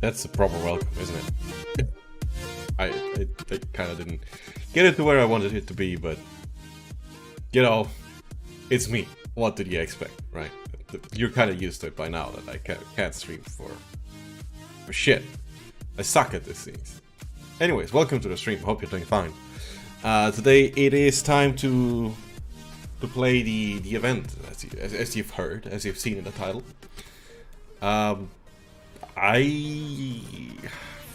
That's a proper welcome, isn't it? I kind of didn't get it to where I wanted it to be, but you know, it's me. What did you expect, right? You're kind of used to it by now that I can't stream for shit. I suck at these things. Anyways, welcome to the stream. Hope you're doing fine. Today it is time to play the event, as you've heard, as you've seen in the title. I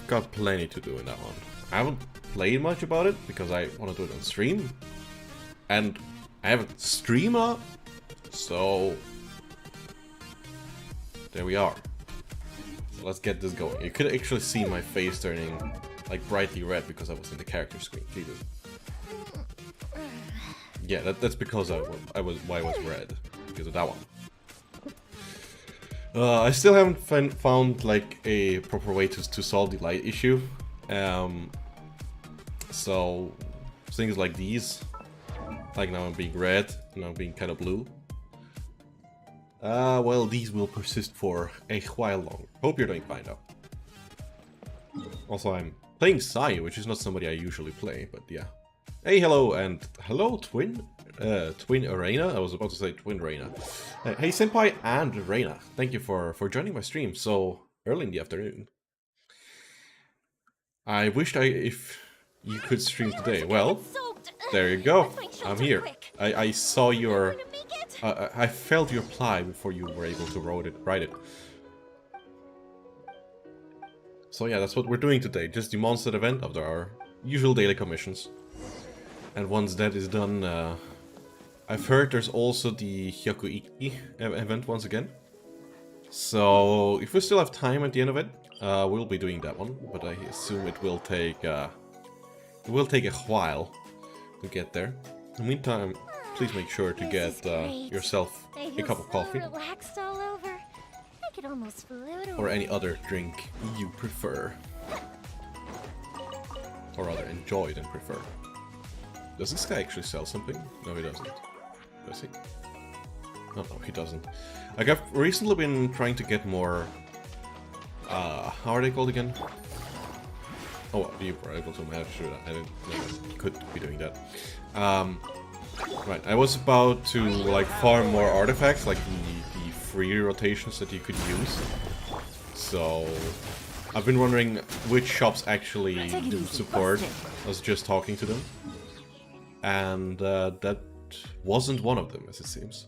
got plenty to do in that one. I haven't played much about it because I want to do it on stream, and I haven't streamed a lot, so there we are. So let's get this going. You could actually see my face turning like brightly red because I was in the character screen. Jesus. Yeah, that's because I was red because of that one. I still haven't found like a proper way to solve the light issue. So things like these, like now I'm being red, now I'm being kind of blue. Well, these will persist for a while longer. Hope you're doing fine though. Also, I'm playing Sai, which is not somebody I usually play, but yeah. Hey, hello, and hello, Twin Arena. I was about to say Twin Reina. Hey, Senpai and Reina. Thank you for joining my stream so early in the afternoon. I wished if you could stream today. Well, there you go. I'm here. I saw your... I felt your reply before you were able to write it. So yeah, that's what we're doing today. Just the monster event after our usual daily commissions. And once that is done, I've heard there's also the Hyakuiki event once again. So if we still have time at the end of it, we'll be doing that one. But I assume it will take a while to get there. In the meantime, please make sure to get yourself a cup of coffee. Or any other drink you prefer. Or rather, enjoy than prefer. Does this guy actually sell something? No, he doesn't. Does he? Oh, no, he doesn't. Like, I've recently been trying to get more... how are they called again? Oh, well, you were able to manage to do that. I didn't know I could be doing that. Right, I was about to, like, farm more artifacts, like the free rotations that you could use. So... I've been wondering which shops actually do support. I was just talking to them. And that wasn't one of them, as it seems.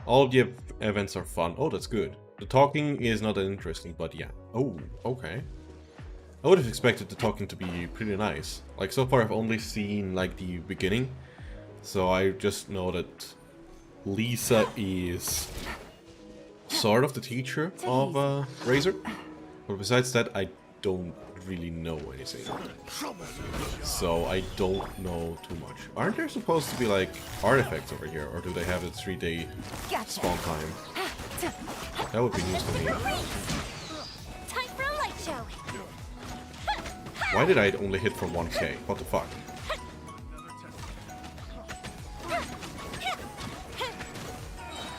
All the events are fun. Oh, that's good. The talking is not that interesting, but yeah. Oh, okay. I would have expected the talking to be pretty nice. Like, so far I've only seen, like, the beginning. So I just know that Lisa is sort of the teacher of Razor. But besides that, I don't really know anything. So I don't know too much. Aren't there supposed to be like artifacts over here, or do they have a 3-day spawn time? That would be news to me. Why did I only hit from 1k? What the fuck?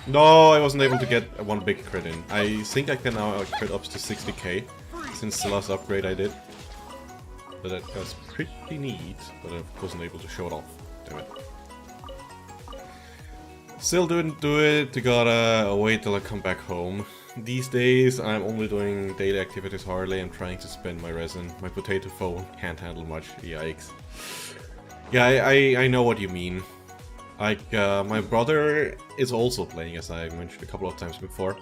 No, I wasn't able to get one big crit in. I think I can now crit up to 60k. Since the last upgrade I did. But that was pretty neat, but I wasn't able to show it off. Damn it. Still didn't do it, gotta wait till I come back home. These days I'm only doing daily activities hardly, I'm trying to spend my resin. My potato phone can't handle much, yikes. Yeah, I know what you mean. Like, my brother is also playing, as I mentioned a couple of times before.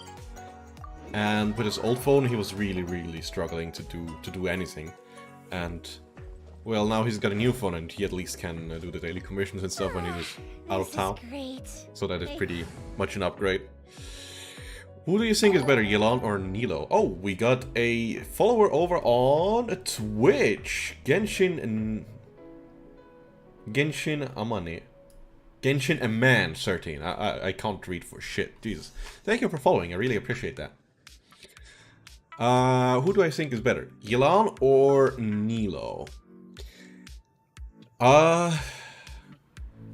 And with his old phone, he was really struggling to do anything. And, well, now he's got a new phone and he at least can do the daily commissions and stuff when he's out of town. So that is pretty much an upgrade. Who do you think is better, Yelan or Nilo? Oh, we got a follower over on Twitch. Genshin Amane. Genshin a man 13. I can't read for shit. Jesus. Thank you for following. I really appreciate that. Who do I think is better? Yelan or Nilo?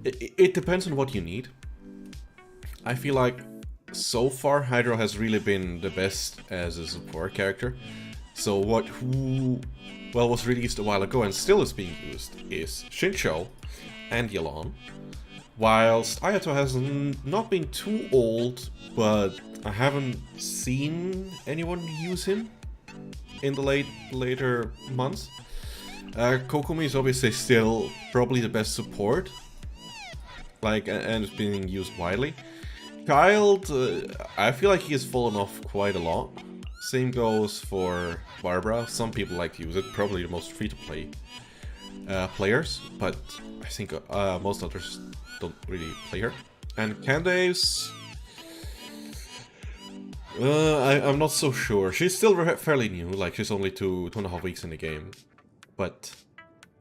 It depends on what you need. I feel like so far Hydro has really been the best as a support character. So who was released a while ago and still is being used is Shincho and Yelan. Whilst Ayato has not been too old, but I haven't seen anyone use him in the later months. Kokumi is obviously still probably the best support, like, and it's being used widely. Child, I feel like he has fallen off quite a lot. Same goes for Barbara. Some people like to use it, probably the most free-to-play players, but I think most others don't really play her. And Candace, I'm not so sure. She's still fairly new, like she's only two and a half weeks in the game, but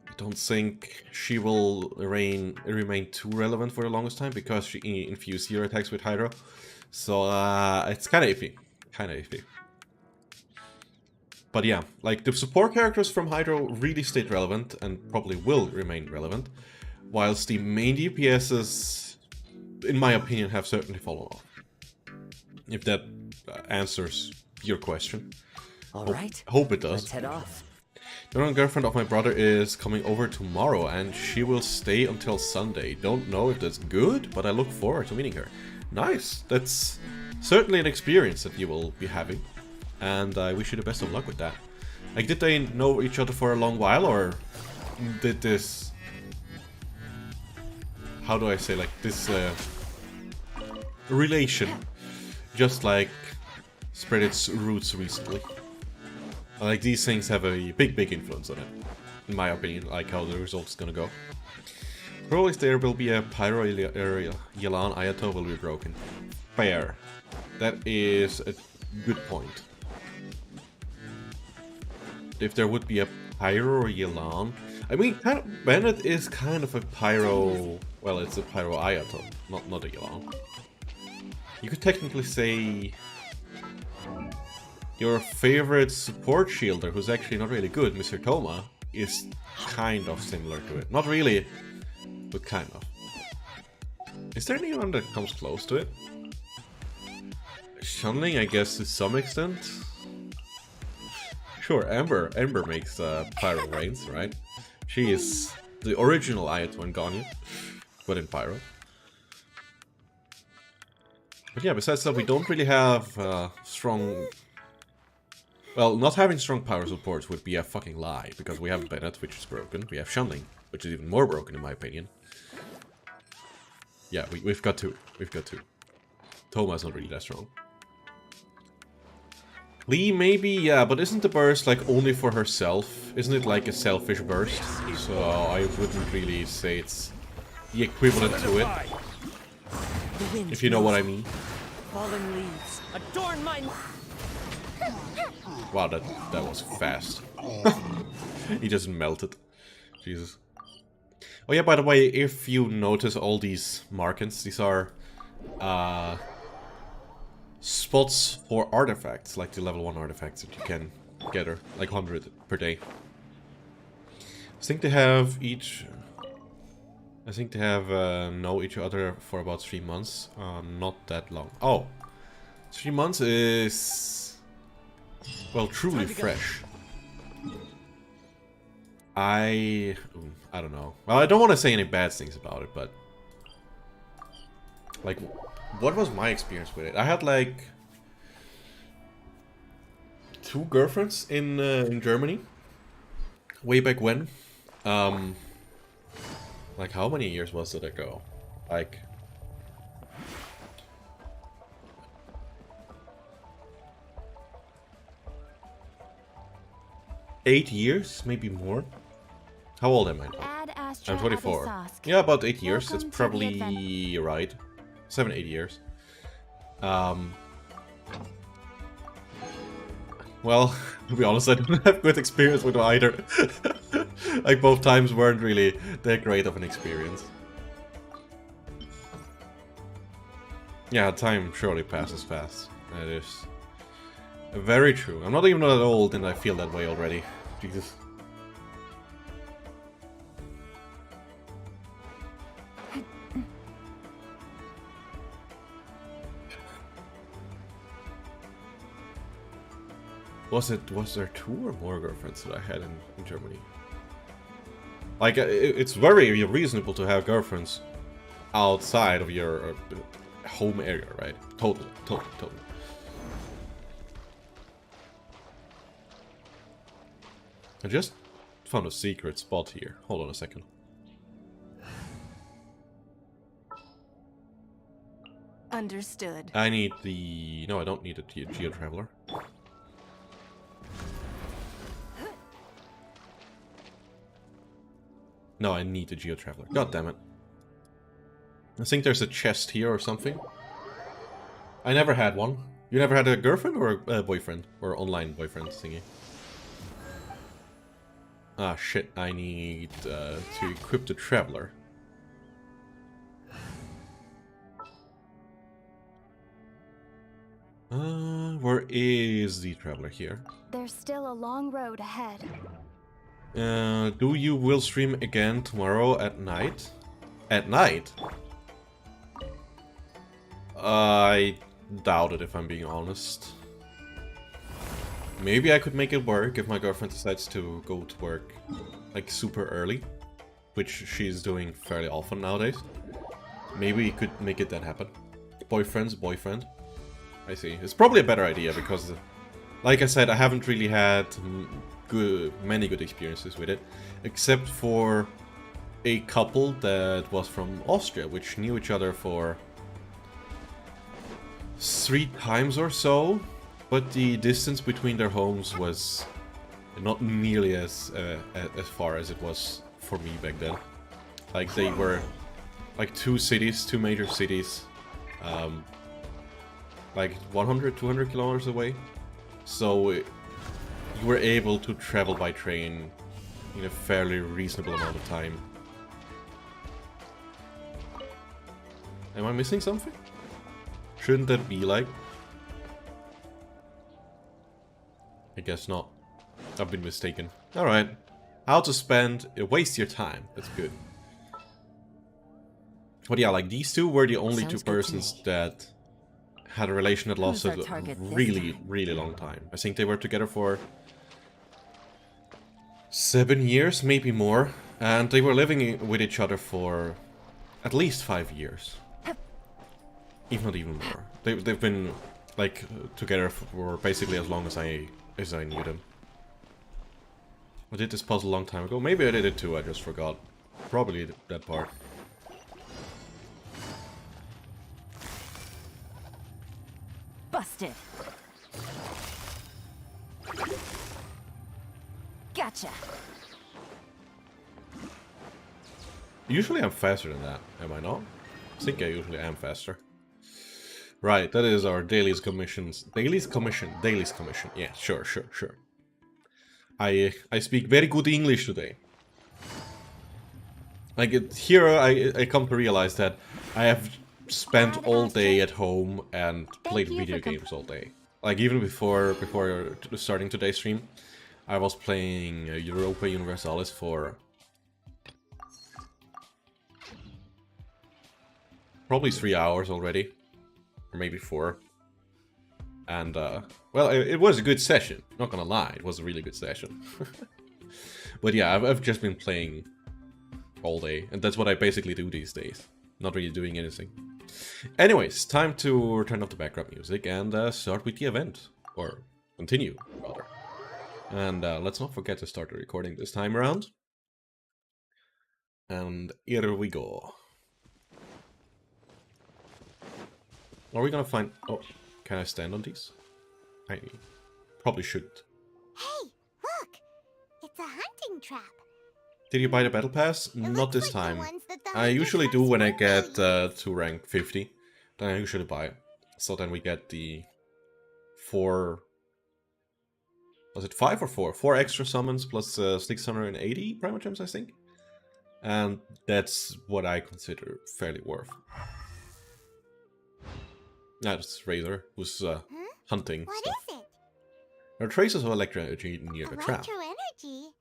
I don't think she will remain too relevant for the longest time because she infused hero attacks with Hydro. So it's kind of iffy. But yeah, like the support characters from Hydro really stayed relevant and probably will remain relevant, whilst the main DPSs, in my opinion, have certainly fallen off. If that answers your question. Alright, hope it does. Let's head off. The young girlfriend of my brother is coming over tomorrow and she will stay until Sunday. Don't know if that's good, but I look forward to meeting her. Nice, that's certainly an experience that you will be having. And I wish you the best of luck with that. Like, did they know each other for a long while, or did this... How do I say, like, this relation just, like, spread its roots recently? Like, these things have a big influence on it, in my opinion, like how the result's gonna go. Probably there will be a Pyro area, Yelan Ayato will be broken. Fair. That is a good point. If there would be a Pyro or Yelan... I mean, Bennett is kind of a Pyro... Well, it's a Pyro Ayato, not a Yelan. You could technically say... Your favorite support shielder, who's actually not really good, Mr. Toma, is kind of similar to it. Not really, but kind of. Is there anyone that comes close to it? Shunling, I guess, to some extent. Sure, Ember makes Pyro Reigns, right? She is the original Ayato and Ganyu, but in Pyro. But yeah, besides that, we don't really have strong... Well, not having strong power supports would be a fucking lie, because we have Bennett, which is broken. We have Shunling, which is even more broken in my opinion. Yeah, we've got two. Toma's not really that strong. Lee, maybe, yeah, but isn't the burst, like, only for herself? Isn't it like a selfish burst? So I wouldn't really say it's the equivalent to it. If you know what I mean. Fallen leaves adorn my... Wow, that was fast. He just melted. Jesus. Oh yeah, by the way, if you notice all these markings, these are spots for artifacts, like the level 1 artifacts that you can gather, like 100 per day. I think they have know each other for about 3 months. Not that long. Oh, 3 months is, well, truly fresh. I don't know. Well, I don't want to say any bad things about it, but like, what was my experience with it? I had like 2 girlfriends in Germany way back when. Like, how many years was it ago? Like, eight years, maybe more. How old am I now? I'm 24. Yeah, about 8 years. That's probably right. 7, 8 years. Well, to be honest, I don't have good experience with either. Like, both times weren't really that great of an experience. Yeah, time surely passes fast. That is very true. I'm not even that old and I feel that way already. Jesus. Was there 2 or more girlfriends that I had in Germany? Like, it's very reasonable to have girlfriends outside of your home area, right? Totally. I just found a secret spot here. Hold on a second. Understood. I need the... No, I don't need a geo-traveler. No, I need a geo-traveler. God damn it. I think there's a chest here or something. I never had one. You never had a girlfriend or a boyfriend? Or online boyfriend thingy? Ah, shit. I need to equip the traveler. Where is the traveler here? There's still a long road ahead. Do you will stream again tomorrow at night? At night? I doubt it, if I'm being honest. Maybe I could make it work if my girlfriend decides to go to work like super early, which she's doing fairly often nowadays. Maybe we could make it that happen. Boyfriend. I see. It's probably a better idea because, like I said, I haven't really had many good experiences with it, except for a couple that was from Austria, which knew each other for 3 times or so, but the distance between their homes was not nearly as far as it was for me back then. Like, they were like 2 major cities, like 100, 200 kilometers away. So you were able to travel by train in a fairly reasonable amount of time. Am I missing something? Shouldn't that be like? I guess not. I've been mistaken. Alright. How to waste your time. That's good. But yeah, like these two were the only 2 persons that had a relation that lasted a really long time. I think they were together for 7 years, maybe more. And they were living with each other for at least 5 years. If not even more. They've been like together for basically as long as I knew them. I did this puzzle a long time ago. Maybe I did it too, I just forgot. Probably that part. Busted. Gotcha. Usually I'm faster than that, am I not? I think I usually am faster. Right, that is our dailies commissions. Dailies commission. Yeah, sure. I speak very good English today. Like, here I come to realize that I have spent all day at home and played video games all day. Like, even before starting today's stream, I was playing Europa Universalis for probably 3 hours already. Or maybe 4. And, well, it was a good session. Not gonna lie, it was a really good session. But yeah, I've just been playing all day. And that's what I basically do these days. Not really doing anything. Anyways, time to turn off the background music and start with the event. Or continue, rather. And let's not forget to start the recording this time around. And here we go. Are we gonna find... Oh, can I stand on these? I probably should. Hey, look! It's a hunting trap. Did you buy the battle pass? Not this time. I usually do when I get to rank 50. Then I usually buy it. So then we get the 4... Was it 5 or 4? 4 extra summons plus 680 primogems, I think. And that's what I consider fairly worth. That's Razor, who's hunting What stuff. is it? There are traces of electro energy near the trap. Electro-energy?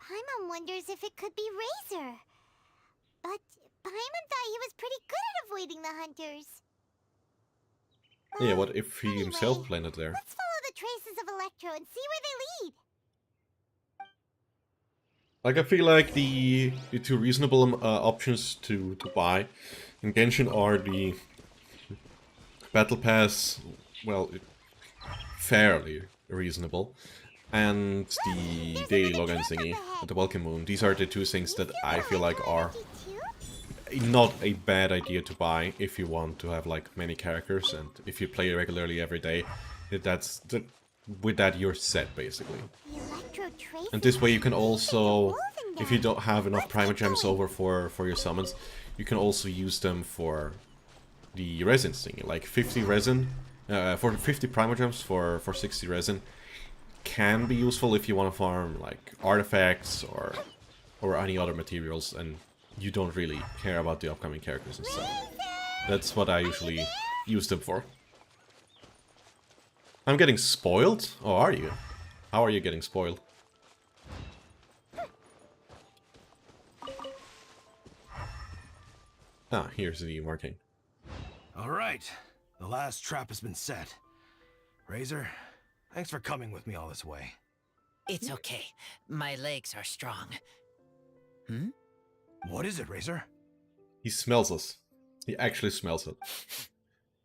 Paimon wonders if it could be Razor. But Paimon thought he was pretty good at avoiding the hunters. Yeah, what if he himself Anyway, landed there? Let's follow of Electro and see where they lead. Like, I feel like the two reasonable options to buy in Genshin are the Battle Pass, well, fairly reasonable, and the daily login thingy, the Welcome Moon. These are the two things that I feel like are not a bad idea to buy if you want to have like many characters, and if you play regularly every day, with that you're set basically. And this way you can also, if you don't have enough Primogems over for your summons, you can also use them for the resin thingy, like 50 resin, for 50 Primogems for 60 resin can be useful if you want to farm like artifacts or any other materials and you don't really care about the upcoming characters and stuff. That's what I usually use them for. I'm getting spoiled? Oh, are you? How are you getting spoiled? Ah, here's the marking. Alright, the last trap has been set. Razor, thanks for coming with me all this way. It's okay. My legs are strong. What is it, Razor? He smells us. He actually smells it.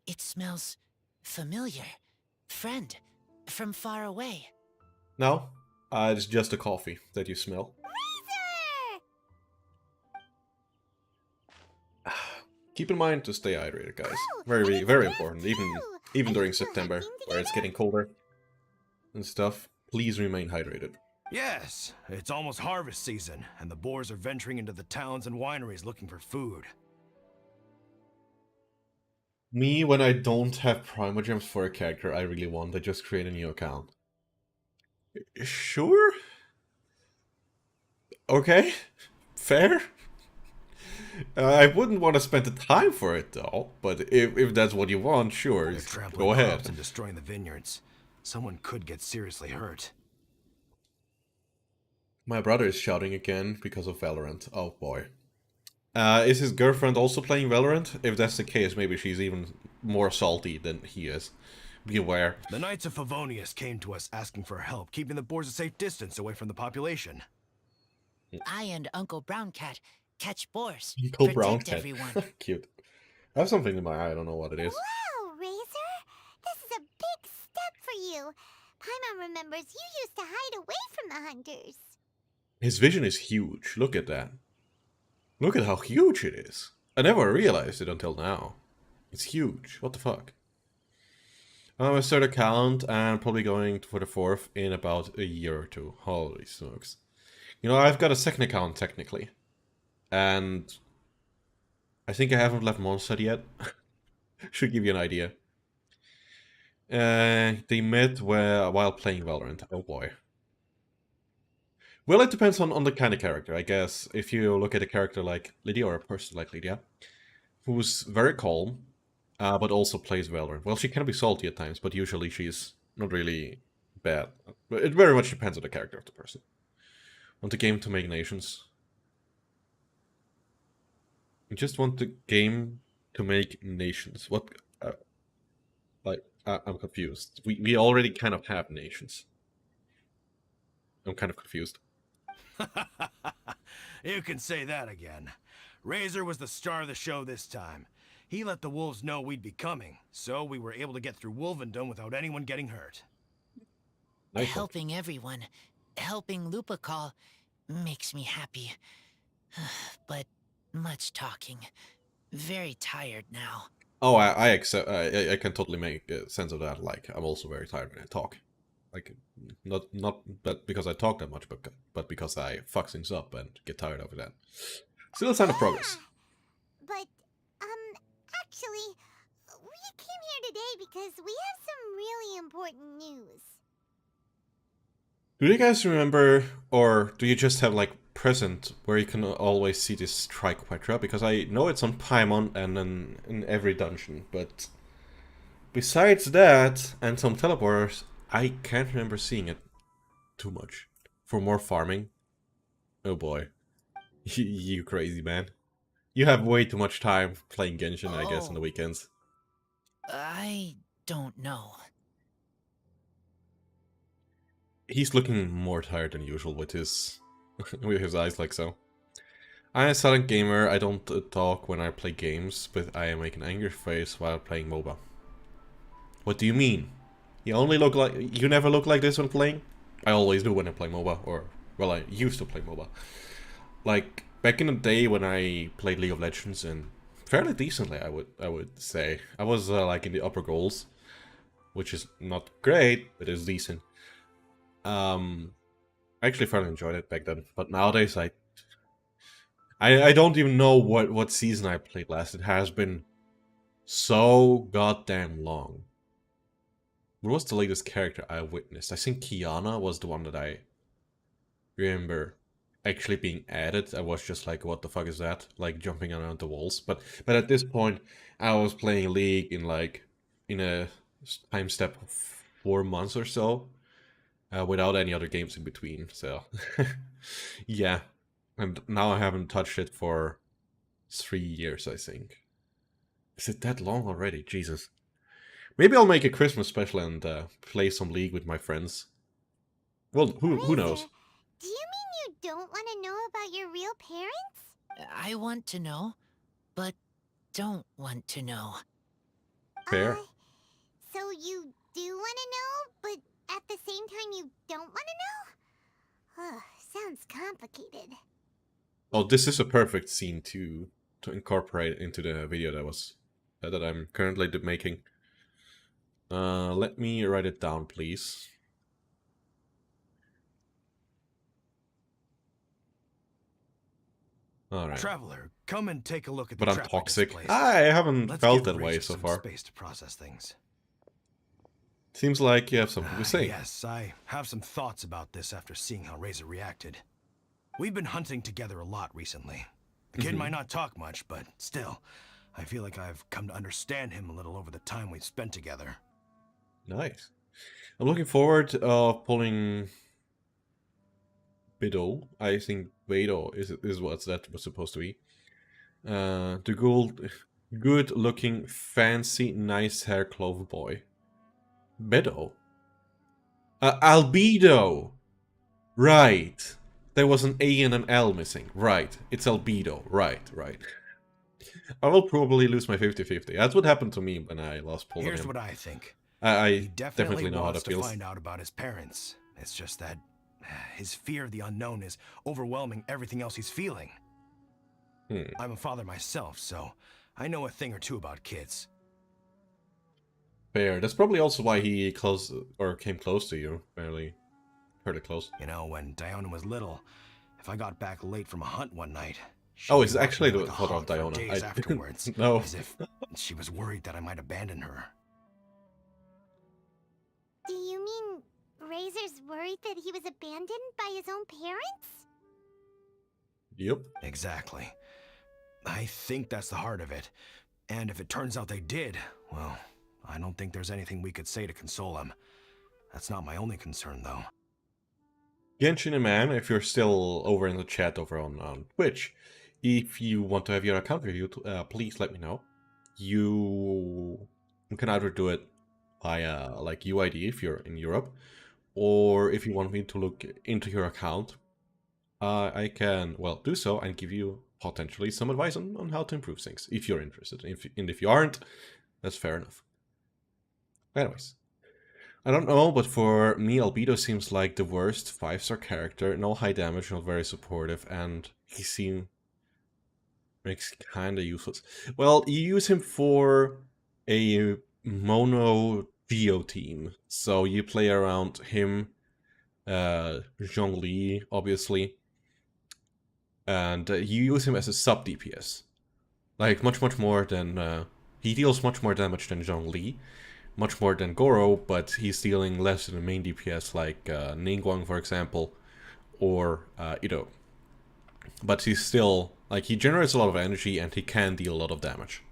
It smells familiar. Friend, from far away. No, it's just the coffee that you smell. Keep in mind to stay hydrated, guys. Very, very important. Even during September, where it's getting colder and stuff. Please remain hydrated. Yes, it's almost harvest season, and the boars are venturing into the towns and wineries looking for food. Me, when I don't have Primogems for a character I really want, I just create a new account. Sure? Okay, fair. I wouldn't want to spend the time for it though, but if that's what you want, sure, go ahead. And destroying the vineyards. Someone could get seriously hurt. My brother is shouting again because of Valorant. Oh boy. Is his girlfriend also playing Valorant? If that's the case, maybe she's even more salty than he is. Beware. The Knights of Favonius came to us asking for help, keeping the boars a safe distance away from the population. I and Uncle Brown Cat catch boars. Uncle Protect Brown Cat. everyone. Cute. I have something in my eye, I don't know what it is. Wow, Razor! This is a big step for you. Paimon remembers you used to hide away from the hunters. His vision is huge. Look at that. Look at how huge it is. I never realized it until now. It's huge. What the fuck? I'm a third account and probably going for the fourth in about a year or two. Holy smokes. You know, I've got a second account technically. And I think I haven't left Mondstadt yet. Should give you an idea. They met while playing Valorant. Oh boy. Well, it depends on the kind of character, I guess. If you look at a character like Lydia, or a person like Lydia, who's very calm, but also plays Valorant. Well, she can be salty at times, but usually she's not really bad. It very much depends on the character of the person. Want the game to make nations. You just want the game to make nations. What? I'm confused. We already kind of have nations. I'm kind of confused. You can say that again. Razor was the star of the show this time. He let the wolves know we'd be coming, so we were able to get through Wolvendom without anyone getting hurt. Nice. Helping everyone, helping Lupical makes me happy. But much talking. Very tired now. Oh, I accept. I can totally make sense of that. Like, I'm also very tired when I talk. Like, not but because I talk that much, but because I fuck things up and get tired of that. Still a sign of progress. But, actually, we came here today because we have some really important news. Do you guys remember, or do you just have like present where you can always see this Triquetra? Because I know it's on Paimon and in every dungeon, but besides that and some teleporters, I can't remember seeing it too much. For more farming? Oh boy. You crazy man. You have way too much time playing Genshin, I guess, on the weekends. I don't know. he's looking more tired than usual with his with his eyes like so. I am a silent gamer. I don't talk when I play games, but I make an angry face while playing MOBA. What do you mean? You never look like this when playing? I always do when I play MOBA, or well, I used to play MOBA. Like back in the day when I played League of Legends, and fairly decently, I would say. I was like in the upper goals, which is not great, but it's decent. I actually fairly enjoyed it back then, but nowadays I don't even know what season I played last. It has been so goddamn long. What was the latest character I witnessed? I think Kiana was the one that I remember actually being added. I was just like, what the fuck is that? Like jumping around the walls. But at this point, I was playing League in a time step of 4 months or so, without any other games in between. So yeah, and now I haven't touched it for 3 years, I think. Is it that long already? Jesus. Maybe I'll make a Christmas special and play some League with my friends. Well, who knows? Razor, do you mean you don't want to know about your real parents? I want to know, but don't want to know. Fair. So you do want to know, but at the same time you don't want to know? Sounds complicated. Oh, this is a perfect scene to incorporate into the video that I'm currently making. Let me write it down, please. Alright. Traveler, come and take a look at the But I'm traffic toxic. displays. I haven't Let's felt give that way Razor so some far. Space to process things. Seems like you have something to say. Yes, I have some thoughts about this after seeing how Razor reacted. We've been hunting together a lot recently. The kid might not talk much, but still, I feel like I've come to understand him a little over the time we've spent together. Nice. I'm looking forward to pulling Bido. I think Beto is what that was supposed to be. The good-looking, fancy, nice hair clover boy. Bedo. Albedo. Right. There was an A and an L missing. Right. It's Albedo. Right. I will probably lose my 50-50. That's what happened to me when I lost pulled Here's him. what I think. I He definitely know how wants that feels. to find out about his parents. It's just that his fear of the unknown is overwhelming everything else he's feeling. I'm a father myself, so I know a thing or two about kids. Fair. That's probably also why he came close to you. Barely heard it close. You know, when Diona was little, if I got back late from a hunt one night, Oh, she'd it's be watching actually me the like a photo of hawk for Diona. days afterwards, No. as if she was worried that I might abandon her. Do you mean Razor's worried that he was abandoned by his own parents? Yep. Exactly. I think that's the heart of it. And if it turns out they did, well, I don't think there's anything we could say to console him. That's not my only concern, though. Genshin Man, if you're still over in the chat over on Twitch, if you want to have your account reviewed, please let me know. You can either do it via like UID if you're in Europe, or if you want me to look into your account, I can, well, do so and give you potentially some advice on how to improve things, if you're interested. If you aren't, that's fair enough. Anyways. I don't know, but for me, Albedo seems like the worst 5-star character. No high damage, not very supportive, and he makes kinda useless. Well, you use him for a mono Geo team, so you play around him, Zhongli, obviously, and you use him as a sub DPS. Like, much more than, he deals much more damage than Zhongli. Much more than Goro, but he's dealing less than the main DPS like Ningguang, for example, or Ido. But he's still, like, he generates a lot of energy and he can deal a lot of damage.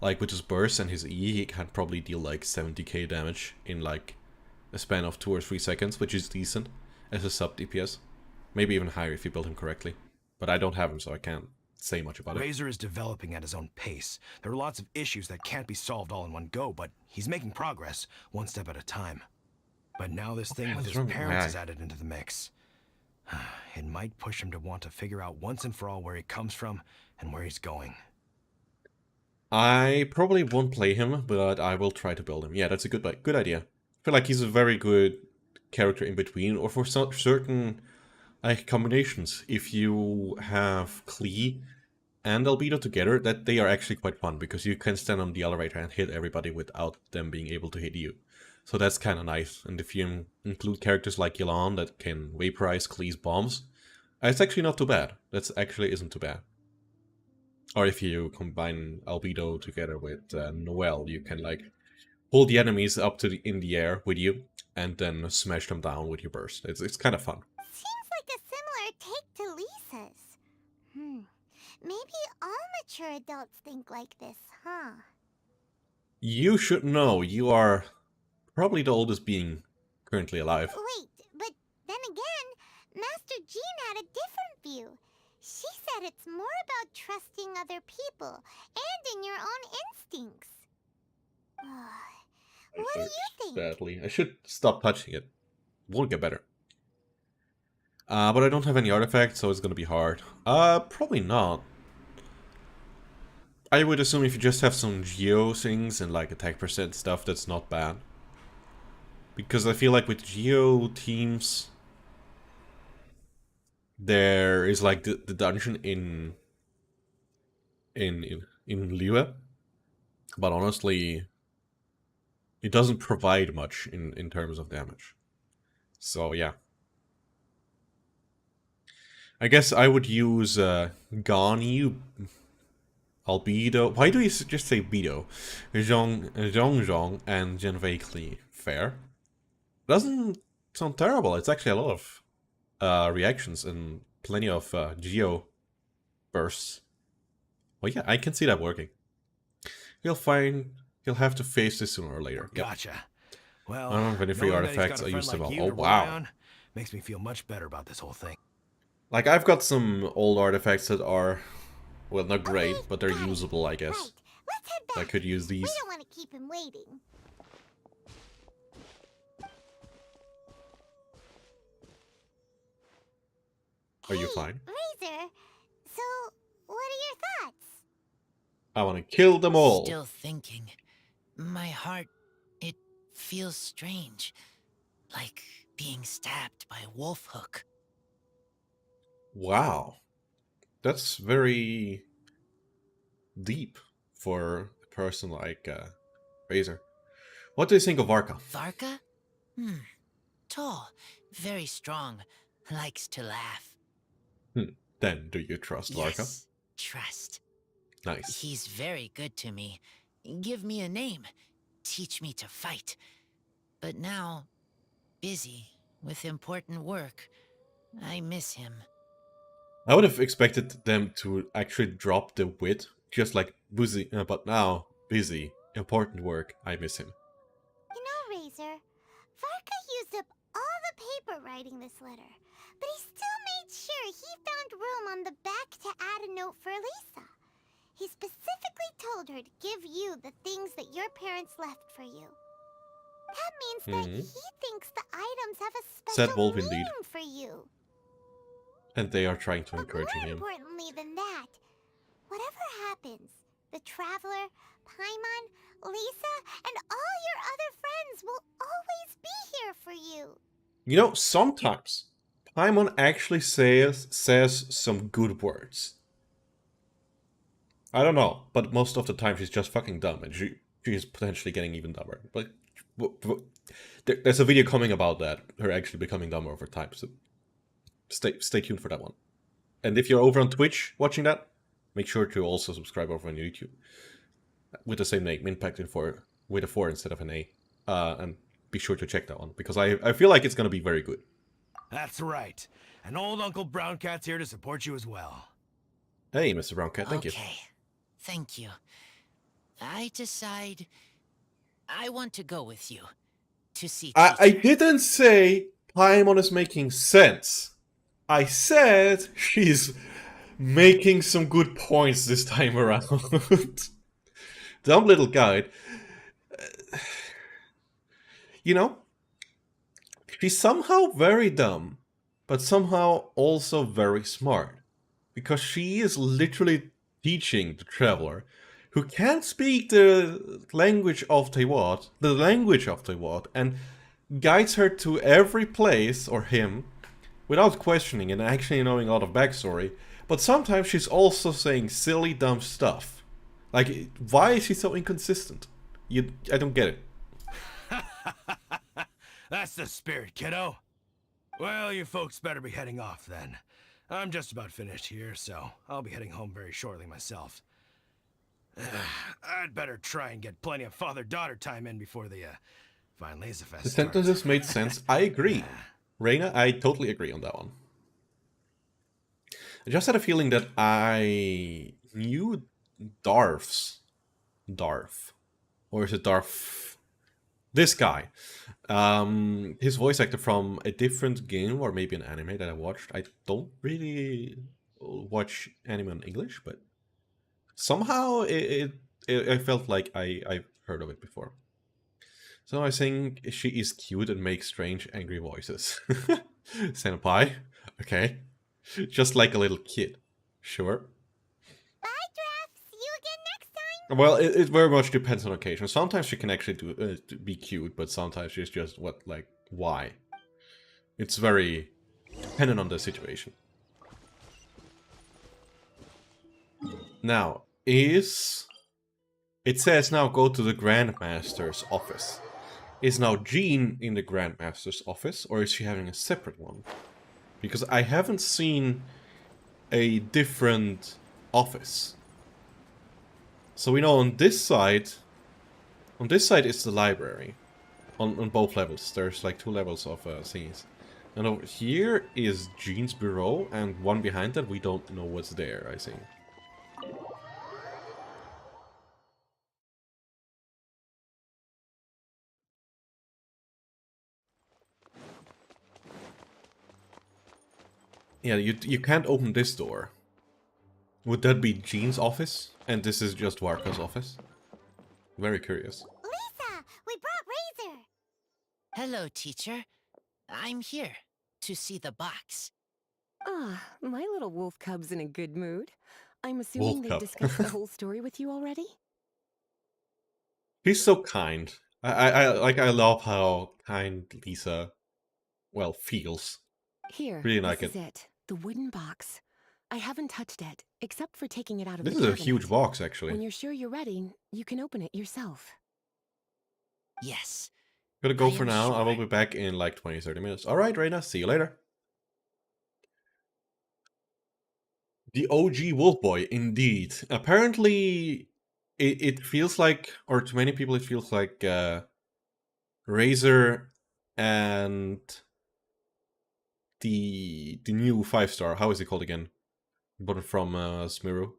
Like, with his burst and his E, he can probably deal like 70k damage in like a span of 2 or 3 seconds, which is decent as a sub DPS. Maybe even higher if you build him correctly. But I don't have him, so I can't say much about it. Razor is developing at his own pace. There are lots of issues that can't be solved all in one go, but he's making progress, one step at a time. But now this thing with What's his wrong with my parents eye? is added into the mix. It might push him to want to figure out once and for all where he comes from and where he's going. I probably won't play him, but I will try to build him. Yeah, that's a good idea. I feel like he's a very good character in between, or for certain combinations. If you have Klee and Albedo together, that they are actually quite fun, because you can stand on the elevator and hit everybody without them being able to hit you. So that's kind of nice. And if you include characters like Yelan that can vaporize Klee's bombs, it's actually not too bad. That's actually isn't too bad. Or if you combine Albedo together with Noel, you can like pull the enemies up to in the air with you and then smash them down with your burst. It's kind of fun. Seems like a similar take to Lisa's. Maybe all mature adults think like this, huh? You should know, you are probably the oldest being currently alive. Wait, but then again, Master Jean had a different view. She said it's more about trusting other people and in your own instincts. What do you think? Badly. I should stop touching it. Won't get better. But I don't have any artifacts, so it's gonna be hard. Probably not. I would assume if you just have some Geo things and like attack percent stuff, that's not bad. Because I feel like with Geo teams, there is like the dungeon in Liyue, but honestly, it doesn't provide much in terms of damage. So yeah, I guess I would use Gani, Albedo. Why do you just say Bedo? Zhong, and Genvei Klee. Fair. Doesn't sound terrible. It's actually a lot of reactions and plenty of Geo bursts. Well, yeah, I can see that working. He'll have to face this sooner or later. Yep. Gotcha. Well, I don't have any free knowing that he's artifacts. got I a used friend them like all. you Oh to rely wow! on makes me feel much better about this whole thing. Like I've got some old artifacts that are, well, not great, Okay, but they're got it. usable, I guess. Right, let's head back. I could use these. We don't want to keep him waiting. Are you Hey, fine? Razor, so what are your thoughts? I want to kill them all. Still thinking. My heart, it feels strange. Like being stabbed by a wolf hook. Wow, that's very deep for a person like Razor. What do you think of Varka? Varka? Tall, very strong, likes to laugh. Then, do you trust Varka? Yes, trust. Nice. He's very good to me. Give me a name. Teach me to fight. But now, busy with important work. I miss him. I would have expected them to actually drop the wit, just like busy, but now busy, important work. I miss him. You know, Razor, Varka used up all the paper writing this letter, but he still made sure he found room on the back to add a note for Lisa. He specifically told her to give you the things that your parents left for you. That means that he thinks the items have a Sad special wolf meaning indeed. for you. And they are trying to But encourage more him. importantly than that, whatever happens, the Traveler, Paimon, Lisa, and all your other friends will always be here for you. You know, sometimes Paimon actually says some good words. I don't know, but most of the time she's just fucking dumb, and she is potentially getting even dumber. But there's a video coming about that, her actually becoming dumber over time. So stay tuned for that one. And if you're over on Twitch watching that, make sure to also subscribe over on YouTube with the same name, Impacted for with a 4 instead of an A, and be sure to check that one because I feel like it's gonna be very good. That's right. And old Uncle Brown Cat's here to support you as well. Hey, Mr. Brown Cat, thank you. Okay, thank you. I decide I want to go with you to see I teacher. didn't say Paimon is making sense. I said she's making some good points this time around. Dumb little guide. You know, She's somehow very dumb, but somehow also very smart. Because she is literally teaching the traveler, who can't speak the language of Tewat, and guides her to every place, or him, without questioning and actually knowing a lot of backstory. But sometimes she's also saying silly, dumb stuff. Like, why is she so inconsistent? I don't get it. That's the spirit, kiddo. Well, you folks better be heading off then. I'm just about finished here, so I'll be heading home very shortly myself. I'd better try and get plenty of father-daughter time in before the Fine Laser Fest The starts. sentences made sense. I agree. Reina, I totally agree on that one. I just had a feeling that I knew Darth. Or is it Darth? This guy. His voice actor from a different game or maybe an anime that I watched. I don't really watch anime in English, but somehow I felt like I've heard of it before. So I think she is cute and makes strange, angry voices. Senpai? Okay. Just like a little kid. Sure. Bye, Draft. See you again next time. Well, it very much depends on occasion. Sometimes she can actually be cute, but sometimes she's just, why? It's very dependent on the situation. Now, it says now go to the Grandmaster's office. Is now Jean in the Grandmaster's office, or is she having a separate one? Because I haven't seen a different office. So we know on this side is the library. On both levels. There's like 2 levels of scenes. And over here is Jean's bureau, and one behind that we don't know what's there, I think. Yeah, you can't open this door. Would that be Jean's office? And this is just Warka's office? Very curious. Lisa, we brought Razor. Hello, teacher. I'm here to see the box. Ah, my little wolf cub's in a good mood. I'm assuming Wolf they've cub. discussed the whole story with you already? He's so kind. I love how kind Lisa, well, feels. Here, Really this like is it. it. The wooden box. I haven't touched it, except for taking it out of This the is a cabinet. huge box, When actually. you're sure you're ready, you can open it yourself. Yes. Gotta go I for am now. I will sure. be back in like 20-30 minutes. Alright, Reina, see you later. The OG Wolf Boy, indeed. Apparently, it feels like, or to many people, it feels like Razor and the new 5-star. How is it called again? But from Smiru.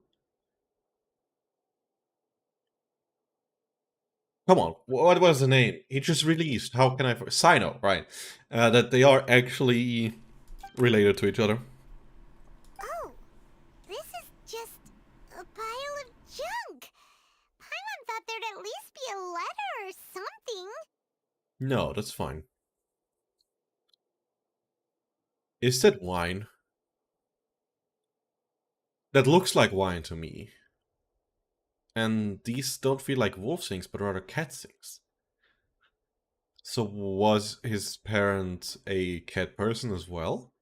Come on, what was the name? He just released. How can I? Sino, right? That they are actually related to each other. Oh, this is just a pile of junk. Paimon thought there'd at least be a letter or something. No, that's fine. Is that wine? That looks like wine to me. And these don't feel like wolf things, but rather cat things. So was his parent a cat person as well?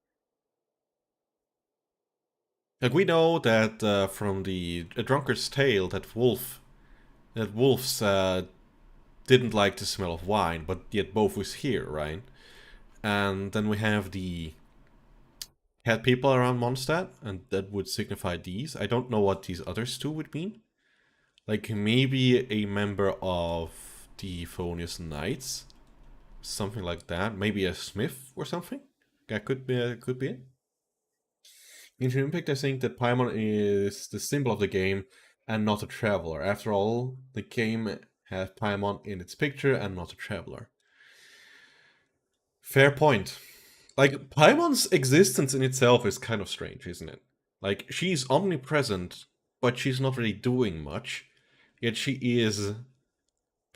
Like, we know that from the A Drunkard's Tale that wolves didn't like the smell of wine, but yet both was here, right? And then we have the cat people around Mondstadt, and that would signify these. I don't know what these others two would mean. Like, maybe a member of the Euphonious Knights. Something like that. Maybe a smith or something. That could be it. In Impact, I think that Paimon is the symbol of the game and not a traveler. After all, the game has Paimon in its picture and not a traveler. Fair point. Like, Paimon's existence in itself is kind of strange, isn't it? Like, she's omnipresent, but she's not really doing much. Yet she is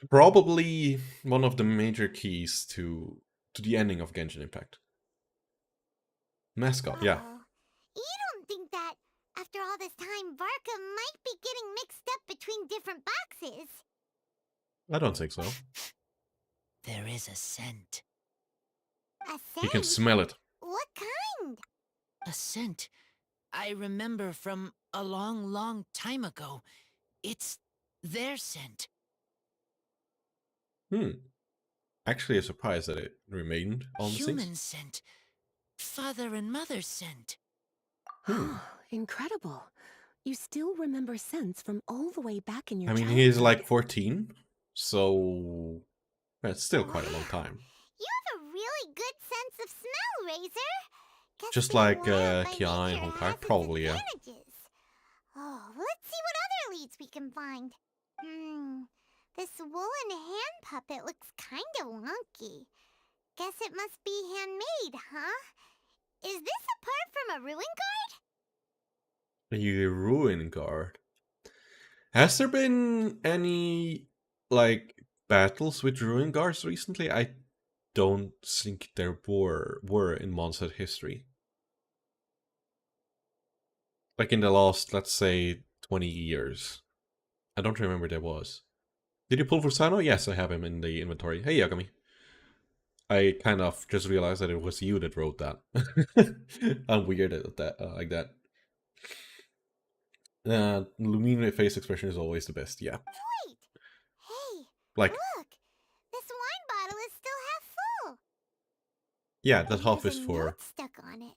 probably one of the major keys to to the ending of Genshin Impact. Mascot, yeah. You don't think that, after all this time, Varka might be getting mixed up between different boxes? I don't think so. There is a scent. A You can scent? smell it. What kind? A scent I remember from a long, long time ago. It's their scent. Actually, a surprise that it remained on the Human things. scent. Father and mother scent. Incredible. You still remember scents from all the way back in your I mean, childhood. he's like 14, so it's still quite a long time. You have a really good sense of smell, Razor. Guess Just being like wild by Kiana and nature Honkai, has its probably, yeah. advantages. Oh, let's see what other leads we can find. This woolen hand puppet looks kinda wonky. Guess it must be handmade, huh? Is this a part from a ruin guard? A ruin guard. Has there been any, like, battles with ruin guards recently? I don't think there were in Monster history. Like in the last, let's say, 20 years. I don't remember there was. Did you pull Fusano? Yes, I have him in the inventory. Hey, Yagami. I kind of just realized that it was you that wrote that. I'm weird at that, like that. Lumine face expression is always the best, yeah. Wait! Hey, Like, look! This wine bottle is still half full! yeah, that And half there's is a for... note stuck on it.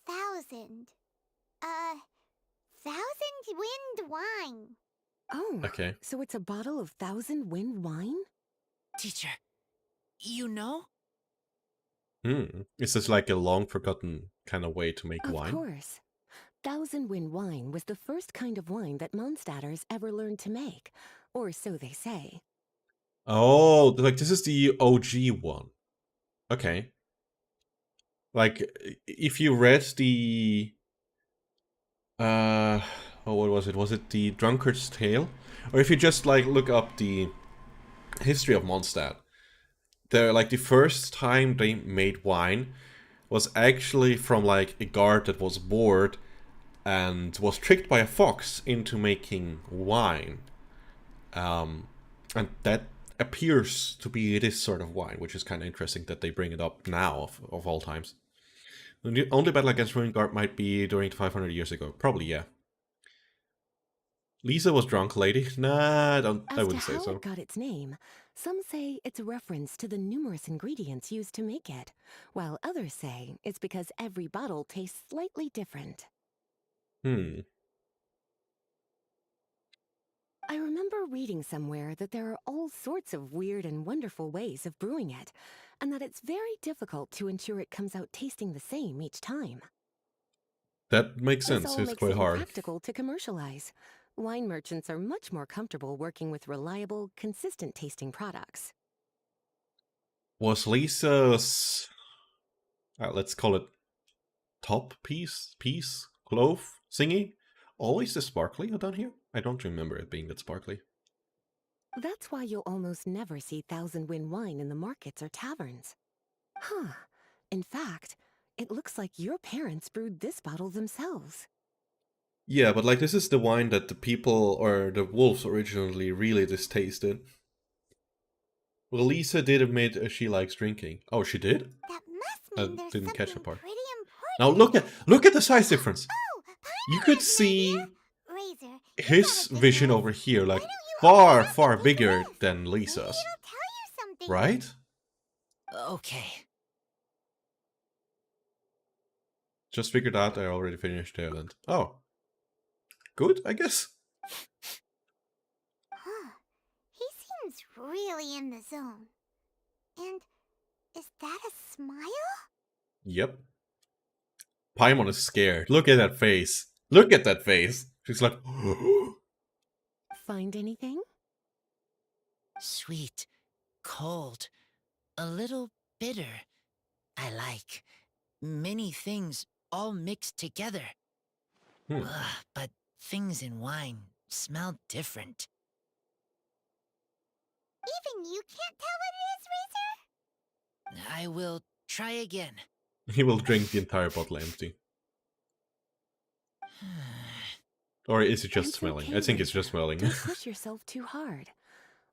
1,000. 1,000 wind wine. Oh, Okay. so it's a bottle of 1,000 Wind wine? Teacher, you know? Is this like a long forgotten kind of way to make Of wine? course. 1,000 Wind wine was the first kind of wine that Mondstadters ever learned to make, or so they say. Oh, like this is the OG one. Okay. Like, if you read the... oh, what was it? Was it the Drunkard's Tale? Or if you just, like, look up the history of Mondstadt, like, the first time they made wine was actually from, like, a guard that was bored and was tricked by a fox into making wine. And that appears to be this sort of wine, which is kind of interesting that they bring it up now, of all times. The only battle against Ruin Guard might be during 500 years ago. Probably, yeah. Lisa was drunk, lady. Nah, I wouldn't say As to how so. it got its name, some say it's a reference to the numerous ingredients used to make it, while others say it's because every bottle tastes slightly different. I remember reading somewhere that there are all sorts of weird and wonderful ways of brewing it, and that it's very difficult to ensure it comes out tasting the same each time. That makes This sense. all It's makes quite it hard. impractical to commercialize. Wine merchants are much more comfortable working with reliable, consistent tasting products. Was Lisa's... let's call it top piece, clove, thingy, always the sparkly down here? I don't remember it being that sparkly. That's why you'll almost never see 1,000 Wind wine in the markets or taverns. Huh. In fact, it looks like your parents brewed this bottle themselves. Yeah, but like this is the wine that the people, or the wolves originally really distasted. Well, Lisa did admit she likes drinking. Oh, she did? That must mean there's Didn't catch something the part. pretty Now important. look at the size difference. Oh, You Paimon could has an see idea. Razor, you his gotta vision take over this. here, Why like don't you far, open it far and take a bigger whiff? than Maybe Lisa's. it'll tell you something. Right? Okay. Just figured out I already finished the island. Oh. Good, I guess. Huh. He seems really in the zone. And is that a smile? Yep. Paimon is scared. Look at that face. Look at that face. She's like... Find anything? Sweet, cold, a little bitter. I like. Many things all mixed together. Ugh, but things in wine smell different. Even you can't tell what it is, Razor? I will try again. He will drink the entire bottle empty. Or is it just It's smelling? okay, I think it's Razor. just smelling. Don't push yourself too hard.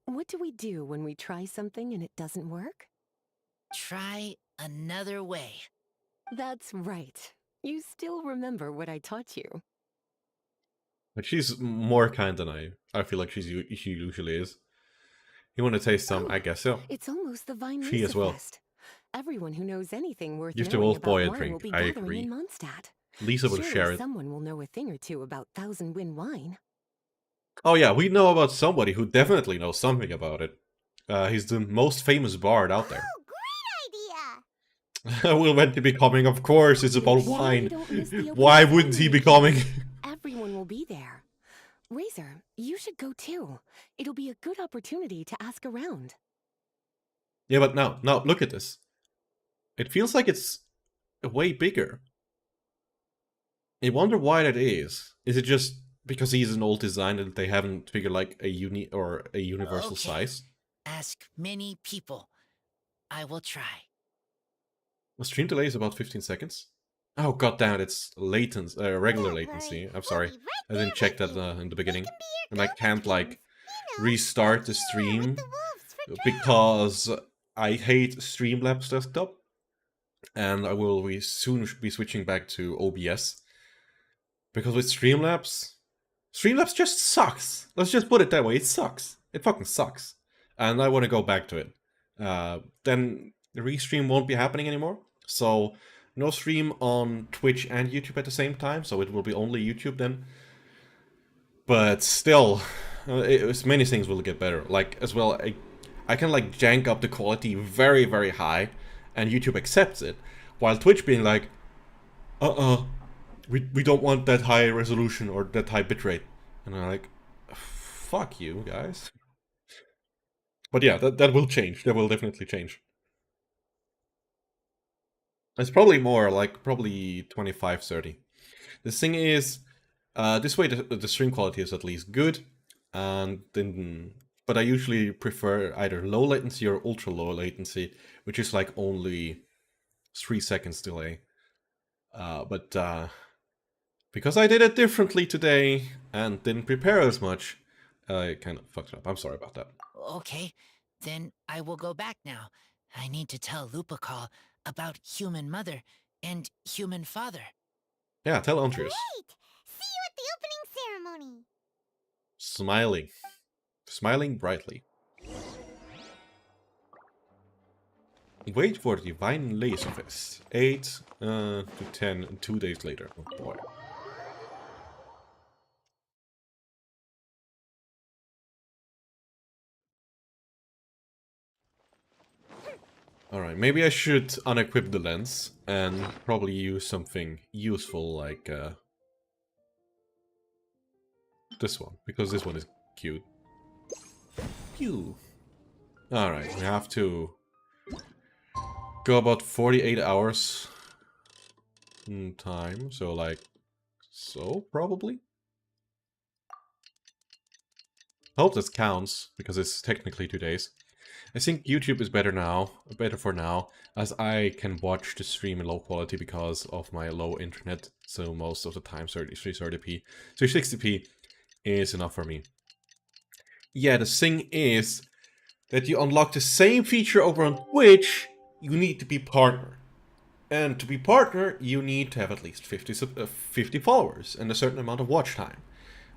What do we do when we try something and it doesn't work? Try another way. That's right. You still remember what I taught you. But she's more kind than I feel like she usually is. You want to taste some? Oh, I guess so. It's almost the Vine She as well. Fest. Everyone who knows anything worth Give the knowing wolf about boy a wine drink. will be I gathering agree. in Mondstadt. Lisa will Surely share it. someone will know a thing or two about Thousand Wind wine. Oh yeah, we know about somebody who definitely knows something about it. He's the most famous bard out there. Oh, great idea! Will Wendy be coming? Of course, it's about Sure, wine. don't miss the opening Why wouldn't he be ceremony. coming? Everyone will be there. Razor, you should go too. It'll be a good opportunity to ask around. Yeah, but now, look at this. It feels like it's way bigger. I wonder why that is. Is it just because he's an old design that they haven't figured like a universal Okay. size? Ask many people. I will try. The stream delay is about 15 seconds. Oh god damn it, it's regular Don't latency. worry, I'm sorry. we'll be I right didn't check there that with you. in the beginning. We can be And your I can't like go-betweens. You know, restart like the you were stream with the wolves for Drow. because I hate Streamlabs desktop. And I will soon be switching back to OBS. Because with Streamlabs just sucks. Let's just put it that way. It sucks. It fucking sucks. And I want to go back to it. Then the restream won't be happening anymore. So no stream on Twitch and YouTube at the same time. So it will be only YouTube then. But still, many things will get better. Like as well, I can like jank up the quality very, very high, and YouTube accepts it. While Twitch being like, we don't want that high resolution or that high bitrate. And I'm like, fuck you guys. But yeah, that will change. That will definitely change. It's probably more, like probably 25, 30. The thing is, this way the stream quality is at least good, and then, but I usually prefer either low latency or ultra low latency, which is like only 3 seconds delay. But because I did it differently today and didn't prepare as much, I kind of fucked it up. I'm sorry about that. Okay, then I will go back now. I need to tell Lupercal about human mother and human father. Yeah, tell Andreas. Great! See you at the opening ceremony. Smiling brightly. Wait for the Divine Laser Fest. 8 to 10, 2 days later. Oh boy. Alright, maybe I should unequip the lens and probably use something useful like this one, because this one is cute. Pew! Alright, we have to go about 48 hours in time, so like so, probably? I hope this counts, because it's technically 2 days. I think YouTube is better for now, as I can watch the stream in low quality because of my low internet, so most of the time 330p. 360p is enough for me. Yeah, the thing is that you unlock the same feature over on Twitch, you need to be partner. And to be partner, you need to have at least 50 followers and a certain amount of watch time.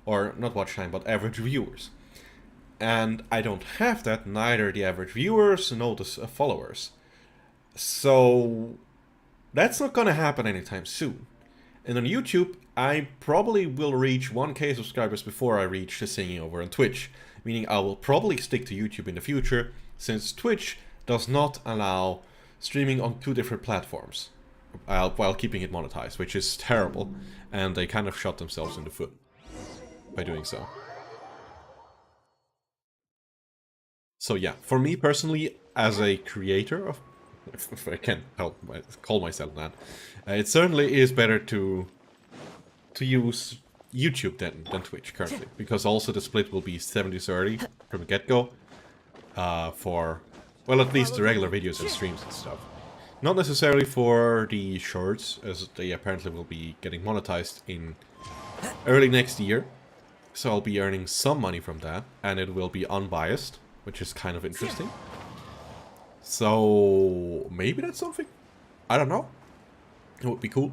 Or not watch time, but average viewers. And I don't have that, neither the average viewers nor the followers. So that's not gonna happen anytime soon. And on YouTube, I probably will reach 1k subscribers before I reach the singing over on Twitch. Meaning I will probably stick to YouTube in the future, since Twitch does not allow streaming on 2 different platforms while keeping it monetized, which is terrible. And they kind of shot themselves in the foot by doing so. So yeah, for me personally, as a creator of, if I can call myself that, it certainly is better to use YouTube than Twitch currently, because also the split will be 70-30 from the get-go for Well, at least the regular videos and streams and stuff. Not necessarily for the shorts, as they apparently will be getting monetized in early next year. So I'll be earning some money from that, and it will be unbiased, which is kind of interesting. So maybe that's something? I don't know. It would be cool.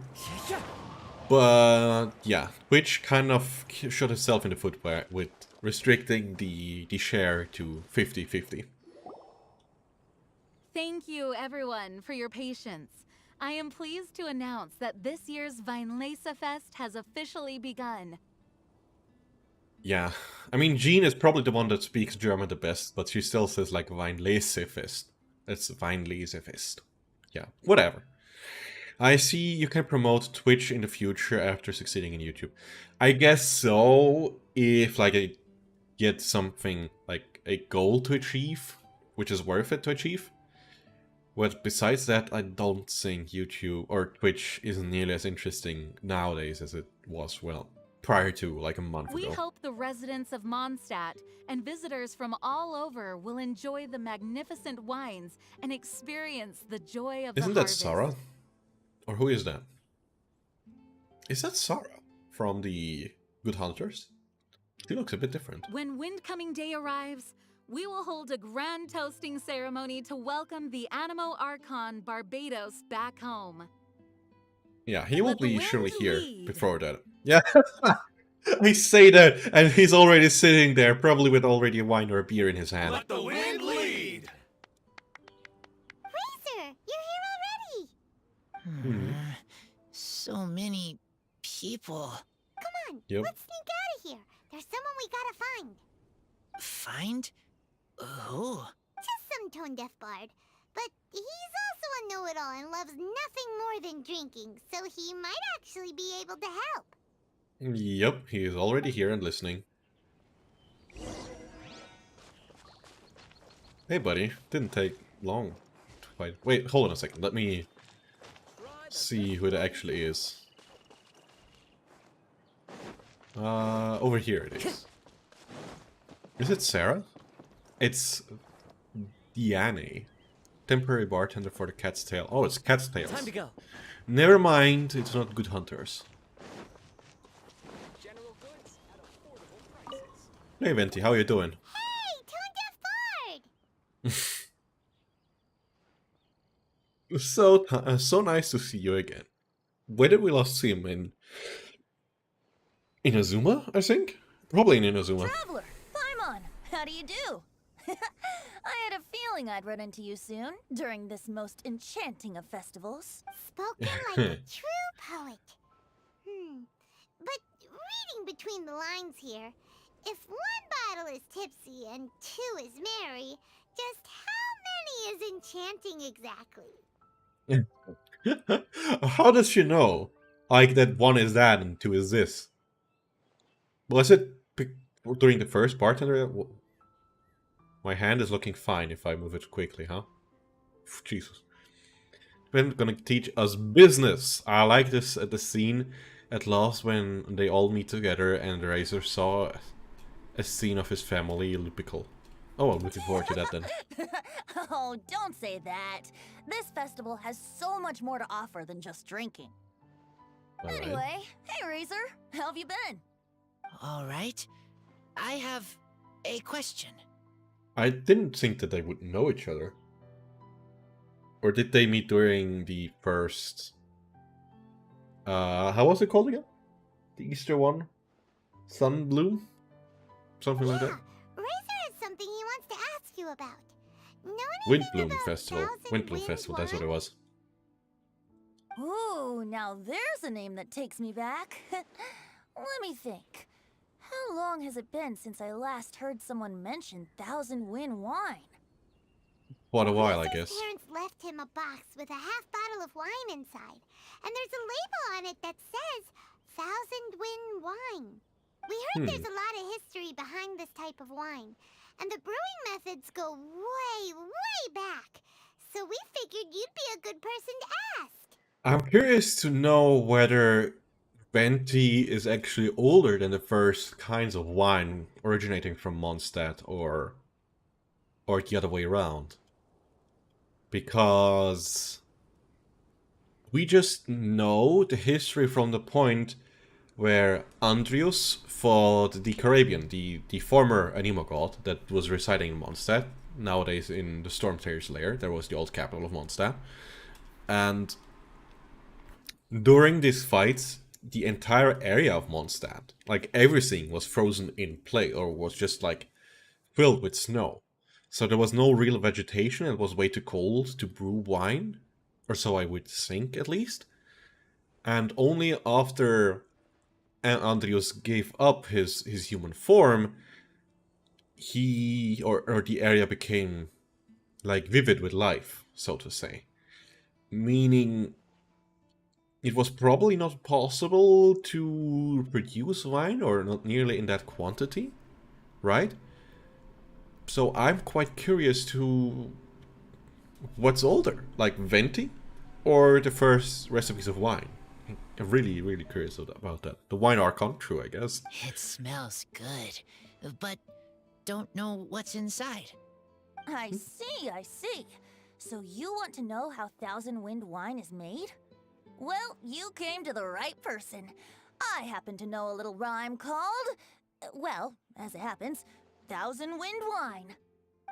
But yeah, Twitch kind of shot itself in the foot with restricting the share to 50-50. Thank you, everyone, for your patience. I am pleased to announce that this year's Weinlese Fest has officially begun. Yeah, I mean, Jean is probably the one that speaks German the best, but she still says like Weinlese Fest. It's Weinlese Fest. Yeah, whatever. I see you can promote Twitch in the future after succeeding in YouTube. I guess so, if like I get something like a goal to achieve, which is worth it to achieve. But besides that, I don't think YouTube or Twitch is nearly as interesting nowadays as it was, well, prior to like a month ago. We hope the residents of Mondstadt and visitors from all over will enjoy the magnificent wines and experience the joy of Isn't the that harvest. Sarah? Or who is that? Is that Sarah from the Good Hunters? She looks a bit different. When Windcoming Day arrives, we will hold a grand toasting ceremony to welcome the Animo Archon Barbados back home. Yeah, he will Let the be wind surely here lead. before that. Yeah, I say that, and he's already sitting there, probably with already a wine or a beer in his hand. Let the wind lead! Razor, you're here already! So many people. Come on, Yep. let's sneak out of here. There's someone we gotta find. Find? Who? Just some tone-deaf bard. But he's also a know-it-all and loves nothing more than drinking, so he might actually be able to help. Yep, he is already here and listening. Hey buddy, didn't take long to fight. Wait, hold on a second, let me see who it actually is. Over here it is. Is it Sarah? It's Diane. Temporary bartender for the Cat's Tail. Oh, it's Cat's Tails. Time to go. Never mind, it's not Good Hunters. General goods at affordable prices. Hey Venti, how you doing? Hey, tone-deaf bard! So nice to see you again. Where did we last see him? In Inazuma, I think? Probably in Inazuma. Traveler, Paimon, how do you do? I had a feeling I'd run into you soon, during this most enchanting of festivals. Spoken like a true poet. But reading between the lines here, if one bottle is tipsy and two is merry, just how many is enchanting exactly? How does she know? Like that one is that and two is this? Was it during the first bartender? My hand is looking fine if I move it quickly, huh? Jesus. They're gonna teach us business. I like this at the scene at last when they all meet together and Razor saw a scene of his family Lupical. Oh, I'm looking forward to that then. Oh, don't say that. This festival has so much more to offer than just drinking. Alright. Anyway, hey Razor, how have you been? All right. I have a question. I didn't think that they would know each other. Or did they meet during the first... how was it called again? The Easter one? Sunbloom? Something like that? Razor has something he wants to ask you about. Know anything Windbloom about Festival. Thousand Windbloom Wind Festival, that's what it Wine? was. Ooh, now there's a name that takes me back. Let me think. How long has it been since I last heard someone mention Thousand Wind Wine? Quite a while, I Razor's guess. parents left him a box with a half bottle of wine inside, and there's a label on it that says Thousand Wind Wine. We heard there's a lot of history behind this type of wine, and the brewing methods go way, way back. So we figured you'd be a good person to ask. I'm curious to know whether Venti is actually older than the first kinds of wine originating from Mondstadt or the other way around. because we just know the history from the point where Andrius fought the Caribbean, the former Anima god that was residing in Mondstadt, nowadays in the Stormtayer's lair. There was the old capital of Mondstadt. And during these fights, the entire area of Mondstadt, like everything was frozen in place, or was just like filled with snow. So there was no real vegetation, it was way too cold to brew wine, or so I would think at least. And only after Andrius gave up his human form, he or the area became like vivid with life, so to say. Meaning it was probably not possible to produce wine, or not nearly in that quantity, right? So I'm quite curious to what's older, like Venti or the first recipes of wine. I'm really, really curious about that. The wine Archon, true, I guess. It smells good, but don't know what's inside. I see. So you want to know how Thousand Wind wine is made? Well, you came to the right person. I happen to know a little rhyme called, well, as it happens, Thousand Wind wine.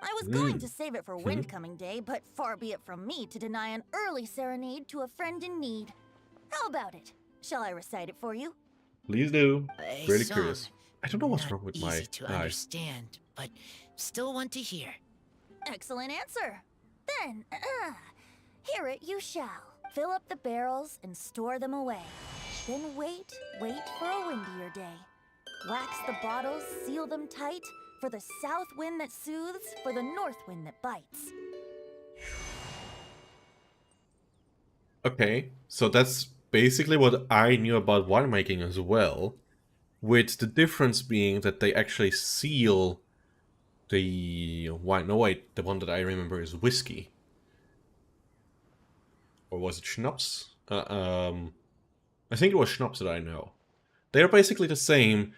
I was going to save it for Windcoming Day, but far be it from me to deny an early serenade to a friend in need. How about it? Shall I recite it for you? Please do. A Really song, curious. I don't know what's not wrong with easy my to eyes. understand, but still want to hear. Excellent answer. Then, hear it you shall. Fill up the barrels and store them away. Then wait for a windier day. Wax the bottles, seal them tight, for the south wind that soothes, for the north wind that bites. Okay, so that's basically what I knew about winemaking as well, with the difference being that they actually seal the wine. No, wait, the one that I remember is whiskey. Or was it schnapps? I think it was schnapps that I know. They're basically the same,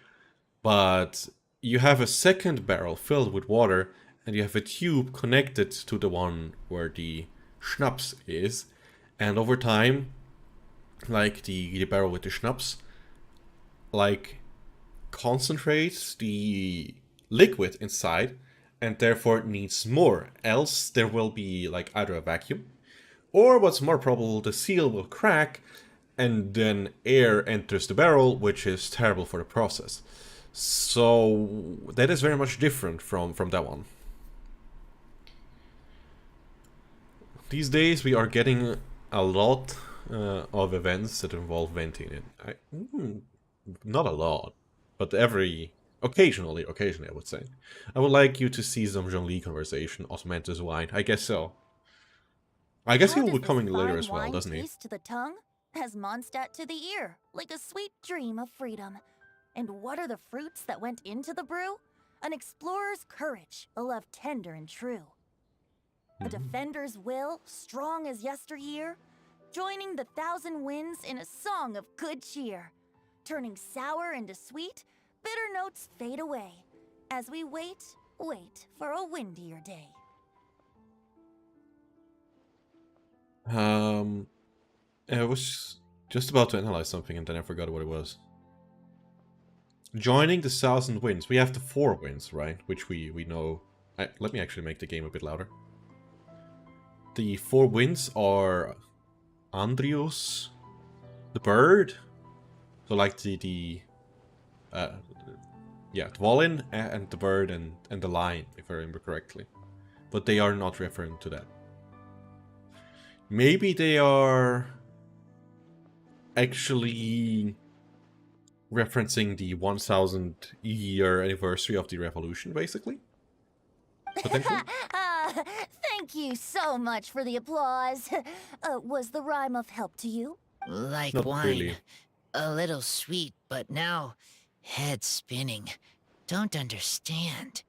but you have a second barrel filled with water, and you have a tube connected to the one where the schnapps is. And over time, like the barrel with the schnapps, like concentrates the liquid inside, and therefore it needs more. Else there will be like either a vacuum, or what's more probable, the seal will crack, and then air enters the barrel, which is terrible for the process. So that is very much different from that one. These days we are getting a lot of events that involve Venti in it. Not a lot, but occasionally I would say. I would like you to see some Jean-Lee conversation, Osmanthus wine. I guess so. I guess he will be coming later as well, doesn't he? Taste to the tongue, as Mondstadt to the ear, like a sweet dream of freedom. And what are the fruits that went into the brew? An explorer's courage, a love tender and true. A defender's will, strong as yesteryear, joining the thousand winds in a song of good cheer. Turning sour into sweet, bitter notes fade away, as we wait for a windier day. I was just about to analyze something and then I forgot what it was. Joining the thousand winds. We have the 4 winds, right? Which we know. Let me actually make the game a bit louder. The 4 winds are Andrius, the bird. So like the Dwalin and the bird and the lion, if I remember correctly. But they are not referring to that. Maybe they are actually referencing the 1000 year anniversary of the revolution, basically. Potentially. Thank you so much for the applause. Was the rhyme of help to you? Like Not wine. really. A little sweet, but now head spinning. Don't understand.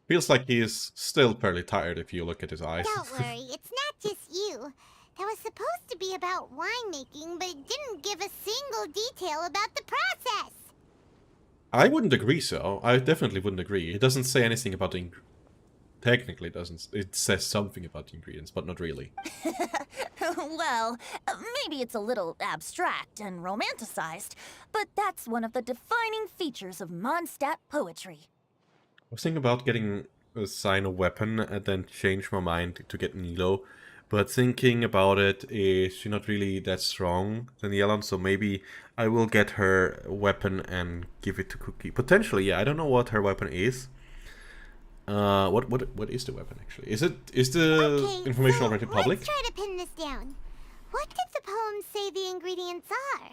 Feels like he is still fairly tired if you look at his eyes. Don't worry, it's not just you. That was supposed to be about winemaking, but it didn't give a single detail about the process. I wouldn't agree so. I definitely wouldn't agree. It doesn't say anything about the technically doesn't. It says something about the ingredients, but not really. Well, maybe it's a little abstract and romanticized, but that's one of the defining features of Mondstadt poetry. I was thinking about getting a sign of weapon and then change my mind to get Nilo. But thinking about it, is she not really that strong than Yelan? So maybe I will get her weapon and give it to Cookie. Potentially, yeah. I don't know what her weapon is. What is the weapon actually? Is the Okay, information so already public? let's try to pin this down. What did the poem say the ingredients are?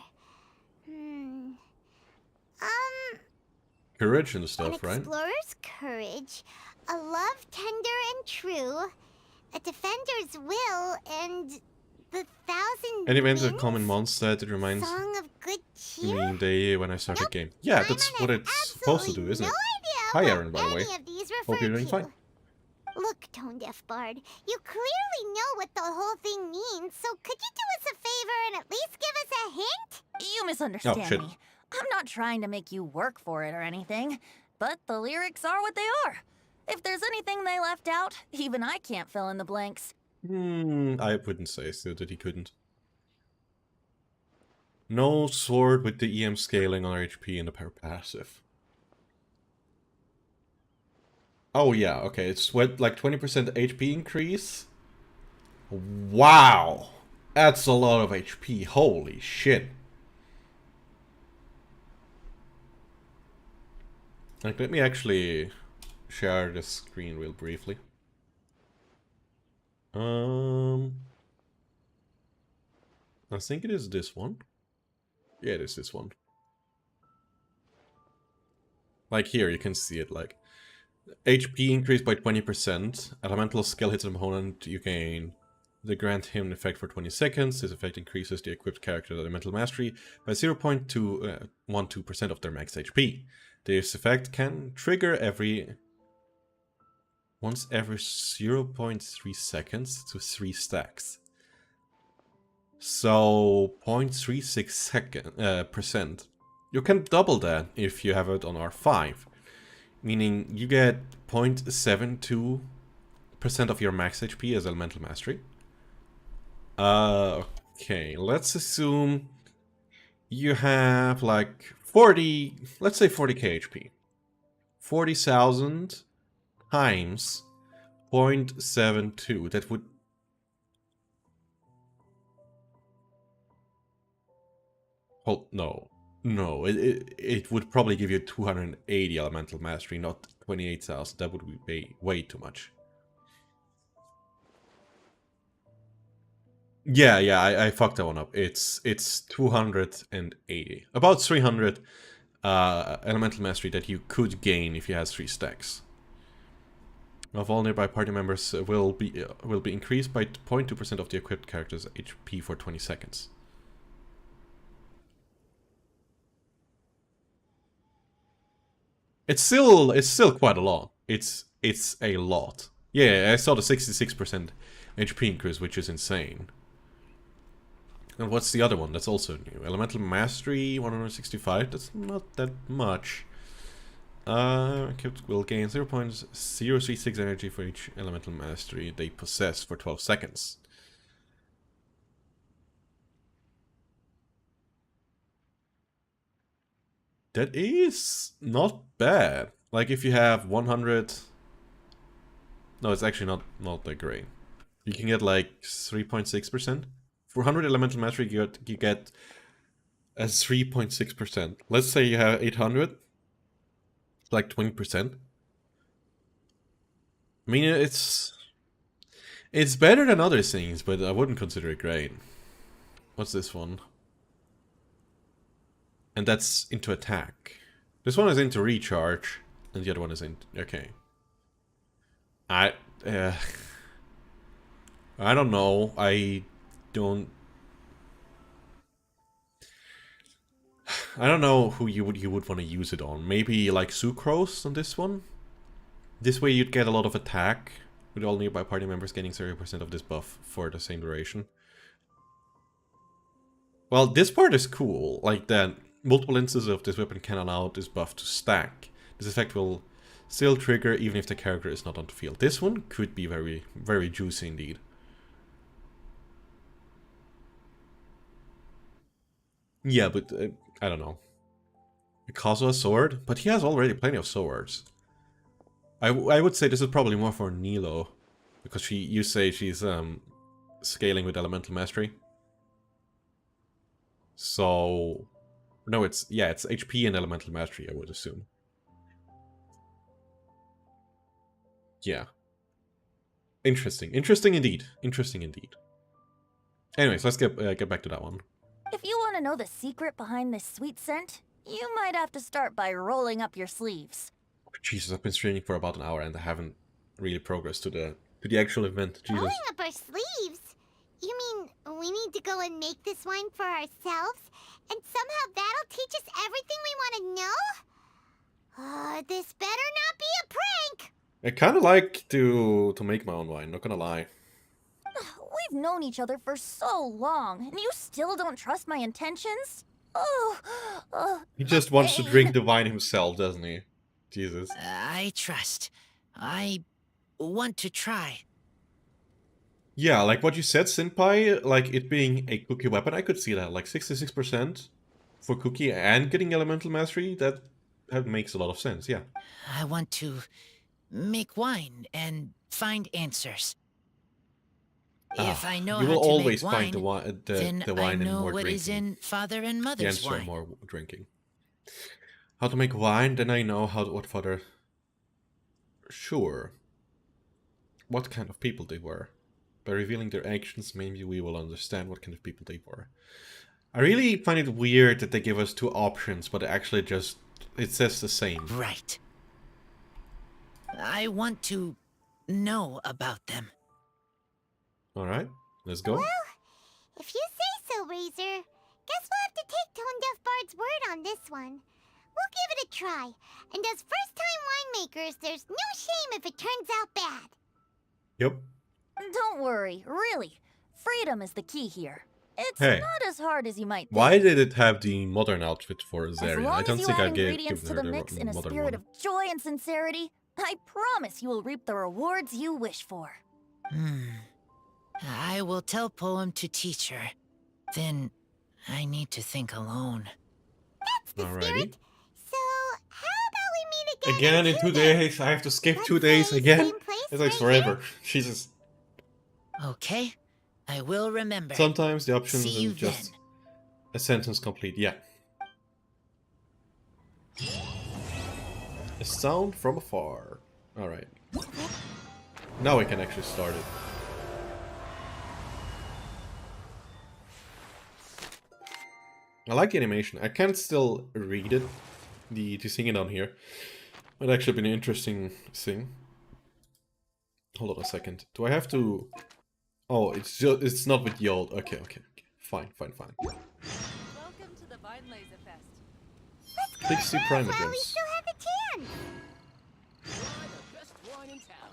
Courage and An stuff, right? explorer's courage, a love tender and true, a defender's will, and the thousand Any events that winds? come in Mondstadt, it reminds Song of good me cheer? day when I started the game. Yeah, that's Paimon what has it's supposed to do, absolutely isn't no it? idea Hi, what Aaron, by the way. any of these Hope refer you're doing to. fine. Look, Tone Deaf Bard, you clearly know what the whole thing means, so could you do us a favor and at least give us a hint? You misunderstand Oh, shit. me. I'm not trying to make you work for it or anything, but the lyrics are what they are. If there's anything they left out, even I can't fill in the blanks. I wouldn't say so that he couldn't. No sword with the EM scaling on our HP in the power passive. Oh yeah, okay, it's what, like 20% HP increase? Wow! That's a lot of HP, holy shit. Like, let me actually share the screen real briefly. I think it is this one. Yeah, it is this one. Like here, you can see it, like HP increased by 20%. Elemental skill hits an opponent, you gain the grant him effect for 20 seconds. This effect increases the equipped character's elemental mastery by 0.212% of their max HP. This effect can trigger once every 0.3 seconds to 3 stacks. So 0.36 percent. You can double that if you have it on R5. Meaning you get 0.72% of your max HP as elemental mastery. Okay, let's assume you have like 40, let's say 40k HP. 40,000 times 0.72, that would... Oh, no. No, it would probably give you 280 elemental mastery, not 28,000. That would be way too much. Yeah, I fucked that one up. It's 280. About 300 elemental mastery that you could gain if you had 3 stacks. Of all nearby party members will be increased by 0.2% of the equipped character's HP for 20 seconds. It's still quite a lot. It's a lot. Yeah, I saw the 66% HP increase, which is insane. And what's the other one that's also new? Elemental Mastery 165. That's not that much. Will gain 0.036 energy for each elemental mastery they possess for 12 seconds. That is not bad. Like if you have 100... No, it's actually not that great. You can get like 3.6%. For 100 elemental mastery, you get a 3.6%. Let's say you have 800. It's like 20%. I mean, it's better than other things, but I wouldn't consider it great. What's this one? And that's into attack. This one is into recharge, and the other one is in... Okay. I don't know. I don't know who you would want to use it on. Maybe like Sucrose on this one. This way you'd get a lot of attack, with all nearby party members getting 30% of this buff for the same duration. Well, this part is cool, like that multiple instances of this weapon can allow this buff to stack. This effect will still trigger even if the character is not on the field. This one could be very, very juicy indeed. Yeah, but I don't know. Picasso a sword? But he has already plenty of swords. I would say this is probably more for Nilo. Because you say she's scaling with elemental mastery. So... No, it's HP and elemental mastery, I would assume. Yeah. Interesting. Interesting indeed. Interesting indeed. Anyways, let's get back to that one. If you want to know the secret behind this sweet scent, you might have to start by rolling up your sleeves. Jesus, I've been streaming for about an hour and I haven't really progressed to the actual event. Jesus. Rolling up our sleeves? You mean we need to go and make this wine for ourselves? And somehow that'll teach us everything we want to know? This better not be a prank! I kind of like to make my own wine, not gonna lie. We've known each other for so long, and you still don't trust my intentions? Oh, He just wants to drink the wine himself, doesn't he? Jesus. I trust. I want to try. Yeah, like what you said, Senpai, like it being a cookie weapon, I could see that. Like 66% for cookie and getting elemental mastery, that makes a lot of sense, yeah. I want to make wine and find answers. If I know you how will to always make find wine, the wine I know and more what drinking. is in father and The mother's answer wine. more drinking. How to make wine, then I know what father... Sure. What kind of people they were. By revealing their actions, maybe we will understand what kind of people they were. I really find it weird that they give us two options, but actually just... It says the same. Right. I want to know about them. Alright, let's go. Well, if you say so, Razor. Guess we'll have to take Tone Deaf Bard's word on this one. We'll give it a try. And as first-time winemakers, there's no shame if it turns out bad. Yep. Don't worry, really. Freedom is the key here. It's Hey. not as hard as you might think. Why did it have the modern outfit for As Zarian? long I don't as you think add I gave ingredients to her the mix in a modern spirit one. of joy and sincerity, I promise you will reap the rewards you wish for. I will tell Poem to teach her. Then I need to think alone. That's the Alrighty. spirit. So, how about we meet Again in 2 days. I have to skip 2 days say again. same place, It takes right forever. Jesus. Okay, I will remember. Sometimes the option See you isn't just then. a sentence complete. Yeah. A sound from afar. Alright. Now we can actually start it. I like the animation. I can't still read it, to sing it on here. Might actually be an interesting thing. Hold on a second. Do I have to... Oh, it's not with the old... Okay. Fine. Welcome to the Vine Laser Fest. Pixie while we Primogens. still have a chance. Try the best wine in town.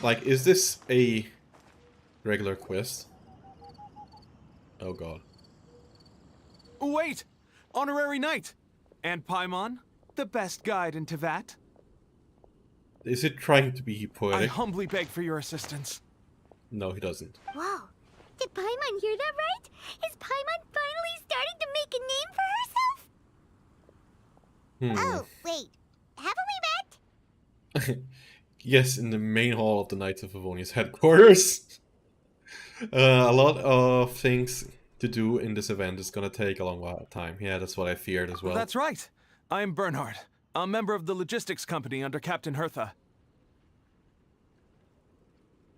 Like, is this a regular quest? Oh god. Wait! Honorary Knight! And Paimon, the best guide in Tevat. Is it trying to be I poetic? humbly beg for your assistance. No, he doesn't. Whoa. Did Paimon hear that right? Is Paimon finally starting to make a name for herself? Oh, wait. Haven't we met? Yes, in the main hall of the Knights of Favonia's headquarters. A lot of things to do in this event is gonna take a long time. Yeah, that's what I feared as well. That's right. I'm Bernhard, a member of the logistics company under Captain Hertha.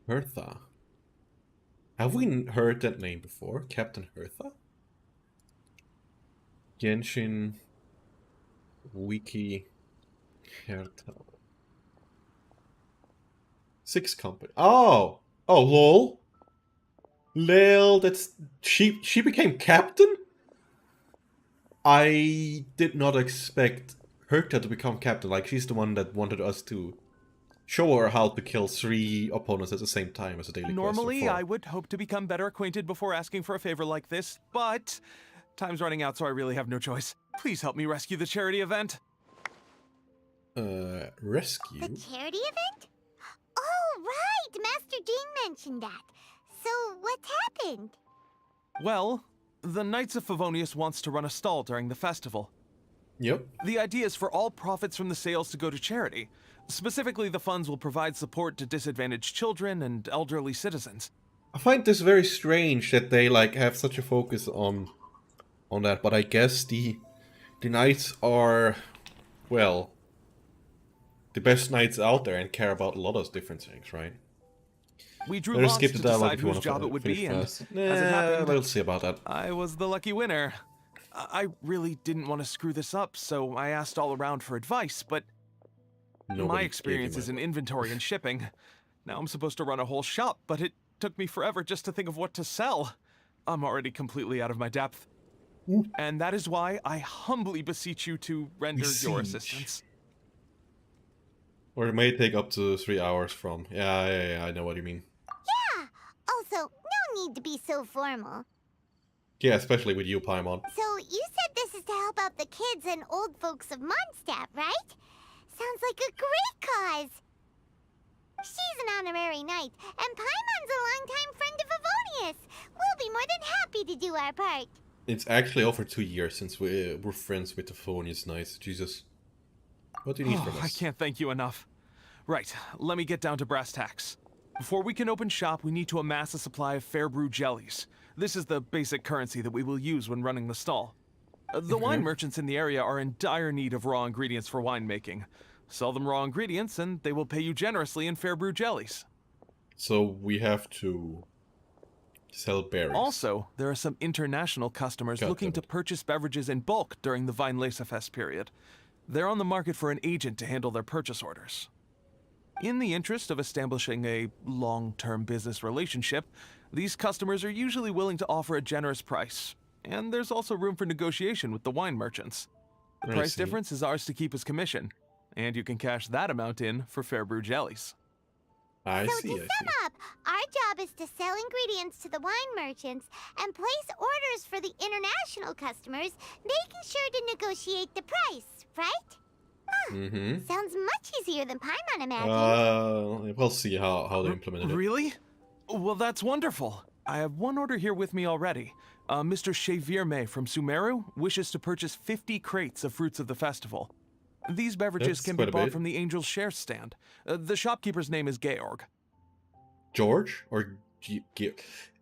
Hertha. Have we heard that name before? Captain Hertha? Genshin Wiki Hertha. 6 company. Oh! Oh, lol. Lol, that's... She became captain? I did not expect Hertha to become captain. Like, she's the one that wanted us to show her how to kill 3 opponents at the same time as a daily quest. Normally, I would hope to become better acquainted before asking for a favor like this, but time's running out, so I really have no choice. Please help me rescue the charity event. Rescue? The charity event? Oh, right! Master Jean mentioned that. So, what's happened? Well, the Knights of Favonius wants to run a stall during the festival. Yep. The idea is for all profits from the sales to go to charity. Specifically, the funds will provide support to disadvantaged children and elderly citizens. I find this very strange that they like have such a focus on that, but I guess the knights are, well, the best knights out there and care about a lot of different things, right? We drew Let's lots skip to the dialogue decide if you whose want job it to would finish be, and fast. as it happened, We'll see about that. I was the lucky winner. I really didn't want to screw this up, so I asked all around for advice, but Nobody my gave experience you is in my- inventory and shipping. Now I'm supposed to run a whole shop, but it took me forever just to think of what to sell. I'm already completely out of my depth. And that is why I humbly beseech you to render your Beseech. assistance. Or it may take up to 3 hours from. Yeah, I know what you mean. Yeah! Also, no need to be so formal. Yeah, especially with you, Paimon. So, you said this is to help out the kids and old folks of Mondstadt, right? Sounds like a great cause! She's an honorary knight, and Paimon's a longtime friend of Avonius. We'll be more than happy to do our part. It's actually over 2 years since we're friends with the Favonius Knights. Jesus. What do you need from us? I can't thank you enough. Right, let me get down to brass tacks. Before we can open shop, we need to amass a supply of fair brew jellies. This is the basic currency that we will use when running the stall. The wine merchants in the area are in dire need of raw ingredients for winemaking. Sell them raw ingredients, and they will pay you generously in fair brew jellies. So we have to sell berries. Also, there are some international customers God looking damn to purchase beverages in bulk during the Weinlesefest period. They're on the market for an agent to handle their purchase orders. In the interest of establishing a long-term business relationship, these customers are usually willing to offer a generous price, and there's also room for negotiation with the wine merchants. The I price see. difference is ours to keep as commission, and you can cash that amount in for fair brew jellies. I So see, to I sum see. up, our job is to sell ingredients to the wine merchants and place orders for the international customers, making sure to negotiate the price, right? Mm-hmm. Sounds much easier than Paimon imagined. We'll see how they implemented it. Really? Well, that's wonderful. I have one order here with me already. Mr. Chevirme from Sumeru wishes to purchase 50 crates of fruits of the festival. These beverages That's can be quite a bought bit. from the Angel's Share stand. The shopkeeper's name is Georg. George? Or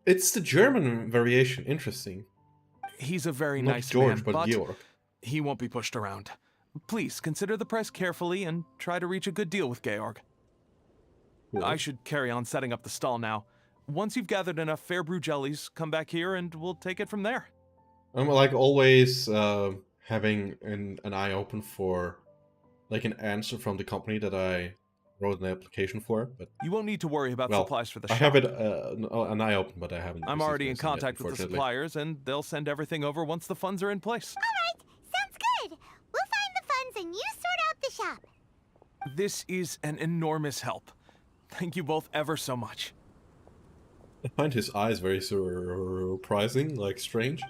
it's the German variation. Interesting. He's a very Not nice George, man, but Georg. he won't be pushed around. Please consider the price carefully and try to reach a good deal with Georg. Cool. I should carry on setting up the stall now. Once you've gathered enough fair brew jellies, come back here and we'll take it from there. I'm like always having an eye open for like an answer from the company that I wrote an application for, but You won't need to worry about well, supplies for the I shop. have it an eye open, but I haven't. I'm received already in anything yet, contact with the unfortunately. suppliers, and they'll send everything over once the funds are in place. All right, sounds good. We'll find the funds and you sort out the shop. This is an enormous help. Thank you both ever so much. I find his eyes very surprising, like strange.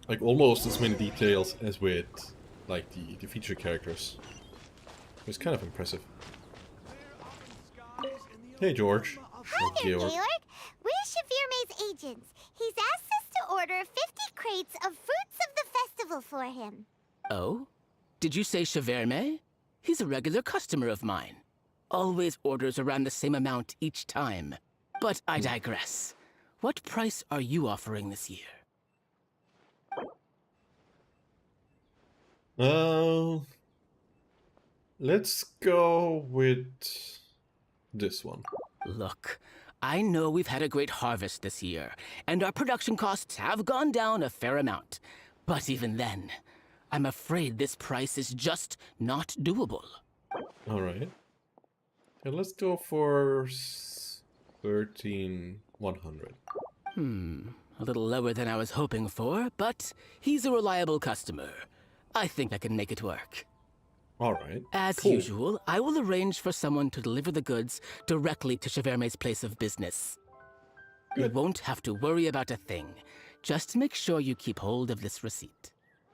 Like almost as many details as with like the feature characters. It's kind of impressive. Hey George. Hi Or there, Georg. Georg. We're Chevirme's agents. He's asked us to order 50 crates of fruits of the festival for him. Oh? Did you say Cheverme? He's a regular customer of mine. Always orders around the same amount each time. But I digress. What price are you offering this year? Let's go with this one. Look, I know we've had a great harvest this year, and our production costs have gone down a fair amount. But even then, I'm afraid this price is just not doable. All right. Okay, let's go for 13,100. A little lower than I was hoping for, but he's a reliable customer. I think I can make it work. All right. As cool. usual, I will arrange for someone to deliver the goods directly to Cheverme's place of business. You Good. won't have to worry about a thing. Just make sure you keep hold of this receipt.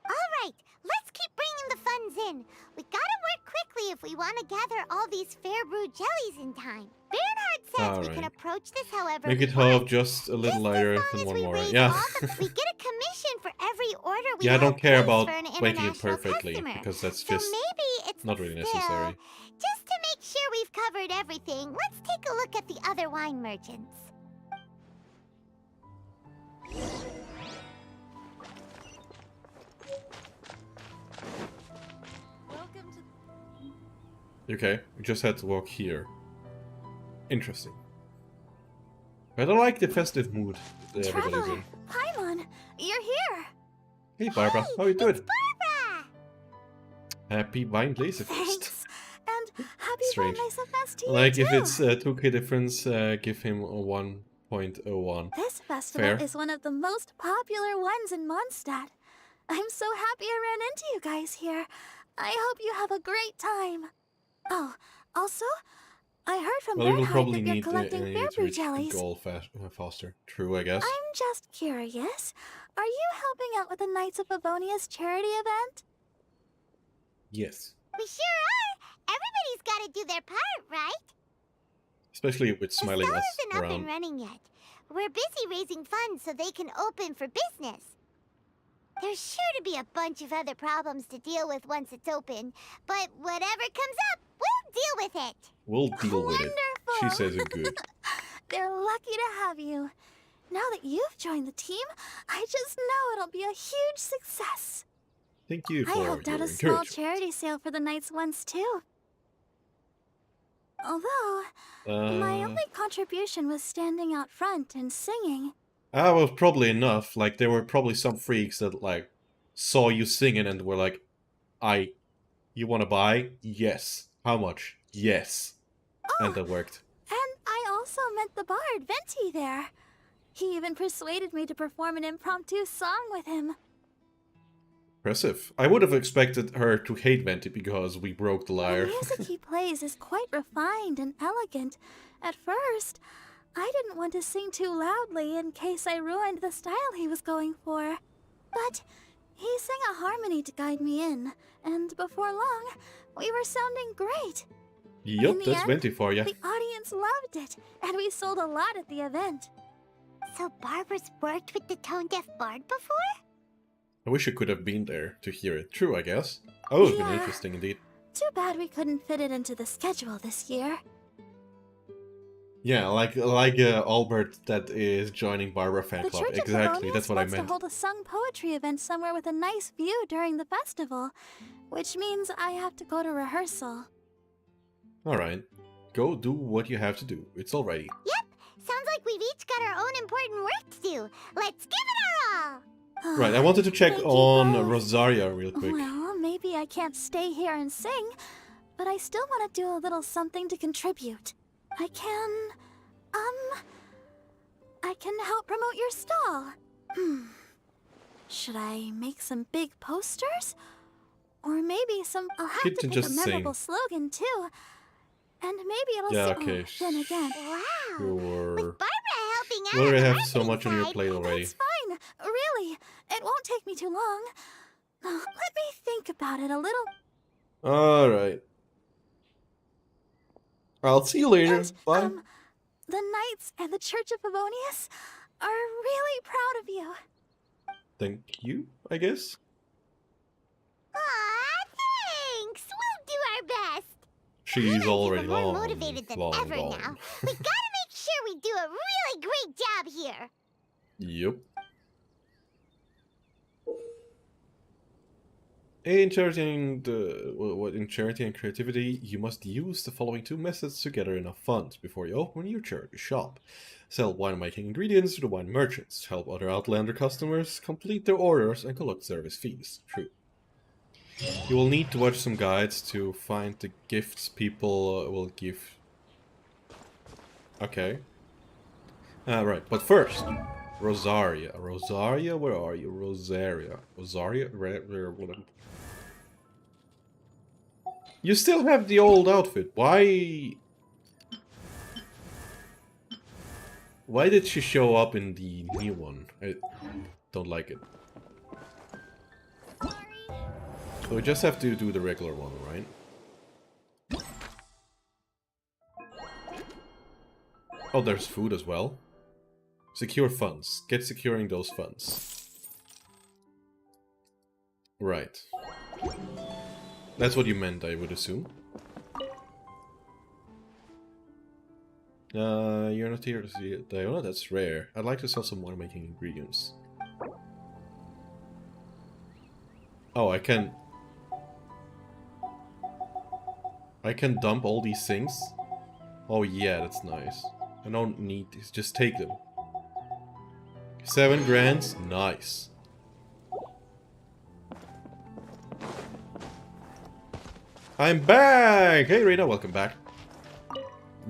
All right, let's keep bringing the funds comes in. We gotta work quickly if we want to gather all these fair brew jellies in time. Bernhard says we can approach this however Make we it half want. just a little Just lighter as long than as one we more. raise Yeah. all we get a commission for every order we Yeah, I don't help care place about for an making it international perfectly, customer. because that's So just maybe it's not really still, necessary. just to make sure we've covered everything, let's take a look at the other wine merchants. Welcome to. Okay, we just had to walk here. Interesting. I don't like the festive mood that everybody's Traveler, in. Paimon, you're here. Hey Barbara, how you doing? Barbara! Happy Wine Laser Thanks. Fest. And happy Strange. Wine Fest to you Like, too. if it's a 2k difference, give him a 1.01. This festival Fair. is one of the most popular ones in Mondstadt. I'm so happy I ran into you guys here. I hope you have a great time. Oh, also, I heard from Well, we will Bernhard probably that you're need collecting to Fairbrew reach the jellies. goal faster. True, I guess. I'm just curious. Are you helping out with the Knights of Favonia's charity event? Yes. We sure are! Everybody's gotta do their part, right? Especially with The smiling stall us isn't up and around. running yet. We're busy raising funds so they can open for business. There's sure to be a bunch of other problems to deal with once it's open, but whatever comes up, we'll deal with it. We'll deal with it. She Wonderful. says it good. They're lucky to have you. Now that you've joined the team, I just know it'll be a huge success. Thank you I for helped out your a small encouragement. charity sale for the Knights once too. Although, my only contribution was standing out front and singing. Well, probably enough. Like, there were probably some freaks that, like, saw you singing and were like, you wanna buy? Yes. How much? Yes. And that worked. And I also met the bard, Venti, there. He even persuaded me to perform an impromptu song with him. Impressive. I would have expected her to hate Venti because we broke the The lyre. music he plays is quite refined and elegant. At first, I didn't want to sing too loudly in case I ruined the style he was going for. But he sang a harmony to guide me in, and before long, we were sounding great. In Yup, the that's end, Venti for ya. The audience loved it, and we sold a lot at the event. So Barbara's worked with the tone-deaf bard before? I wish you could have been there to hear it. True, I guess. Oh, it's been Yeah. interesting indeed. Too bad we couldn't fit it into the schedule this year. Yeah, like Albert that is joining Barbara fan The club. Church Exactly, of that's what I wants meant. to hold a sung poetry event somewhere with a nice view during the festival, which means I have to go to rehearsal. Alright. Go do what you have to do. It's alrighty. Yep, sounds like we've each got our own important work to do. Let's give it our all! Right, I wanted to check Thank you on both. Rosaria real quick. Well, maybe I can't stay here and sing, but I still want to do a little something to contribute. I can help promote your stall. Should I make some big posters? Or maybe some... I'll have You to can pick a just memorable sing. slogan, too. And maybe it'll Yeah, say... okay. Then again... Wow! Sure. With Barbara helping out You on already the have so marketing much on your side, plate already. It's fine. Really. It won't take me too long. Let me think about it a little. Alright. I'll see you later. And, Bye. the Knights and the Church of Favonius are really proud of you. Thank you, I guess. Aw, thanks! We'll do our best! She's Paimon, already you are more long, motivated than long ever gone. now. We gotta make sure we do a really great job here! Yep. In charity and creativity, you must use the following two methods to gather enough funds before you open your charity shop. Sell winemaking ingredients to the wine merchants, help other Outlander customers complete their orders, and collect service fees. True. You will need to watch some guides to find the gifts people will give. Okay. Right, but first, Rosaria. Rosaria, where are you? Rosaria. Rosaria? You still have the old outfit. Why did she show up in the new one? I don't like it. So we just have to do the regular one, right? Oh, there's food as well. Secure funds. Get securing those funds. Right. That's what you meant, I would assume. You're not here to see it. Diona, that's rare. I'd like to sell some wine-making ingredients. Oh, I can dump all these things? Oh yeah, that's nice. I don't need these, just take them. 7 grand, nice. I'm back! Hey Rita, welcome back.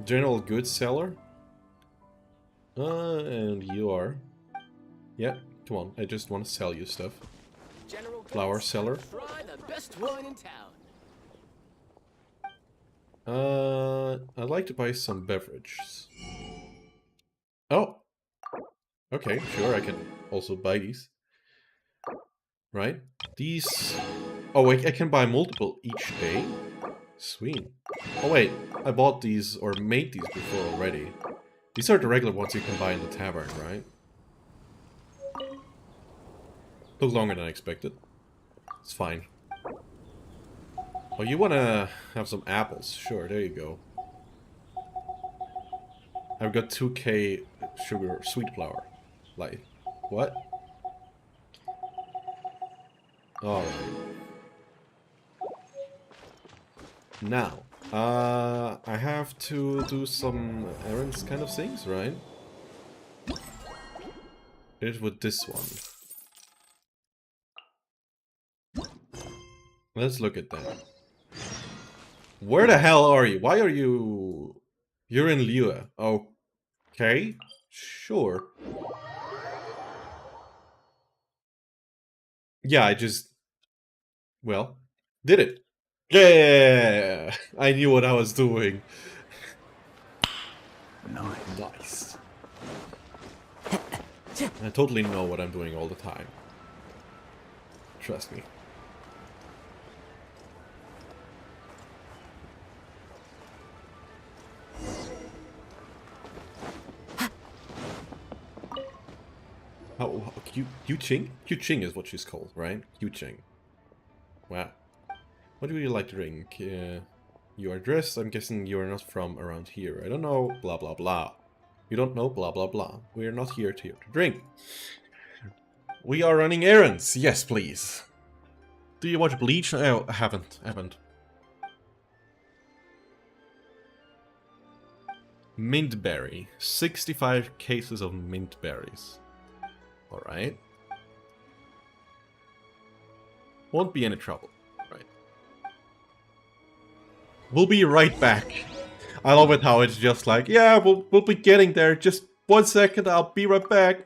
General goods seller. And you are. Yeah, come on, I just want to sell you stuff. Flower seller. Try the best wine in town. I'd like to buy some beverages. Oh! Okay, sure, I can also buy these. Right? These... Oh, wait, I can buy multiple each day? Sweet. Oh wait, I bought these, or made these before already. These are the regular ones you can buy in the tavern, right? Took longer than I expected. It's fine. Oh, you wanna have some apples? Sure, there you go. I've got 2k sugar, sweet flour. Like, what? Alright. Now, I have to do some errands kind of things, right? It with this one. Let's look at that. Where the hell are you? Why are you... You're in Lua. Okay. Sure. Yeah, I just... Well, did it. Yeah! I knew what I was doing. Nice. I totally know what I'm doing all the time. Trust me. Oh, Yu-Ching? Yu-Ching is what she's called, right? Yu-Ching. Wow. What do you like to drink? You are dressed, I'm guessing you are not from around here. I don't know, blah blah blah. You don't know, blah blah blah. We are not here to drink. We are running errands, yes please. Do you watch Bleach? Oh, I haven't. Mint berry. 65 cases of mint berries. Alright. Won't be any trouble. Right. We'll be right back. I love it how it's just like, yeah, we'll be getting there. Just 1 second, I'll be right back.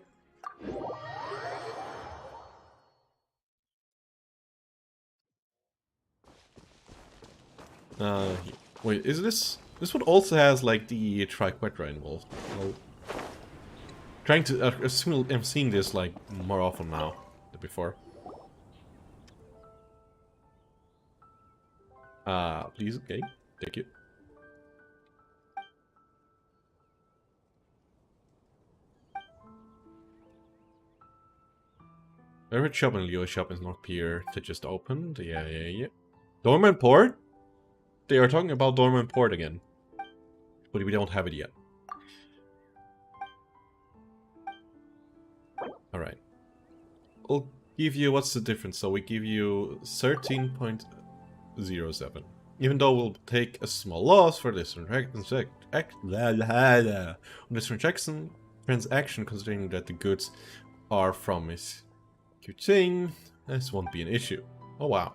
Wait, is this... This one also has, like, the triquetra involved. Well, trying to... I'm seeing this, like, more often now than before. Please, okay. Thank you. Favorite shop in Leo shop is not Pier that just opened. Yeah. Dormant Port? They are talking about Dormant Port again. But we don't have it yet. Alright. We'll give you... What's the difference? So we give you 13.07. Even though we'll take a small loss for this transaction, considering that the goods are from Miss Yu-Ching, this won't be an issue. Oh wow.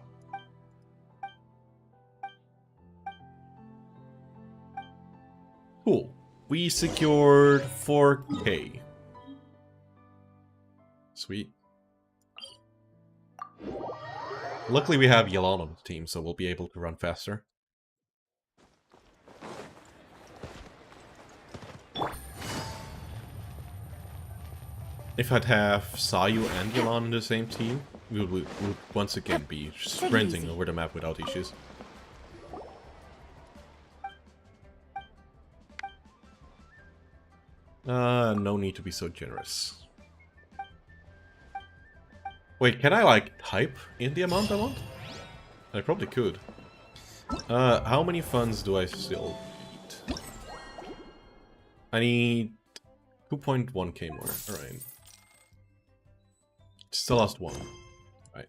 Cool. We secured 4k. Sweet. Luckily we have Yelan on the team, so we'll be able to run faster. If I'd have Sayu and Yelan in the same team, would once again be sprinting over the map without issues. No need to be so generous. Wait, can I like type in the amount I want? I probably could. How many funds do I still need? I need 2.1k more. Alright. Still lost one. Right.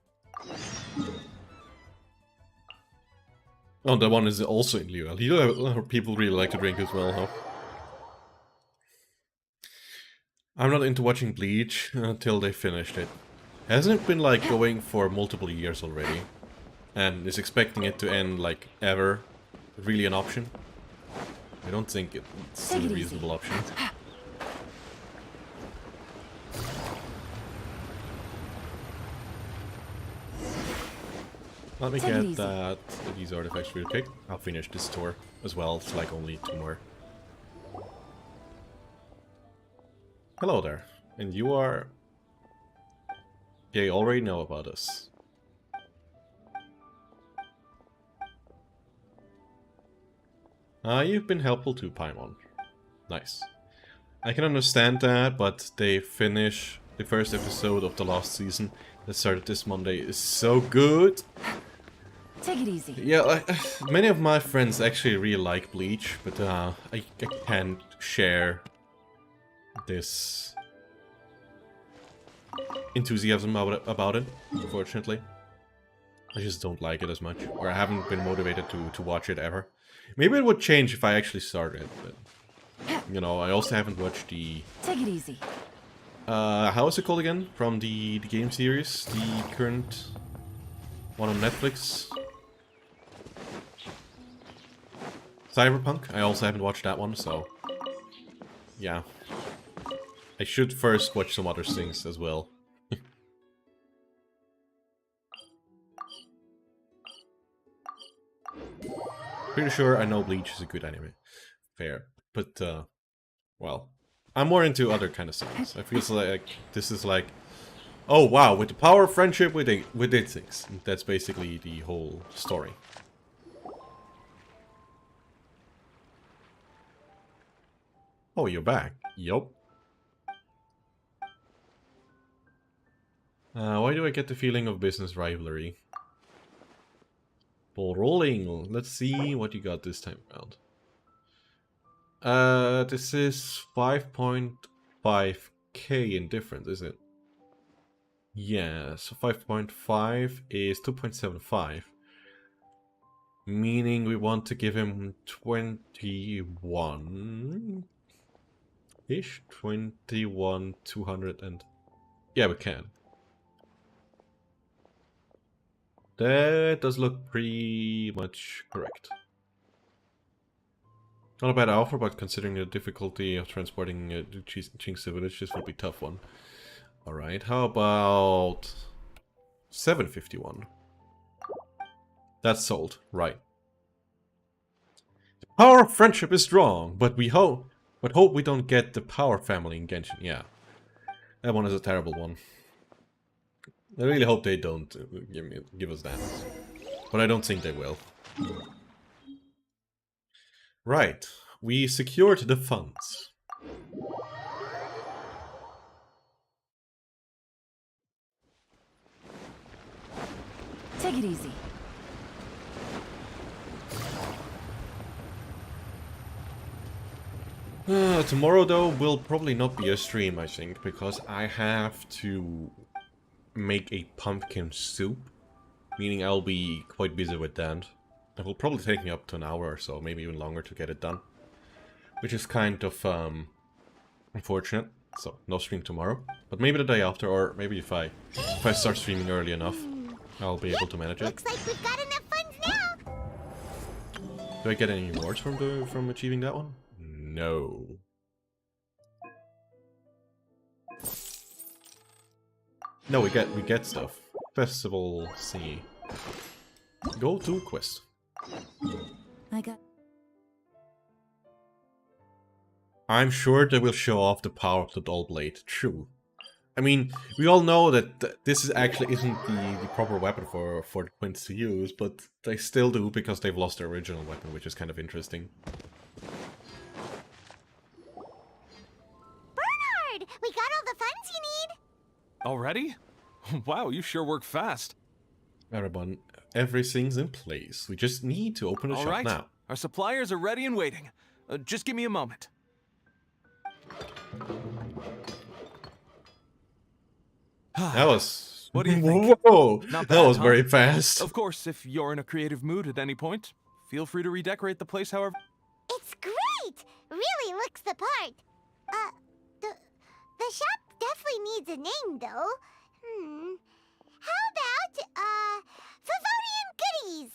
Oh, that one is also in Liu. People really like to drink as well, huh? I'm not into watching Bleach until they finished it. Hasn't it been like going for multiple years already? And is expecting it to end like ever really an option? I don't think it's a reasonable option. Let me get these artifacts real quick. I'll finish this tour as well. It's like only 2 more. Hello there. And you are... Yeah, you already know about us. You've been helpful too, Paimon. Nice. I can understand that, but they finish the first episode of the last season that started this Monday is so good. Take it easy. Yeah, many of my friends actually really like Bleach, but I can't share this enthusiasm about it, unfortunately. I just don't like it as much, or I haven't been motivated to watch it ever. Maybe it would change if I actually started, but you know, I also haven't watched the... Take it easy. How is it called again? From the game series? The current one on Netflix? Cyberpunk? I also haven't watched that one, so... Yeah. I should first watch some other things as well. Pretty sure I know Bleach is a good anime. Fair. But, well, I'm more into other kind of things. I feel like this is like, oh wow, with the power of friendship we did things. That's basically the whole story. Oh, you're back. Yup. Why do I get the feeling of business rivalry? Ball rolling. Let's see what you got this time around. This is 5.5k in difference, is it? Yeah, so 5.5 is 2.75. Meaning we want to give him 21-ish? 21, 200 and... Yeah, we can. That does look pretty much correct. Not a bad offer, but considering the difficulty of transporting Jinx to village, this would be a tough one. Alright, how about 751? That's sold, right. The power of friendship is strong, but we hope we don't get the power family in Genshin. Yeah. That one is a terrible one. I really hope they don't give us that. But I don't think they will. Right. We secured the funds. Take it easy. Tomorrow, though, will probably not be a stream, I think, because I have to make a pumpkin soup, meaning I'll be quite busy with that. It will probably take me up to an hour or so, maybe even longer to get it done, which is kind of unfortunate. So no stream tomorrow, but maybe the day after, or maybe if I start streaming early enough, I'll be able to manage it. Looks like we've got enough funds now. Do I get any rewards from achieving that one? No. No, we get stuff. Festival C. Go to quest. I got... I'm sure they will show off the power of the Dull Blade. True. I mean, we all know that this is actually isn't the proper weapon for the twins to use, but they still do because they've lost their original weapon, which is kind of interesting. Bernard, we got all the funds you need. Already? Wow, you sure work fast. Everyone, everything's in place. We just need to open the shop Alright, now. our suppliers are ready and waiting. Just give me a moment. That was... What do you think? Whoa! Not That bad, was huh? very fast. Of course, if you're in a creative mood at any point, feel free to redecorate the place however... It's great! Really looks the part. The shop definitely needs a name, though. How about, Favonian Goodies?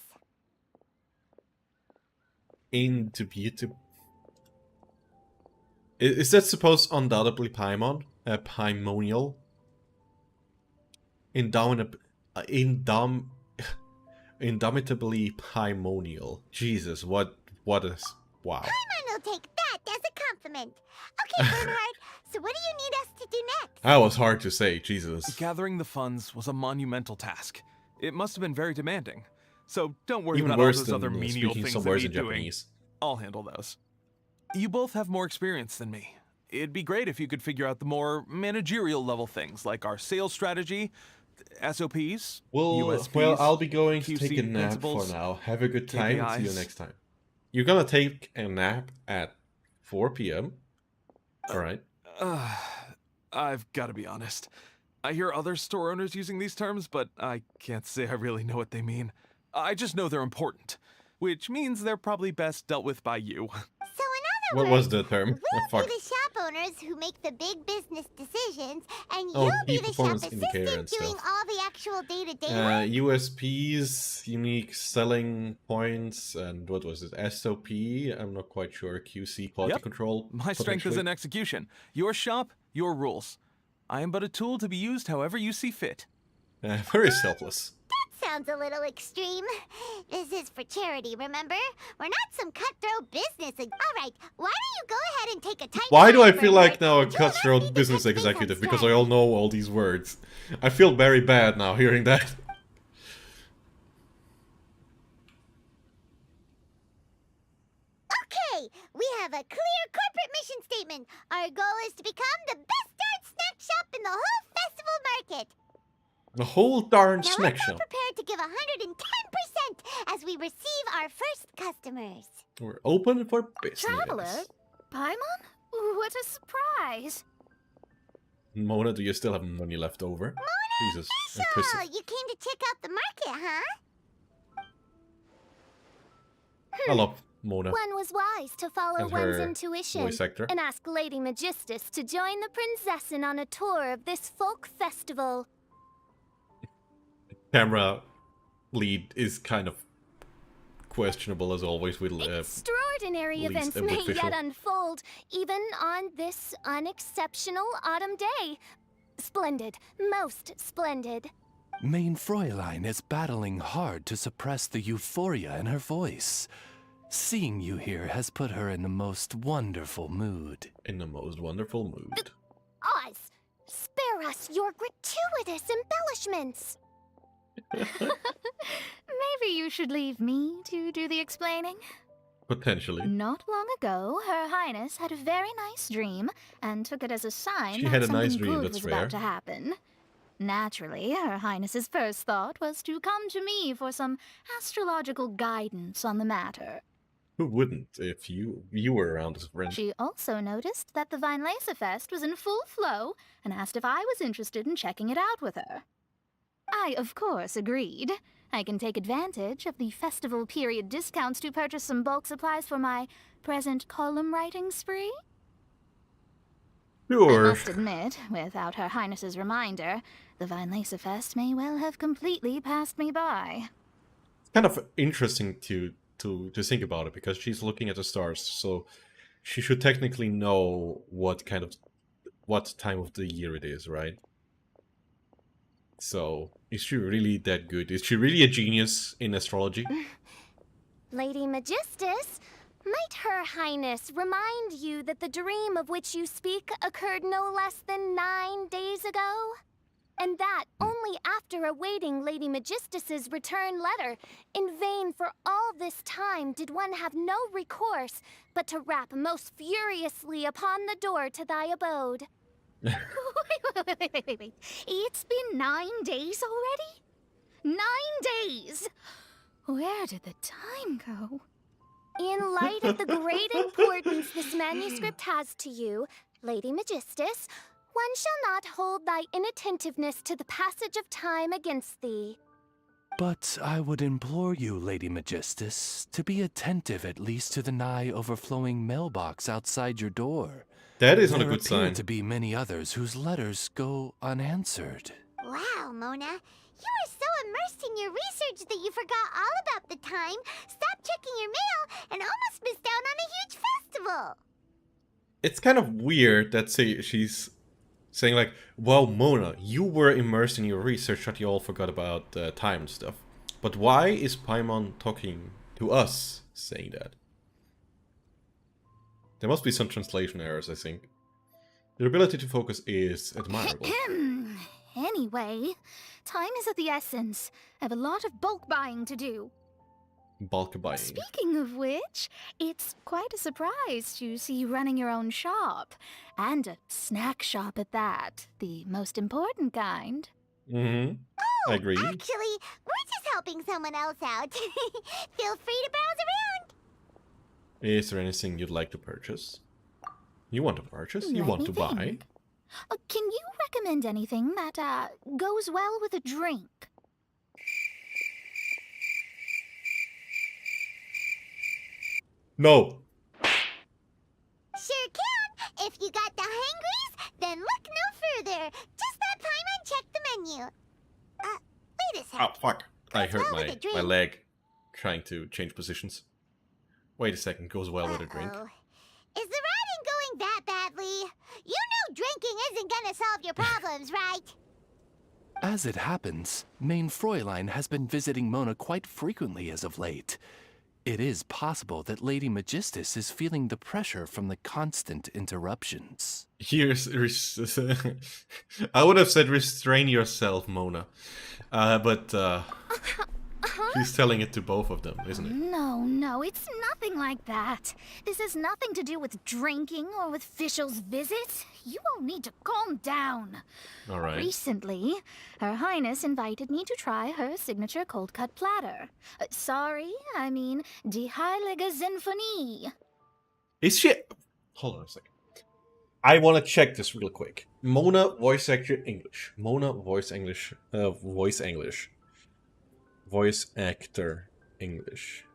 Into beauty. Is that supposed undoubtedly Paimon? Paimonial? Indomitably Paimonial. Jesus, what is... Wow. Paimon will take that as a compliment. Okay, Bernard, so what do you need us to do next? That was hard to say, Jesus. Gathering the funds was a monumental task. It must have been very demanding. So don't worry Even about all worse those than other menial speaking things some that words need in doing. Japanese. I'll handle those. You both have more experience than me. It'd be great if you could figure out the more managerial level things, like our sales strategy, SOPs, USPs, well, I'll be going to QC take a nap for principles, now. Have a good time. See you KPIs. next time. You're gonna take a nap at 4 p.m. Alright. I've got to be honest. I hear other store owners using these terms, but I can't say I really know what they mean. I just know they're important, which means they're probably best dealt with by you. So in What other was words, the term? we'll Fuck. be the shop owners who make the big business decisions, and Oh, you'll be key the shop performance indicator assistant and doing stuff. all the actual day-to-day work. USPs, unique selling points, and what was it? SOP? I'm not quite sure. QC, quality Yep. control. My strength is potentially. in execution. Your shop, your rules. I am but a tool to be used however you see fit. Very selfless. That sounds a little extreme. This is for charity, remember? We're not some cutthroat business. All right, why don't you go ahead and take a tight Why do I nap, feel Bernard? like now a The two of us need cutthroat to business touch base on executive because I all strategy. know all these words? I feel very bad now hearing that. Okay, we have a clear corporate mission statement. Our goal is to become the best darn snack shop in the whole festival market. The whole darn Now snack let's all shop. prepare to give 110% as we receive our first customers. We're open for business. Traveler? Paimon? What a surprise! Mona, do you still have money left over? Jesus, So, impressive. you came to check out the market, huh? I love Mona. One was wise to follow And one's her intuition voice actor. and ask Lady Magistus to join the Prinzessin on a tour of this folk festival. Camera lead is kind of questionable as always with Extraordinary least events and may with visual. yet unfold, even on this unexceptional autumn day. Splendid, most splendid. Mein Fräulein is battling hard to suppress the euphoria in her voice. Seeing you here has put her in the most wonderful mood. in the most wonderful mood. Oz, spare us your gratuitous embellishments. Maybe you should leave me to do the explaining. Potentially. Not long ago, Her Highness had a very nice dream and took it as a sign She that had a something nice dream, good that's was fair. about to happen. Naturally, Her Highness's first thought was to come to me for some astrological guidance on the matter. Who wouldn't if you were around as a friend? She also noticed that the Weinlese Fest was in full flow and asked if I was interested in checking it out with her. I, of course, agreed. I can take advantage of the festival period discounts to purchase some bulk supplies for my present column writing spree. I Sure. must admit, without Her Highness's reminder, the Weinlese Fest may well have completely passed me by. It's kind of interesting to think about it because she's looking at the stars, so she should technically know what time of the year it is, right? So, is she really that good? Is she really a genius in astrology? Lady Magistus, Might Her Highness remind you that the dream of which you speak occurred no less than 9 days ago? And that only after awaiting Lady Magistus's return letter. In vain for all this time did one have no recourse but to rap most furiously upon the door to thy abode. Wait. It's been 9 days already? 9 days! Where did the time go? In light of the great importance this manuscript has to you, Lady Magistus, one shall not hold thy inattentiveness to the passage of time against thee. But I would implore you, Lady Magistus, to be attentive at least to the nigh overflowing mailbox outside your door. That is not a There good appear sign. to be many others whose letters go unanswered. Wow, Mona. You were so immersed in your research that you forgot all about the time, stopped checking your mail, and almost missed out on a huge festival. It's kind of weird that she's saying like, wow, Mona, you were immersed in your research that you all forgot about time and stuff. But why is Paimon talking to us saying that? There must be some translation errors, I think. Their ability to focus is admirable. Anyway, time is of the essence. I have a lot of bulk buying to do. Bulk buying. Speaking of which, it's quite a surprise to see you running your own shop. And a snack shop at that. The most important kind. Mm-hmm. I agree. Actually, we're just helping someone else out. Feel free to browse around. Is there anything you'd like to purchase? You want to purchase? You want to buy? Can you recommend anything that, goes well with a drink? No. Sure can. If you got the hangries, then look no further. Just let Paimon check the menu. Wait a sec. Oh, fuck. I Goes hurt well with a my drink. leg trying to change positions. Wait a second, goes well with a drink. Uh-oh. Is the riding going that badly? You know drinking isn't gonna solve your problems, right? As it happens, Main Fräulein has been visiting Mona quite frequently as of late. It is possible that Lady Magistus is feeling the pressure from the constant interruptions. I would have said restrain yourself, Mona. But she's telling it to both of them, isn't it? No, it's nothing like that. This has nothing to do with drinking or with Fischl's visits. You all need to calm down. All right. Recently, Her Highness invited me to try her signature cold-cut platter. I mean Die Heilige Sinfonie. Is she... Hold on a second. I want to check this real quick. Mona, voice actor, English. Mona, voice English. Voice English. Voice actor, English.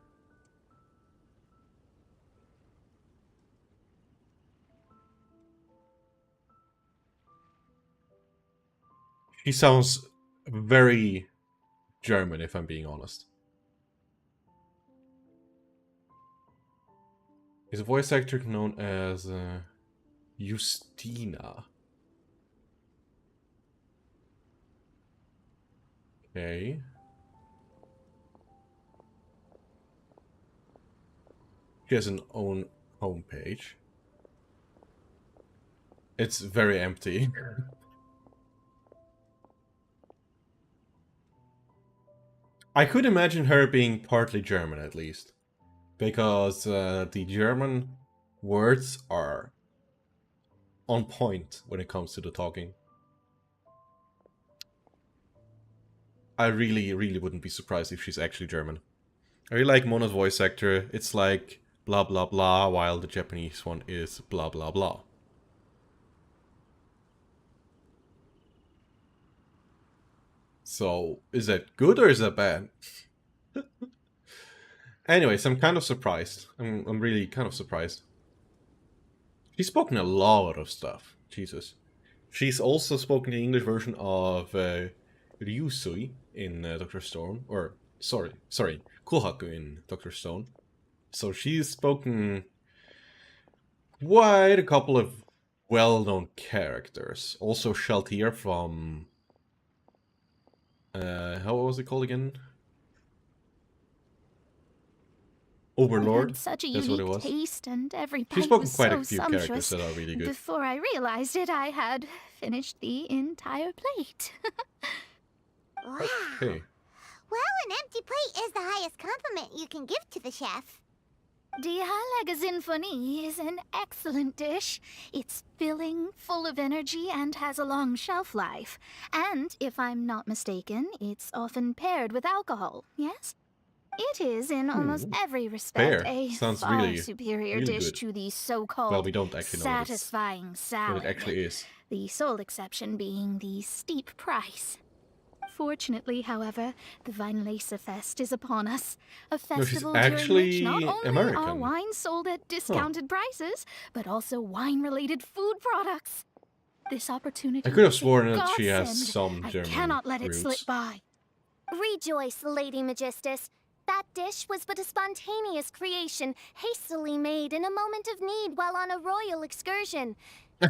She sounds very German, if I'm being honest. Is a voice actor known as Justina. Okay. She has an own homepage. It's very empty. I could imagine her being partly German at least. Because the German words are on point when it comes to the talking. I really wouldn't be surprised if she's actually German. I really like Mona's voice actor. It's like blah blah blah, while the Japanese one is blah blah blah. So, is that good or is that bad? Anyways, I'm kind of surprised. I'm really kind of surprised. She's spoken a lot of stuff. Jesus. She's also spoken the English version of Ryusui in Dr. Stone. Or, sorry, Kohaku in Dr. Stone. So she's spoken quite a couple of well-known characters. Also Shaltir from... how was it called again? Overlord. Had such a That's what it unique was. taste, and every She's bite spoken was quite so a few characters sumptuous. that are really good. Before I realized it, I had finished the entire plate. Wow. Okay. Well, an empty plate is the highest compliment you can give to the chef. Die Heilige Sinfonie is an excellent dish. It's filling, full of energy, and has a long shelf life. And, if I'm not mistaken, it's often paired with alcohol, yes? It is, in almost every respect, Fair. a Sounds far really, superior really dish good. to the Well, so-called we don't actually know satisfying what salad. it actually is. The sole exception being the steep price. Fortunately, however, the Weinlese Fest is upon us. A festival during which not actually only are American. wines sold at discounted prices, but also wine-related food products. This opportunity I could have is a sworn that she has godsend. some I German cannot let it roots. slip by. Rejoice, Lady Magistus. That dish was but a spontaneous creation, hastily made in a moment of need while on a royal excursion.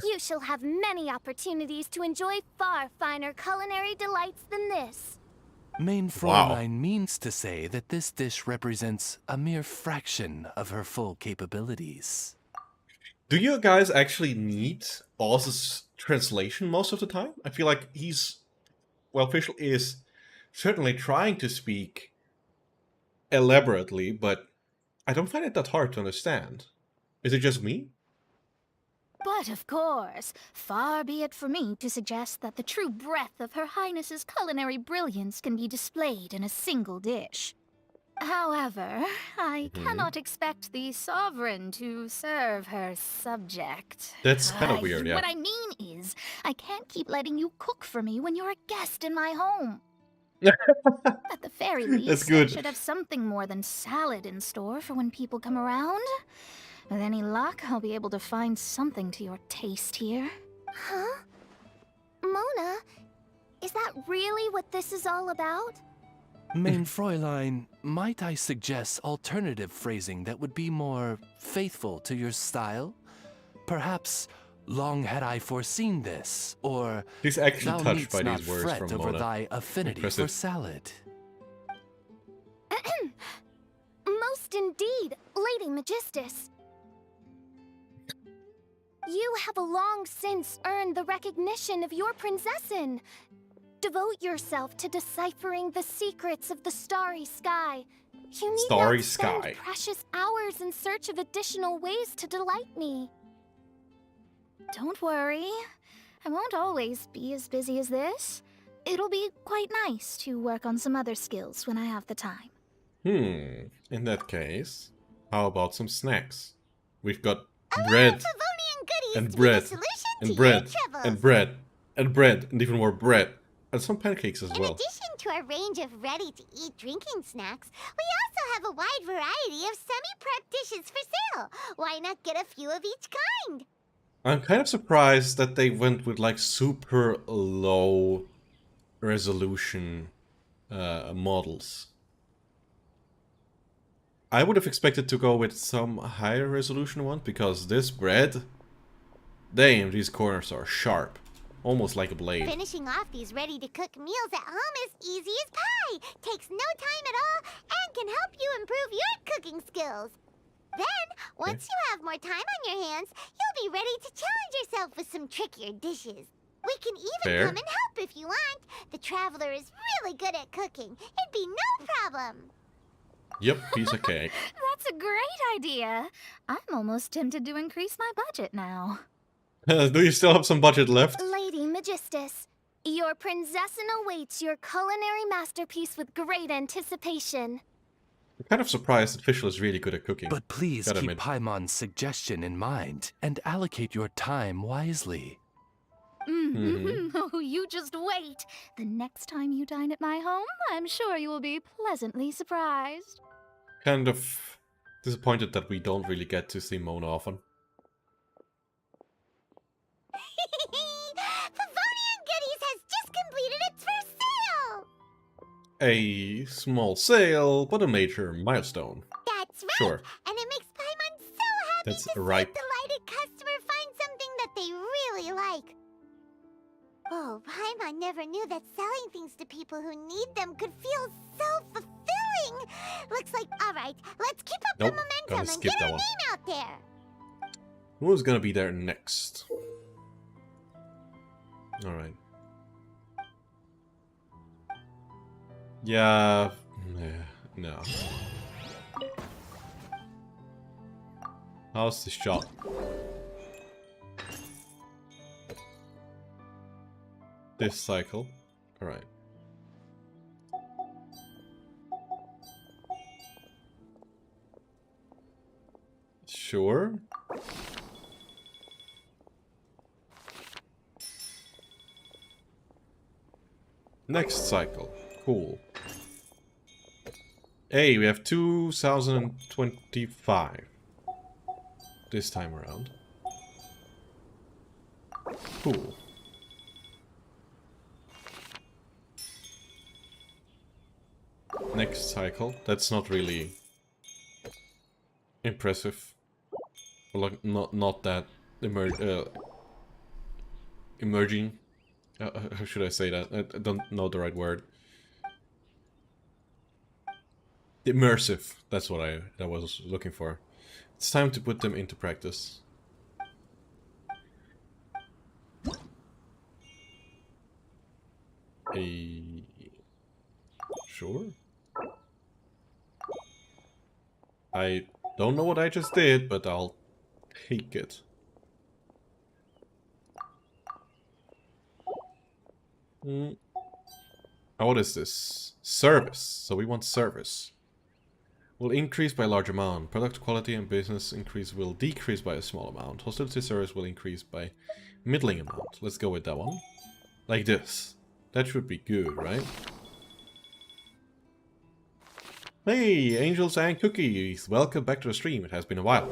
You shall have many opportunities to enjoy far finer culinary delights than this. Mein Wow. Fräulein means to say that this dish represents a mere fraction of her full capabilities. Do you guys actually need Oz's translation most of the time? I feel like Fischl is certainly trying to speak elaborately, but I don't find it that hard to understand. Is it just me? But of course, far be it for me to suggest that the true breadth of Her Highness's culinary brilliance can be displayed in a single dish. However, I cannot expect the sovereign to serve her subject. That's kind of weird, yeah. What I mean is, I can't keep letting you cook for me when you're a guest in my home. At the very least, That's good. I should have something more than salad in store for when people come around. With any luck, I'll be able to find something to your taste here. Huh? Mona, is that really what this is all about? Mein Fräulein, might I suggest alternative phrasing that would be more faithful to your style? Perhaps, long had I foreseen this, or He's actually thou touched needst by not these words fret from over Mona. thy affinity for Impressive. salad. Most indeed, Lady Magistus. You have a long since earned the recognition of your prinzessin. Devote yourself to deciphering the secrets of the starry sky. You need Starry not spend sky. precious hours in search of additional ways to delight me. Don't worry. I won't always be as busy as this. It'll be quite nice to work on some other skills when I have the time. In that case, how about some snacks? We've got bread, Favonian goodies and to be bread, the solution and to bread, your troubles. and bread, and bread, and even more bread. And some pancakes as In well. addition to our range of ready-to-eat drinking snacks, we also have a wide variety of semi-prep dishes for sale. Why not get a few of each kind? I'm kind of surprised that they went with like super low resolution models. I would have expected to go with some higher resolution one because this bread, damn, these corners are sharp. Almost like a blade. Finishing off these ready-to-cook meals at home is easy as pie. Takes no time at all and can help you improve your cooking skills. Then, once you have more time on your hands, you'll be ready to challenge yourself with some trickier dishes. We can even Fair. come and help if you want. The Traveler is really good at cooking. It'd be no problem. Yep, piece of cake. That's a great idea. I'm almost tempted to increase my budget now. Do you still have some budget left? Lady Magistus, your prinzessin awaits your culinary masterpiece with great anticipation. I'm kind of surprised that Fischl is really good at cooking. But please Gotta keep admit. Paimon's suggestion in mind and allocate your time wisely. Oh, you just wait. The next time you dine at my home, I'm sure you will be pleasantly surprised. Kind of disappointed that we don't really get to see Mona often. Favonian Goodies has just completed its first sale! A small sale, but a major milestone. That's right! Sure. And it makes Paimon so happy That's to see right. a delighted customer find something that they really like. Oh, Paimon never knew that selling things to people who need them could feel so fulfilling! doing? Looks like, alright, let's keep up Nope, the gotta momentum and skip get that our one. name out there. Who's gonna be there next? Alright. Yeah, no. How's the shop? This cycle. Alright. Sure. Next cycle. Cool. Hey, we have 2025. This time around. Cool. Next cycle. That's not really impressive. Well, like, not that emerging. How should I say that? I don't know the right word. Immersive. That's what I was looking for. It's time to put them into practice. Sure. I don't know what I just did, but I'll take it. Oh, what is this? Service. So we want service. Will increase by a large amount. Product quality and business increase will decrease by a small amount. Hostility service will increase by middling amount. Let's go with that one. Like this. That should be good, right? Hey, Angels and Cookies! Welcome back to the stream. It has been a while.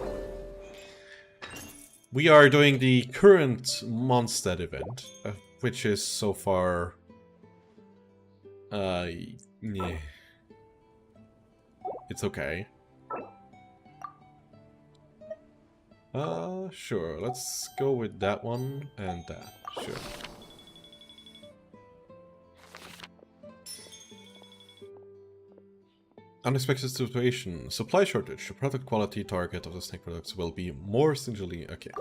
We are doing the current Mondstadt event, which is so far... yeah. It's okay. Sure. Let's go with that one and that. Sure. Unexpected situation. Supply shortage. The product quality target of the snack products will be more stringently... Okay.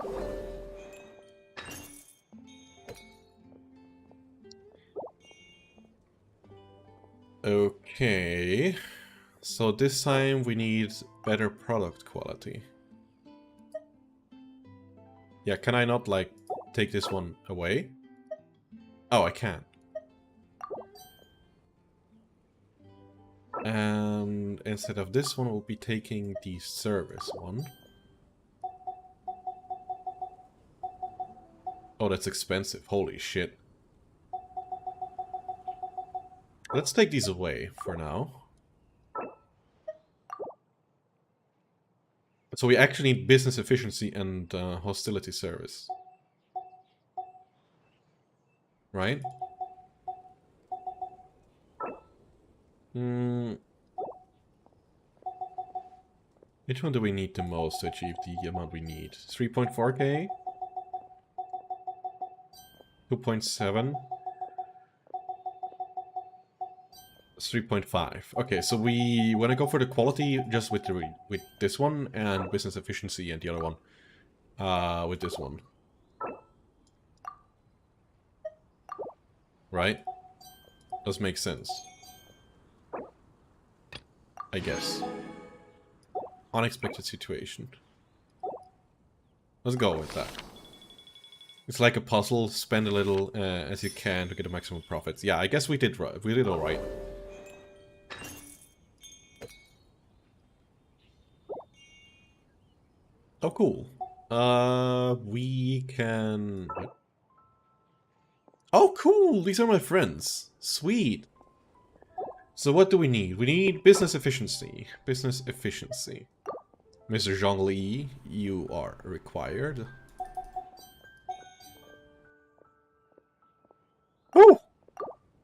Okay. So this time we need better product quality. Yeah, can I not, like, take this one away? Oh, I can. And instead of this one, we'll be taking the service one. Oh, that's expensive. Holy shit. Let's take these away for now. So we actually need business efficiency and hostility service. Right? Which one do we need the most to achieve the amount we need? 3.4k? 2.7? 3.5. Okay, so we want to go for the quality just with this one, and business efficiency and the other one with this one. Right? Does make sense. I guess. Unexpected situation. Let's go with that. It's like a puzzle. Spend a little as you can to get the maximum profits. Yeah, I guess we did right. We did all right. Oh, cool. We can... What? Oh, cool! These are my friends. Sweet. So what do we need? We need business efficiency. Business efficiency. Mr. Zhongli, you are required. Oh!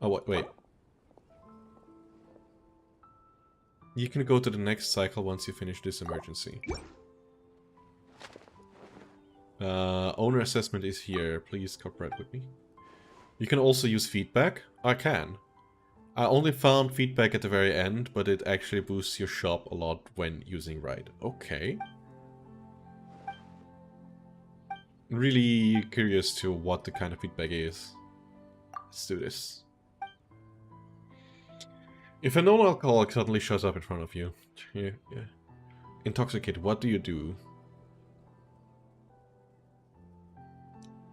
Oh, wait. You can go to the next cycle once you finish this emergency. Owner assessment is here. Please cooperate with me. You can also use feedback. I can. I only found feedback at the very end, but it actually boosts your shop a lot when using right. Okay. Really curious to what the kind of feedback is. Let's do this. If a non-alcoholic suddenly shows up in front of you, intoxicated, what do you do?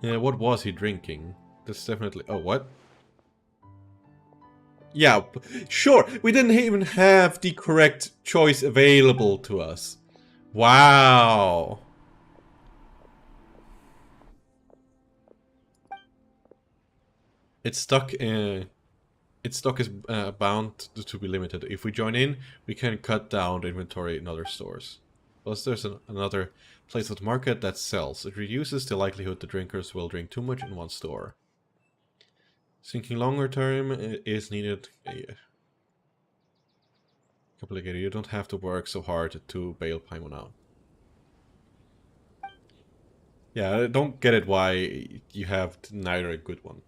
Yeah, what was he drinking? That's definitely... Oh, what? Yeah, sure. We didn't even have the correct choice available to us. Wow. Its stock is bound to be limited. If we join in, we can cut down the inventory in other stores. Plus, there's another place of the market that sells. It reduces the likelihood the drinkers will drink too much in one store. Thinking longer term is needed. Complicated. You don't have to work so hard to bail Paimon out. Yeah, I don't get it why you have neither a good one.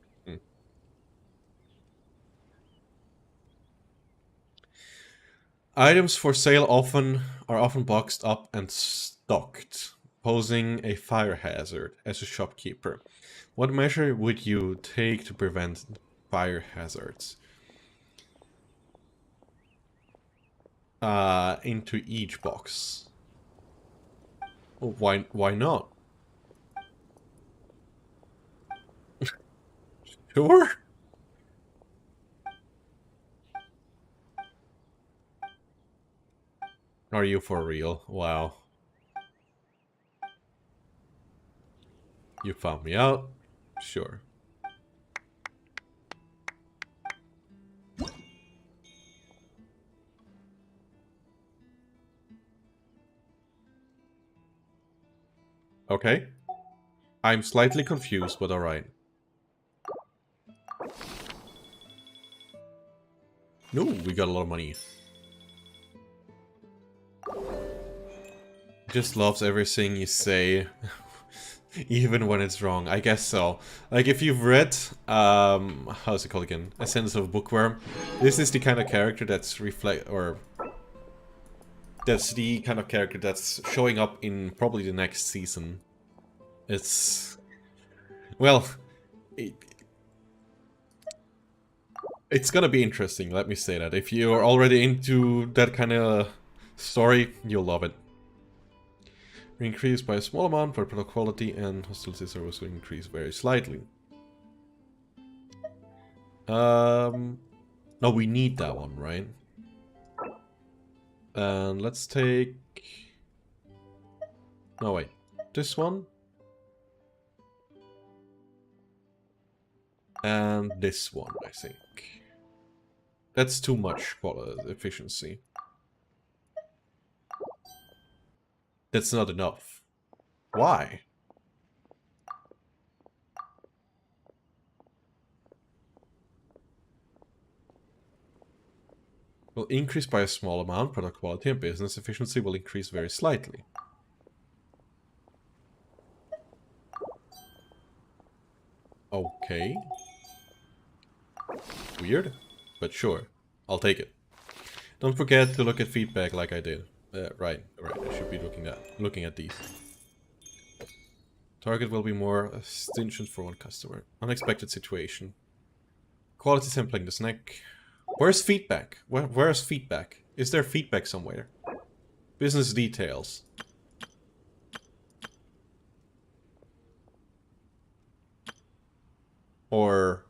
Items for sale are often boxed up and stocked, posing a fire hazard as a shopkeeper. What measure would you take to prevent fire hazards? Into each box. Why not? Sure. Are you for real? Wow. You found me out? Sure. Okay. I'm slightly confused, but alright. No, we got a lot of money. Just loves everything you say. Even when it's wrong, I guess so. Like, if you've read, how's it called again? Essence of Bookworm. This is the kind of character that's that's the kind of character that's showing up in probably the next season. It's... Well... It's gonna be interesting, let me say that. If you're already into that kind of story, you'll love it. Increased by a small amount, but product quality and hostilities are also increased very slightly. No, we need that one, right? And let's take... No, wait. This one. And this one, I think. That's too much efficiency. That's not enough. Why? Will increase by a small amount, product quality and business efficiency will increase very slightly. Okay. Weird, but sure. I'll take it. Don't forget to look at feedback like I did. Right. I should be looking at these. Target will be more stringent for one customer. Unexpected situation. Quality sampling the snack. Where's feedback? Where's feedback? Is there feedback somewhere? Business details. Or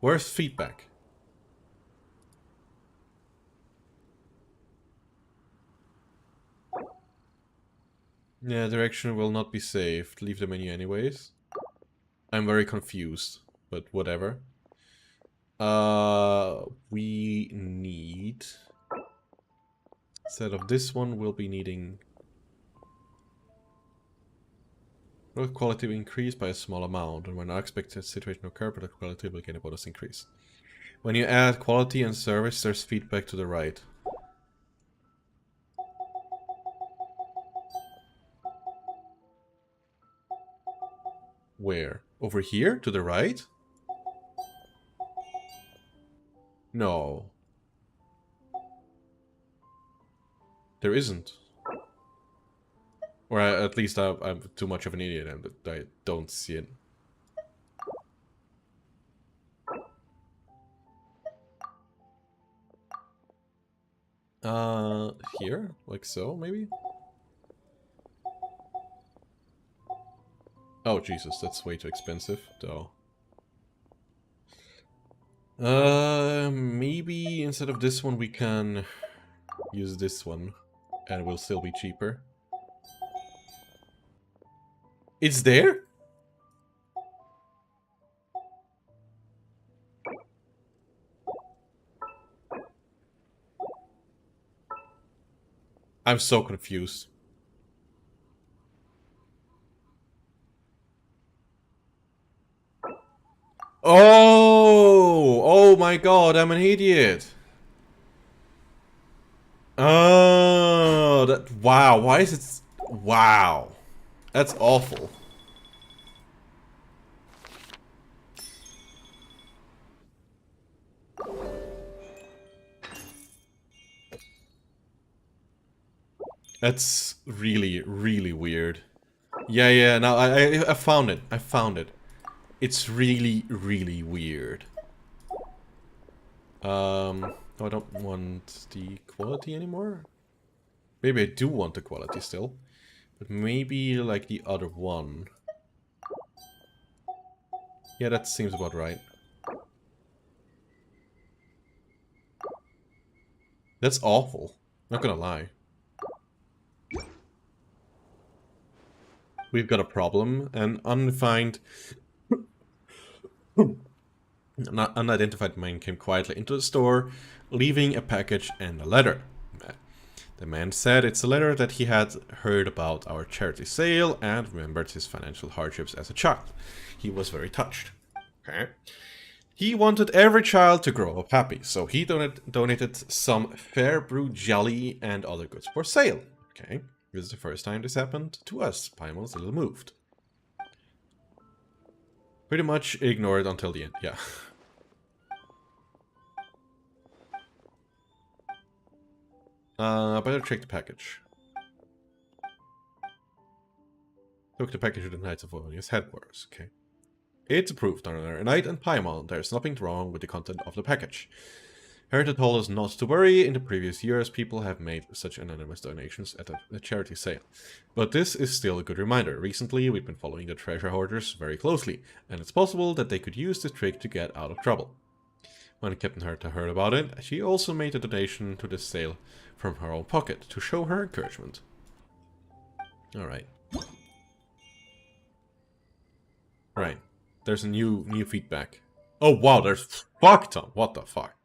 where's feedback? Yeah, direction will not be saved. Leave the menu anyways. I'm very confused, but whatever. We need... Instead of this one, we'll be needing... Product quality will increase by a small amount, and when an unexpected situation occurs, product quality will gain a bonus increase. When you add quality and service, there's feedback to the right. Where? Over here? To the right? No. There isn't. Or at least I'm too much of an idiot and I don't see it. Here? Like so, maybe? Oh, Jesus, that's way too expensive, though. Maybe instead of this one we can use this one, and it will still be cheaper. It's there? I'm so confused. Oh! Oh my god, I'm an idiot! Oh, that... Wow, why is it... Wow. That's awful. That's really, really weird. Yeah, no, I found it. I found it. It's really, really weird. I don't want the quality anymore. Maybe I do want the quality still. But maybe like the other one. Yeah, that seems about right. That's awful. Not gonna lie. We've got a problem. An undefined... An unidentified man came quietly into the store, leaving a package and a letter. The man said it's a letter that he had heard about our charity sale and remembered his financial hardships as a child. He was very touched. Okay. He wanted every child to grow up happy, so he donated some fair brew jelly and other goods for sale. Okay. This is the first time this happened to us. Paimon's a little moved. Pretty much ignored until the end, yeah. Better check the package. Took the package to the Knights of Olonia's headquarters, okay. It's approved, Honor Knight and Paimon. There's nothing wrong with the content of the package. Herta told us not to worry. In the previous years, people have made such anonymous donations at a charity sale. But this is still a good reminder. Recently, we've been following the treasure hoarders very closely, and it's possible that they could use this trick to get out of trouble. When Captain Herta heard about it, she also made a donation to this sale from her own pocket to show her encouragement. Alright. Right. There's a new feedback. Oh wow, there's fuck ton. What the fuck?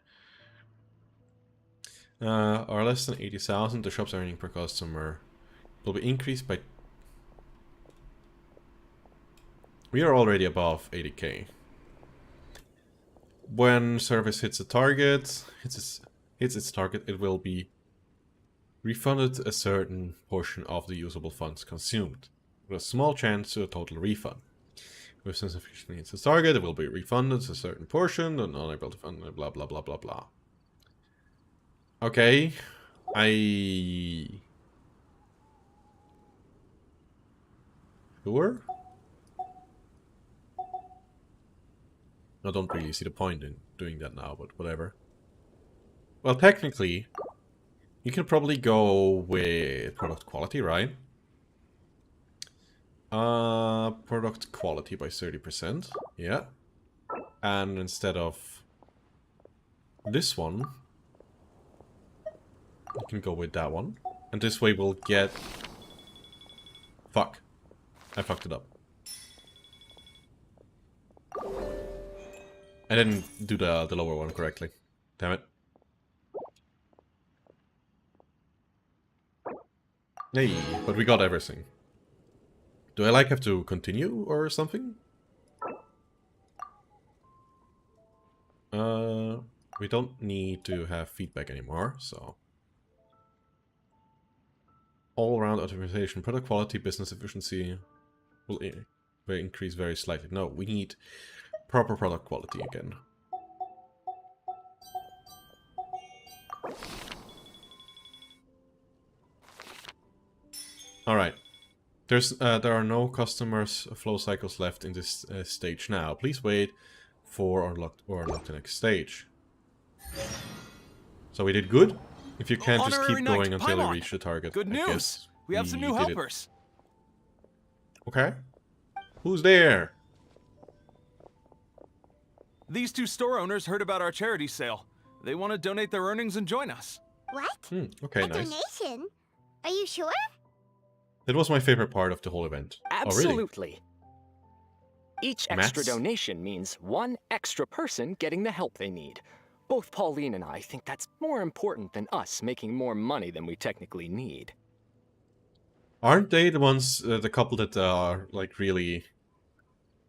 Are less than 80,000. The shop's earning per customer will be increased by... We are already above 80k. When service hits a target, hits its target, it will be refunded a certain portion of the usable funds consumed, with a small chance to a total refund. If sufficiently hits its target, it will be refunded a certain portion, and unable to fund, blah blah blah blah blah. Okay, Sure? I don't really see the point in doing that now, but whatever. Well, technically, you can probably go with product quality, right? Product quality by 30%, yeah. And instead of this one, you can go with that one. And this way we'll get... Fuck. I fucked it up. I didn't do the lower one correctly. Damn it. Hey, but we got everything. Do I have to continue or something? We don't need to have feedback anymore, so... All-round optimization, product quality, business efficiency will increase very slightly. No, we need proper product quality again. Alright. There are no customers flow cycles left in this stage now. Please wait for unlock the next stage. So we did good. If you can't just Honorary keep Knight, going until you Paimon. reach the target. Good I news! guess We have some new did it. helpers. Okay. Who's there? These two store owners heard about our charity sale. They want to donate their earnings and join us. What? Okay, A nice. donation? Are you sure? That was my favorite part of the whole event. Absolutely. Each extra Mats? donation means one extra person getting the help they need. Both Pauline and I think that's more important than us making more money than we technically need. Aren't they the ones, the couple that are like really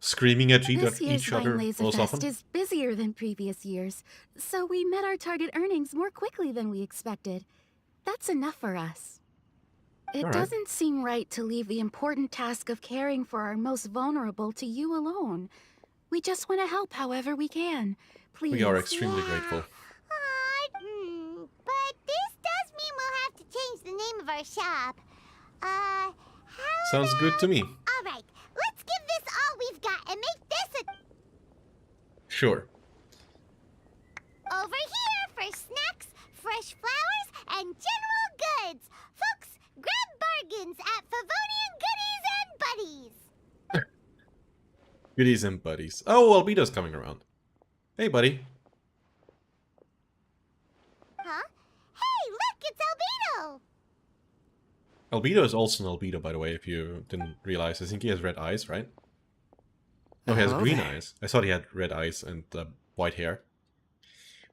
screaming at This year's each other Vine most Laser Fest often? is busier than previous years, so we met our target earnings more quickly than we expected. That's enough for us. It All right. doesn't seem right to leave the important task of caring for our most vulnerable to you alone. We just want to help however we can. Please. We are extremely grateful. But this does mean we'll have to change the name of our shop. How Sounds good to me. Alright, let's give this all we've got and make this a... Sure. Over here for snacks, fresh flowers, and general goods. Folks, grab bargains at Favonian Goodies and Buddies. Goodies and buddies. Oh, Albedo's coming around. Hey, buddy. Huh? Hey, look, it's Albedo! Albedo is also an albedo, by the way, if you didn't realize. I think he has red eyes, right? No, he has Hello green there. eyes. I thought he had red eyes and white hair.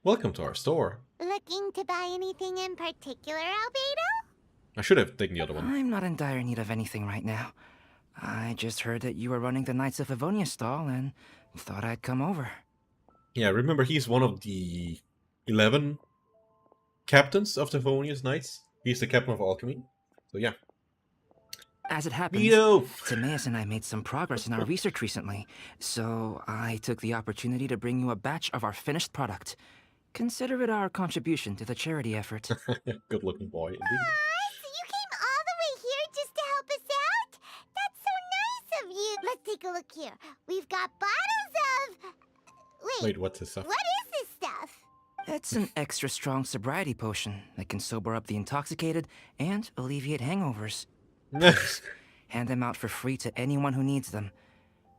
Welcome to our store. Looking to buy anything in particular, Albedo? I should have taken the other one. I'm not in dire need of anything right now. I just heard that you were running the Knights of Avonia stall and thought I'd come over. Yeah, remember he's one of the 11 captains of the Favonius Knights. He's the captain of alchemy. So yeah. As it happens, Beto! Timaeus and I made some progress in our research recently, so I took the opportunity to bring you a batch of our finished product. Consider it our contribution to the charity effort. Good looking boy, indeed. So you came all the way here just to help us out? That's so nice of you. Let's take a look here. We've got bottles of... Wait, what's this stuff? What is this stuff? It's an extra strong sobriety potion that can sober up the intoxicated and alleviate hangovers. Please, hand them out for free to anyone who needs them.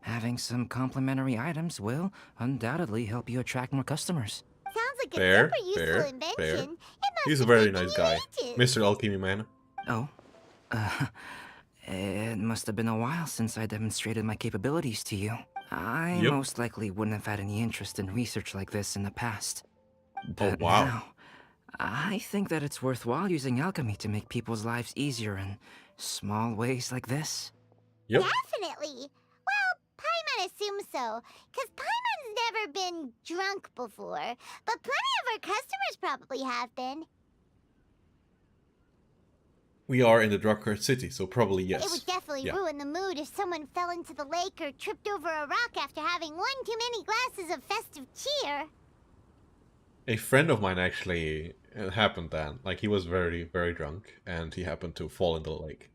Having some complimentary items will undoubtedly help you attract more customers. Sounds like a Fair, super useful fair, invention. fair. It must He's a have very taken nice you guy. ages. Mr. Alchemy Man. Oh, it must have been a while since I demonstrated my capabilities to you. I Yep. most likely wouldn't have had any interest in research like this in the past. But wow. now, I think that it's worthwhile using alchemy to make people's lives easier in small ways like this. Yep. Definitely. Well, Paimon assumes so, because Paimon's never been drunk before, but plenty of our customers probably have been. We are in the Drunkard City, so probably yes. It would definitely Yeah. ruin the mood if someone fell into the lake or tripped over a rock after having one too many glasses of festive cheer. A friend of mine actually, it happened then. Like, he was very, very drunk, and he happened to fall into the lake.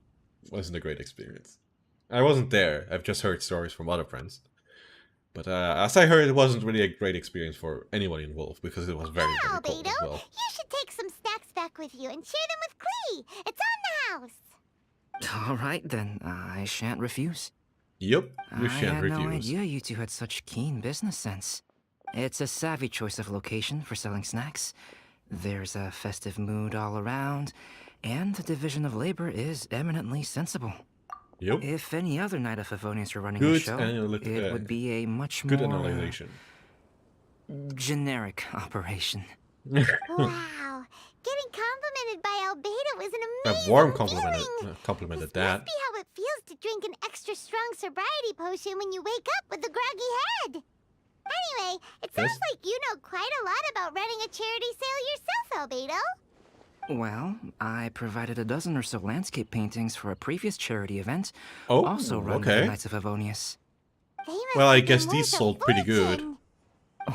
Wasn't a great experience. I wasn't there. I've just heard stories from other friends. But as I heard, it wasn't really a great experience for anyone involved, because it was very, very cold as Albedo, well. you should take some snacks back with you and share them with Klee. It's on the house. All right, then. I shan't refuse. Yep, you I shan't had refuse. no idea you two had such keen business sense. It's a savvy choice of location for selling snacks. There's a festive mood all around, and the division of labor is eminently sensible. Yep. If any other Knight of Favonians were running a Good show, analytic- it would be a much Good more analyzation. generic operation. Wow. Getting complimented by Albedo was an amazing A warm compliment, feeling. complimented This that. must be how it feels to drink an extra strong sobriety potion when you wake up with a groggy head. Anyway, it sounds Yes. like you know quite a lot about running a charity sale yourself, Albedo. Well, I provided a dozen or so landscape paintings for a previous charity event, Oh, also run by okay. the Knights of Avonius. They must Well, I have been guess these worth a sold pretty good. fortune.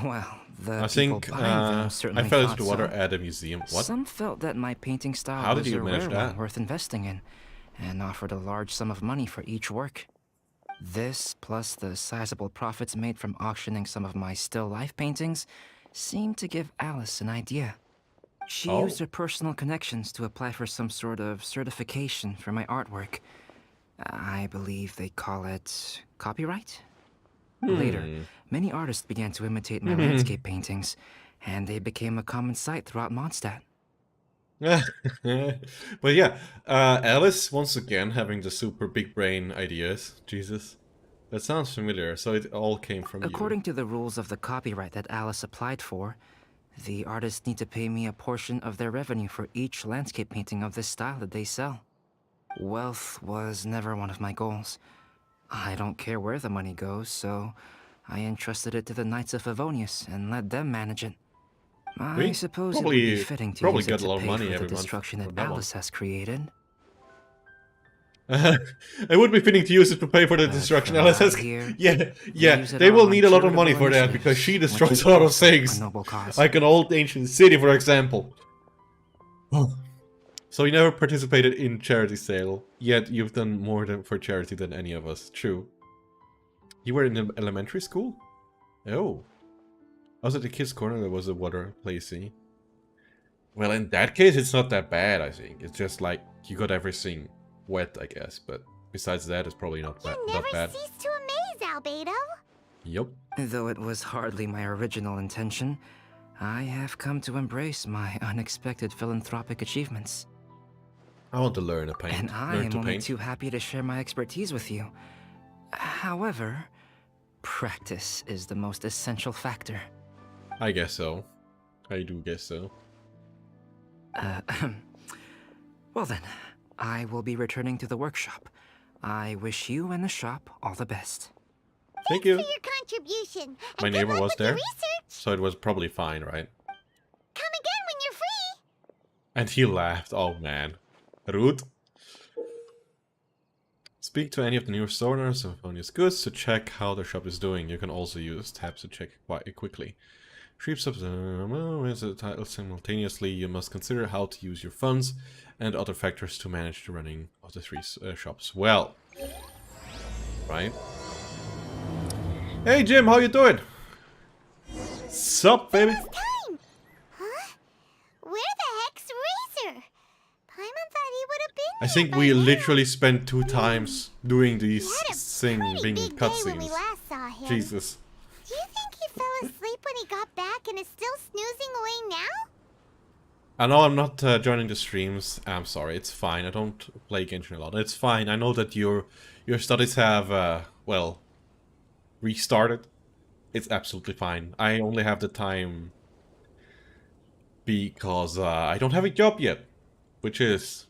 Well, the I people think buying them I certainly fell thought into the water so. at a museum. What? Some felt that my painting style How did was you a manage rare one that? worth investing in, and offered a large sum of money for each work. This, plus the sizable profits made from auctioning some of my still life paintings, seemed to give Alice an idea. She used her personal connections to apply for some sort of certification for my artwork. I believe they call it copyright? Later, many artists began to imitate my landscape paintings, and they became a common sight throughout Mondstadt. But yeah, Alice once again having the super big brain ideas. Jesus. That sounds familiar, so it all came from you. According to the rules of the copyright that Alice applied for, the artists need to pay me a portion of their revenue for each landscape painting of this style that they sell. Wealth was never one of my goals. I don't care where the money goes, so I entrusted it to the Knights of Favonius and let them manage it. I suppose it would be fitting to use it to pay for the destruction that Alice has created. It would be fitting to use it to pay for the destruction Alice has. Yeah, they will need a lot of money for that because she destroys a lot of things, like an old ancient city, for example. So you never participated in charity sale, yet you've done more for charity than any of us. True. You were in elementary school? Oh. I was at the kids' corner, there was a water placey. Well, in that case, it's not that bad, I think. It's just like, you got everything wet, I guess. But besides that, it's probably not bad. You never cease to amaze, Albedo. Yup. Though it was hardly my original intention, I have come to embrace my unexpected philanthropic achievements. I want to learn to paint. And I am only too happy to share my expertise with you. However, practice is the most essential factor. I guess so. I do guess so. Well then, I will be returning to the workshop. I wish you and the shop all the best. Thank you. For your contribution. My neighbor was there, so it was probably fine, right? Come again when you're free. And he laughed. Oh man. Rude. Speak to any of the newer store owners of Favonius Goods to check how their shop is doing. You can also use tabs to check quite quickly. Treeps up the title simultaneously. You must consider how to use your funds and other factors to manage the running of the three shops well. Right? Hey Jim, how you doing? Sup, baby? Time. Huh? Where the heck's Razor? Paimon thought he would have been. I think we literally spent 2 times doing these being cutscenes. Jesus. Do you think he fell asleep when he got back and is still snoozing away now? I know I'm not joining the streams. I'm sorry, it's fine. I don't play Genshin a lot. It's fine. I know that your studies have, well, restarted. It's absolutely fine. I only have the time because I don't have a job yet, which is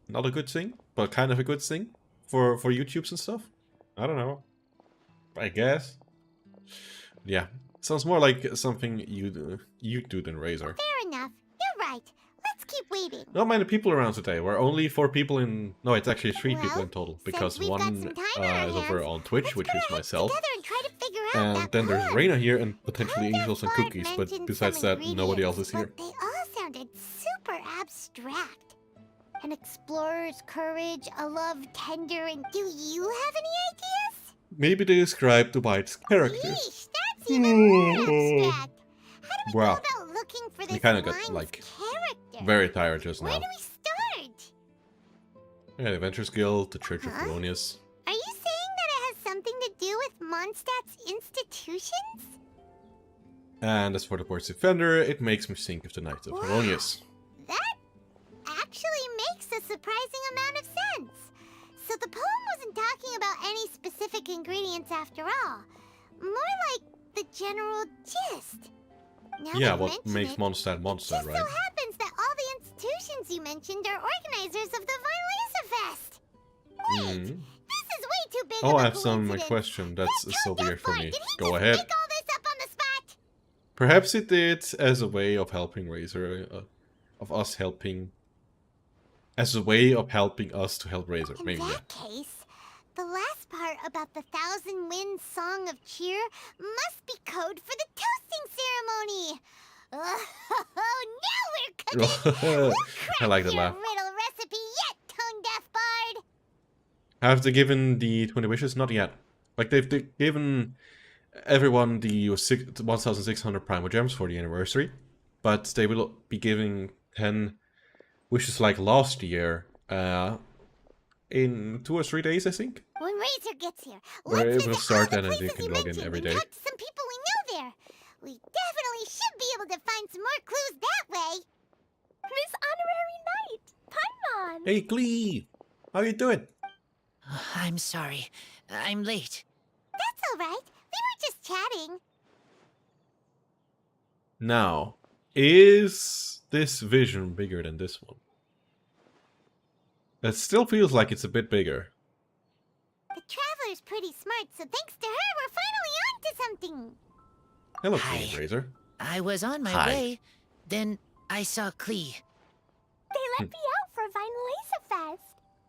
not a good thing, but kind of a good thing for YouTubes and stuff. I don't know. I guess. Yeah, sounds more like something you do than Razor. Fair enough. You're right. Let's keep waiting. Not many people around today. We're only 4 people in... No, it's actually 3 people in total. Because one is over on Twitch, which is myself. And then there's Reina here and potentially Angels and Cookies. But besides that, nobody else is here. They all sounded super abstract. An explorer's courage, a love tender, and do you have any ideas? Maybe they describe the White's characters. Yeesh, that's even more abstract. How do we Wow. go about looking for this We kind of got, wine's like, character? very tired just Where now. do we start? Yeah, the Adventures Guild, the Church of Favonius. Are you saying that it has something to do with Mondstadt's institutions? And as for the Board's Defender, it makes me think of the Knights of Favonius. That actually makes a surprising amount of sense. So the poem wasn't talking about any specific ingredients after all. More like the general gist. Now Yeah, that what you makes mention it, Mondstadt Mondstadt, it right? so happens that all the institutions you mentioned are organizers of the Vine Laserfest. Wait, this is way too big Oh, of a I have some coincidence. question. That's so weird for me. Did he Go just ahead. make all this up on the spot? Perhaps it did as a way of helping Razor, of us helping, as a way of helping us to help Razor. In Maybe. Yeah. that case, the last part about the Thousand Winds Song of Cheer must be code for the toasting ceremony. Oh, now we're cooking. We'll I like the your laugh. riddle recipe yet, Tone Deaf. Have they given the 20 wishes? Not yet. Like, they've given everyone the 1,600 Primal Gems for the anniversary, but they will be giving 10 wishes like last year in 2 or 3 days, I think. When Razor gets here, Or let's it visit will all start the then and you places can he log in mentioned every and day. talk to some people we know there. We definitely should be able to find some more clues that way. Miss Honorary Knight, Paimon! Hey, Glee! How you doing? I'm sorry. I'm late. That's all right. We were just chatting. Now, is this vision bigger than this one? It still feels like it's a bit bigger. The Traveler's pretty smart, so thanks to her, we're finally on to something. Hello, Hi. Queen Razor. I was on my Hi. way. Then I saw Klee. They let me out for Vine Laserfest.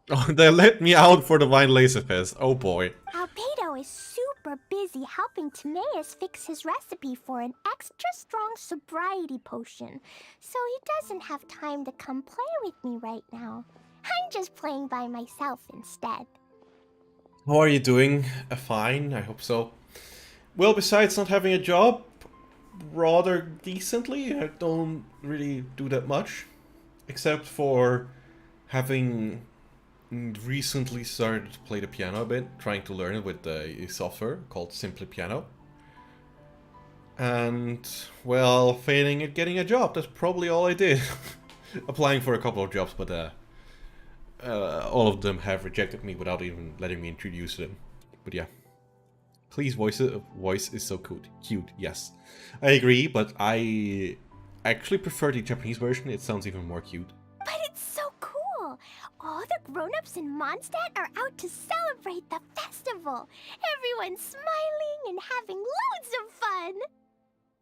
Oh, they let me out for the Vine Laserfest. Oh boy. Albedo is super busy helping Timaeus fix his recipe for an extra strong sobriety potion, so he doesn't have time to come play with me right now. I'm just playing by myself instead. How are you doing? Fine, I hope so. Well, besides not having a job, rather decently. I don't really do that much, except for having recently started to play the piano a bit, trying to learn it with a software called Simply Piano. And, well, failing at getting a job, that's probably all I did. Applying for a couple of jobs, but all of them have rejected me without even letting me introduce them. But yeah. Klee's voice is so cute, yes. I agree, but I actually prefer the Japanese version, it sounds even more cute. But it's so cool! All the grown-ups in Mondstadt are out to celebrate the festival. Everyone's smiling and having loads of fun.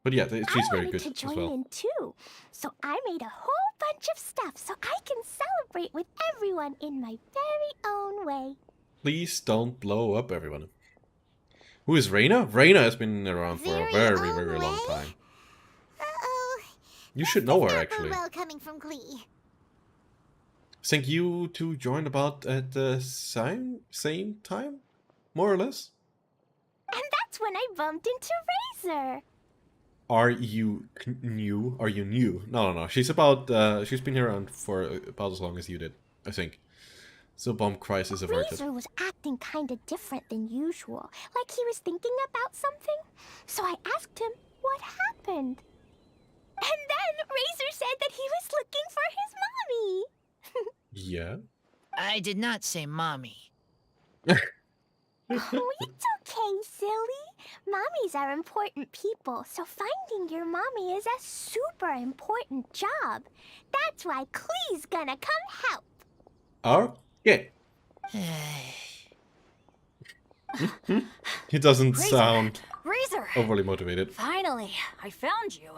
But yeah, she's very good I wanted to as join well. in too, so I made a whole bunch of stuff so I can celebrate with everyone in my very own way. Please don't blow up everyone. Who is Reina? Reina has been around for a very, very long time. Uh-oh. You should know her, Not actually. well coming from Klee. I think you two joined about at the same time? More or less? And that's when I bumped into Razor. Are you new? Are you new? No. She's about, she's been around for about as long as you did, I think. So bomb crisis averted. Razor was acting kinda different than usual, like he was thinking about something. So I asked him what happened. And then Razor said that he was looking for his mommy. Yeah? I did not say mommy. Oh, it's okay, silly. Mommies are important people, so finding your mommy is a super important job. That's why Klee's gonna come help. Okay. He doesn't Razor! sound Razor! overly motivated. Finally, I found you.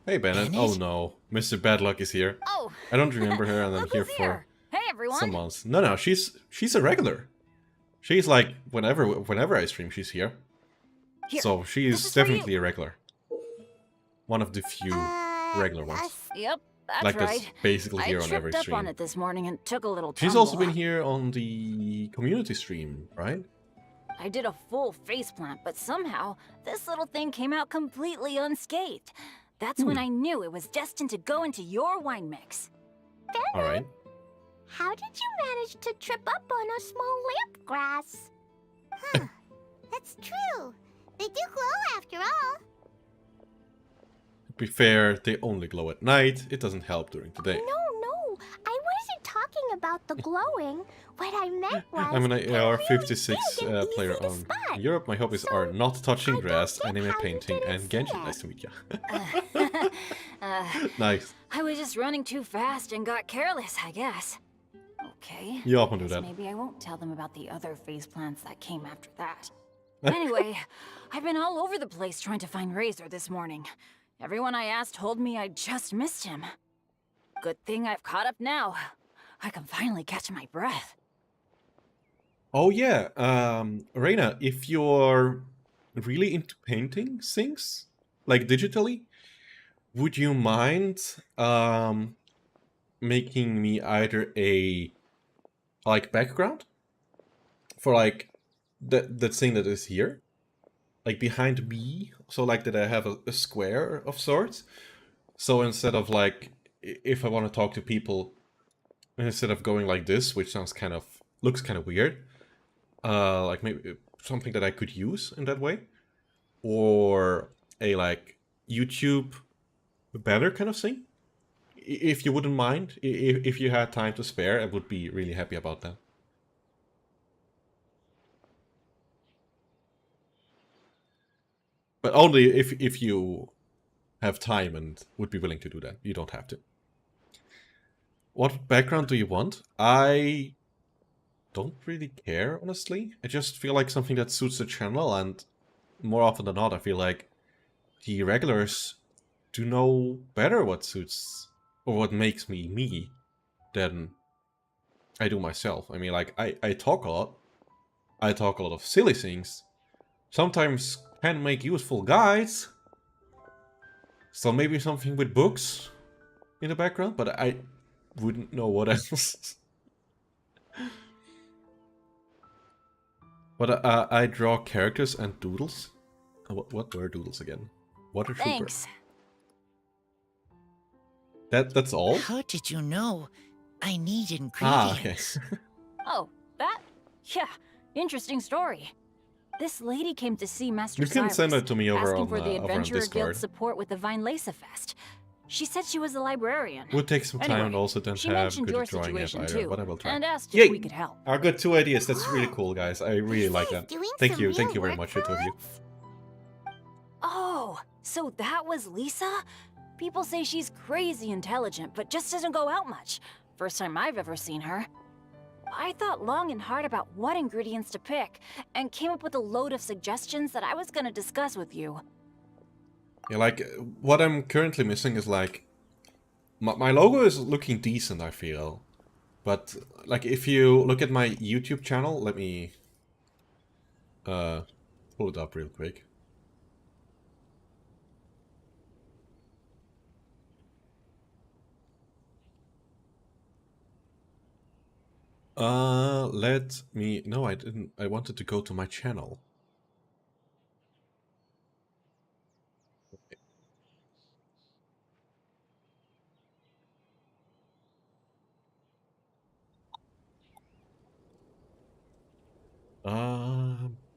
Hey, Bennett. Oh no, Mr. Badluck is here. Oh. I don't remember her, and I'm Look here who's for here. Hey, everyone. some months. No, she's a regular. She's like whenever I stream, she's here. Here, So she this is is for definitely you. a regular. One of the few regular ones. Yep, that's Like right. that's basically here I on every tripped up stream. on it this morning and took a little She's tumble. also been here on the community stream, right? I did a full faceplant, but somehow this little thing came out completely unscathed. That's when I knew it was destined to go into your wine mix. All right. How did you manage to trip up on a small lamp grass? Huh. That's true. They do glow after all. To be fair, they only glow at night. It doesn't help during the day. No, I wasn't talking about the glowing. What I meant was I'm an they're AR-56 really big and player easy to on spot. Europe. My hobbies are not touching grass, anime painting, and Genshin. Nice to meet you. Nice. I was just running too fast and got careless, I guess. Okay. You often do Guess that. Maybe I won't tell them about the other faceplants that came after that. Anyway, I've been all over the place trying to find Razor this morning. Everyone I asked told me I just missed him. Good thing I've caught up now. I can finally catch my breath. Oh yeah, Reina, if you're really into painting things, like digitally, would you mind making me either a like background for like the thing that is here, like behind me, so like that I have a square of sorts. So instead of like, if I want to talk to people, instead of going like this, which looks kind of weird, like maybe something that I could use in that way, or a like YouTube banner kind of thing. If you wouldn't mind, if you had time to spare, I would be really happy about that. But only if you have time and would be willing to do that. You don't have to. What background do you want? I don't really care, honestly. I just feel like something that suits the channel, and more often than not, I feel like the regulars do know better what suits or what makes me me than I do myself. I mean, like, I talk a lot. I talk a lot of silly things. Sometimes can make useful guides. So maybe something with books in the background, but I wouldn't know what else. But I draw characters and doodles. What were doodles again? Water trooper. Thanks. That's all? How did you know I need Ah, ingredients? okay. Oh, that? Yeah, interesting story. This lady came to see Master You can Cyrus, send it to me over asking on for the over on Adventurer Discord. Guild support with the Vine Lace Fest. She said she was a librarian. Would take some time Anyway, and also don't she have mentioned good your at drawing yet situation either, too, but I will try. and asked Yay! if we could help. I got 2 ideas. That's really cool, guys. I really like Lisa is that. doing Thank some you. Thank real you very work much, for the two of you. us. Oh, so that was Lisa? People say she's crazy intelligent, but just doesn't go out much. First time I've ever seen her. I thought long and hard about what ingredients to pick, and came up with a load of suggestions that I was gonna discuss with you. Yeah, like, what I'm currently missing is, like, my logo is looking decent, I feel. But, like, if you look at my YouTube channel, let me pull it up real quick. Let me... No, I didn't. I wanted to go to my channel.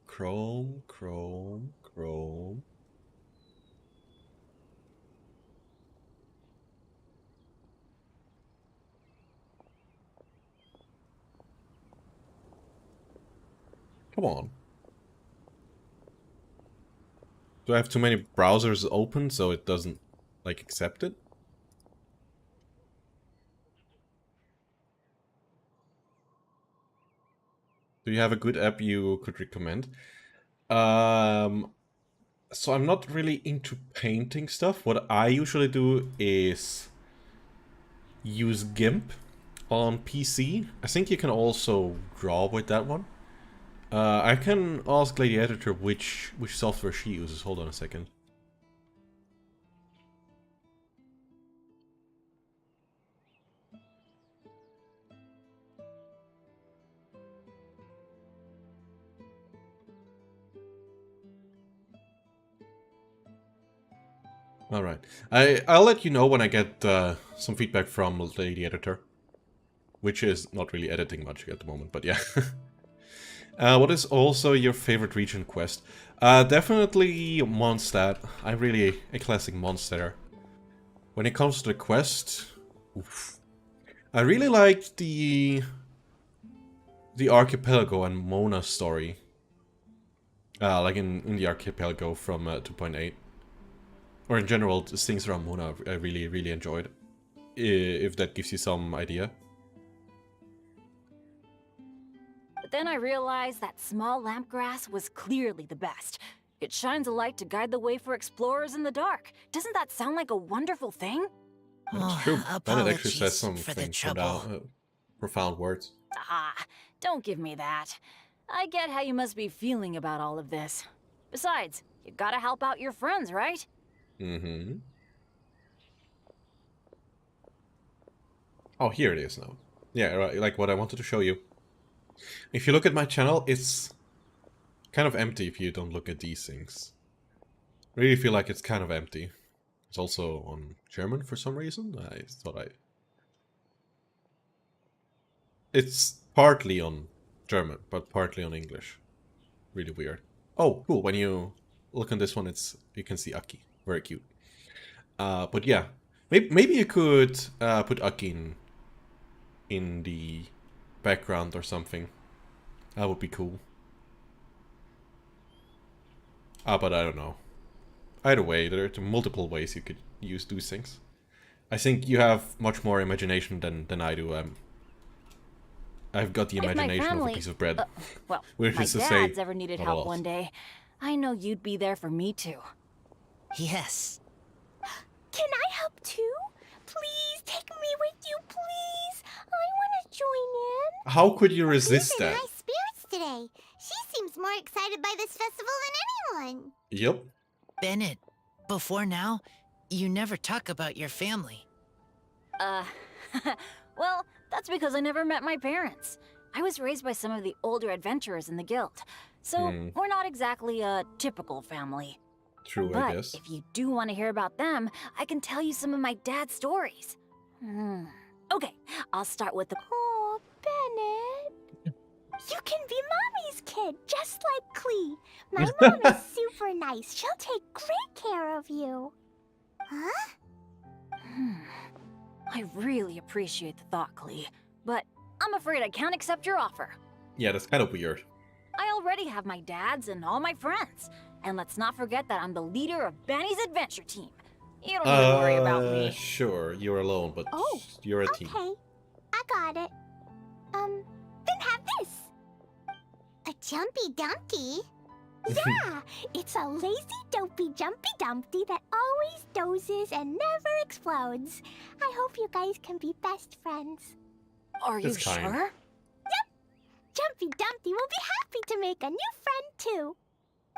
Chrome. Come on. Do I have too many browsers open so it doesn't, like, accept it? Do you have a good app you could recommend? So I'm not really into painting stuff. What I usually do is use GIMP on PC. I think you can also draw with that one. I can ask Lady Editor which software she uses. Hold on a second. Alright. I'll let you know when I get some feedback from Lady Editor. Which is not really editing much at the moment, but yeah. What is also your favorite region quest? Definitely Mondstadt. I'm really a classic Mondstadter. When it comes to the quest... Oof. I really liked the Archipelago and Mona story. Like in the Archipelago from 2.8. Or in general, the things around Mona I really enjoyed. If that gives you some idea. But then I realized that small lampgrass was clearly the best. It shines a light to guide the way for explorers in the dark. Doesn't that sound like a wonderful thing? That's true. And it actually says some for the things trouble. profound words. Ah, don't give me that. I get how you must be feeling about all of this. Besides, you gotta help out your friends, right? Mm-hmm. Oh, here it is now. Yeah, right, like what I wanted to show you. If you look at my channel, it's kind of empty if you don't look at these things. Really feel like it's kind of empty. It's also on German for some reason. I thought I... It's partly on German, but partly on English. Really weird. Oh, cool. When you look on this one, you can see Aki. Very cute. But yeah, maybe you could put Aki in the background or something. That would be cool. But I don't know. Either way, there are multiple ways you could use these things. I think you have much more imagination than I do. I've got the imagination of a piece of bread. Well, Which my is to dad's say, ever needed not a help lot. one day, I know you'd be there for me too. Yes. Can I help too? Please take me with you, please. I want to join in. How could you resist She's in that? high spirits today. She seems more excited by this festival than anyone. Yep. Bennett, before now, you never talk about your family. Well, that's because I never met my parents. I was raised by some of the older adventurers in the guild, so we're not exactly a typical family. True, But I guess. if you do want to hear about them, I can tell you some of my dad's stories. Okay, I'll start with the... Oh, Bennett. You can be Mommy's kid, just like Klee. My mom is super nice. She'll take great care of you. Huh? I really appreciate the thought, Klee, but I'm afraid I can't accept your offer. Yeah, that's kind of weird. I already have my dad's and all my friends. And let's not forget that I'm the leader of Benny's adventure team. You don't need to worry about me. Sure, you're alone, but Oh, you're a team. Okay, I got it. Then have this. A Jumpy Dumpty? Yeah, it's a lazy, dopey, jumpy dumpty that always dozes and never explodes. I hope you guys can be best friends. Are you That's kind. sure? Jumpy Dumpty will be happy to make a new friend too.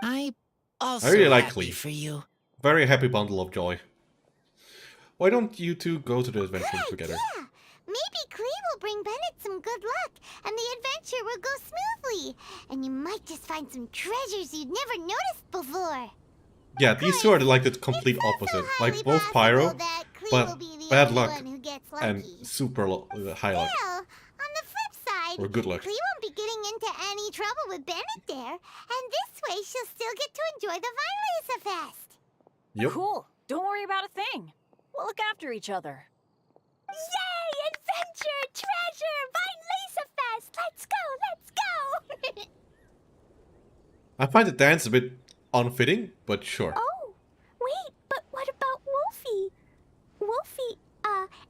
I also really like happy Klee. for you. Very happy bundle of joy. Why don't you two go to the adventure together? Yeah, maybe Klee will bring Bennett some good luck, and the adventure will go smoothly. And you might just find some treasures you'd never noticed before. Yeah, these two are like the complete opposite. Like both pyro, That Klee but will be the bad only luck one who gets lucky. and super high luck. Well, on the flip side, Or good luck. Klee won't be getting into any trouble with Bennett there, and this way she'll still get to enjoy the Vinelaser Fest. Yep. Cool. Don't worry about a thing. We'll look after each other. Yay! Adventure! Treasure! Vinelaser Fest! Let's go! Let's go! I find the dance a bit unfitting, but sure. Oh, wait, but what about Wolfie? Wolfie,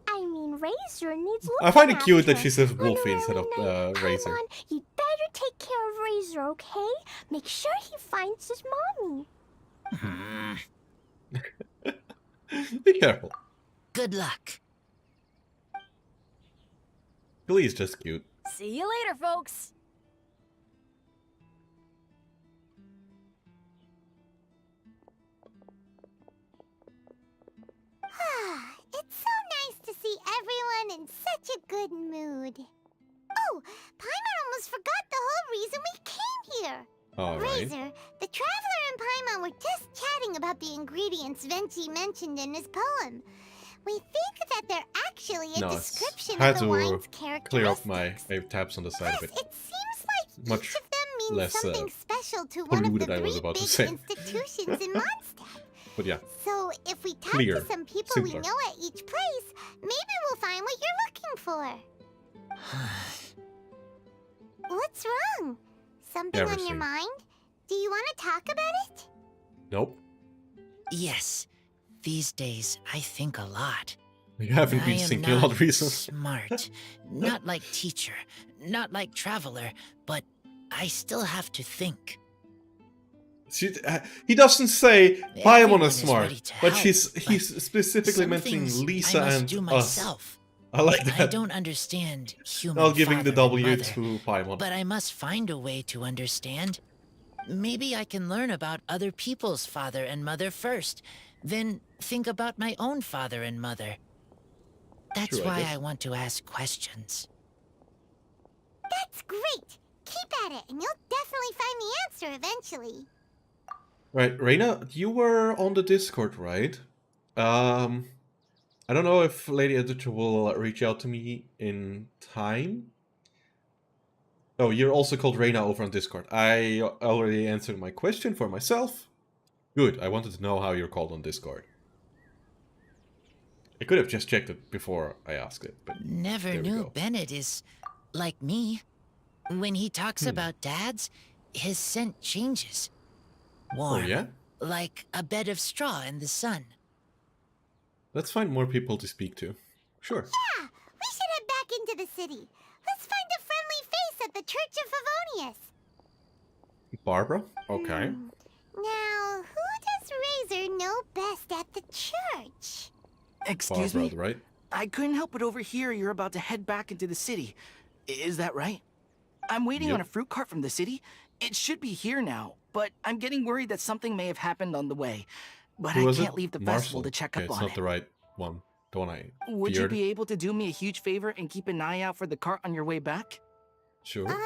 I mean Razor needs looking I find it cute after. that she says On Wolfie a instead of rainy night. Razor. Come on, you better take care of Razor, okay? Make sure he finds his mommy. Be careful. Good luck. Glee's just cute. See you later, folks. It's so nice to see everyone in such a good mood. Oh, Paimon almost forgot the whole reason we came here. Alright. Razor, the Traveler and Paimon were just chatting about the ingredients Venchi mentioned in his poem. We think that they're actually a No, description I of had the wine's to characteristics. clear up my tabs on the side Plus, of it. it seems like Much each of them means less, something special to one of polluted the I was three about to big say. institutions in Mondstadt. But yeah, So, if we talk Clear. to some people Simpler. we know at each place, maybe we'll find what you're looking for. What's wrong? Something on your Everything. mind? Do you want to talk about it? nope. Yes, these days I think a lot. You haven't I been am thinking a not lot recently. smart, not like teacher, not like traveler, but I still have to think. He doesn't say Paimon Everyone is is smart, ready to but help, he's specifically Some mentioning things Lisa I must and do us. myself. I like I that. don't understand human Not giving the father and W mother, to Paimon. but I must find a way to understand. Maybe I can learn about other people's father and mother first, then think about my own father and mother. That's True, I why guess. I want to ask questions. That's great! Keep at it, and you'll definitely find the answer eventually. Right, Reina, you were on the Discord, right? I don't know if Lady Editor will reach out to me in time. Oh, you're also called Reina over on Discord. I already answered my question for myself. Good, I wanted to know how you're called on Discord. I could have just checked it before I asked it, but Never there we knew go. Bennett is like me. When he talks about dads, his scent changes. Warm. Oh, yeah? Like a bed of straw in the sun. Let's find more people to speak to. Sure. Yeah, we should head back into the city. Let's find a friendly face at the Church of Favonius. Barbara? Okay. Now, who does Razor know best at the church? Excuse Barbara, me? right? I couldn't help but overhear you're about to head back into the city. Is that right? I'm waiting on a fruit cart from the city. It should be here now, but I'm getting worried that something may have happened on the way. But Who I was can't it? leave the Marcel. festival to check Okay, up it's on not it. the right one. The one I Would you feared. be able to do me a huge favor and keep an eye out for the cart on your way back? Sure. Well,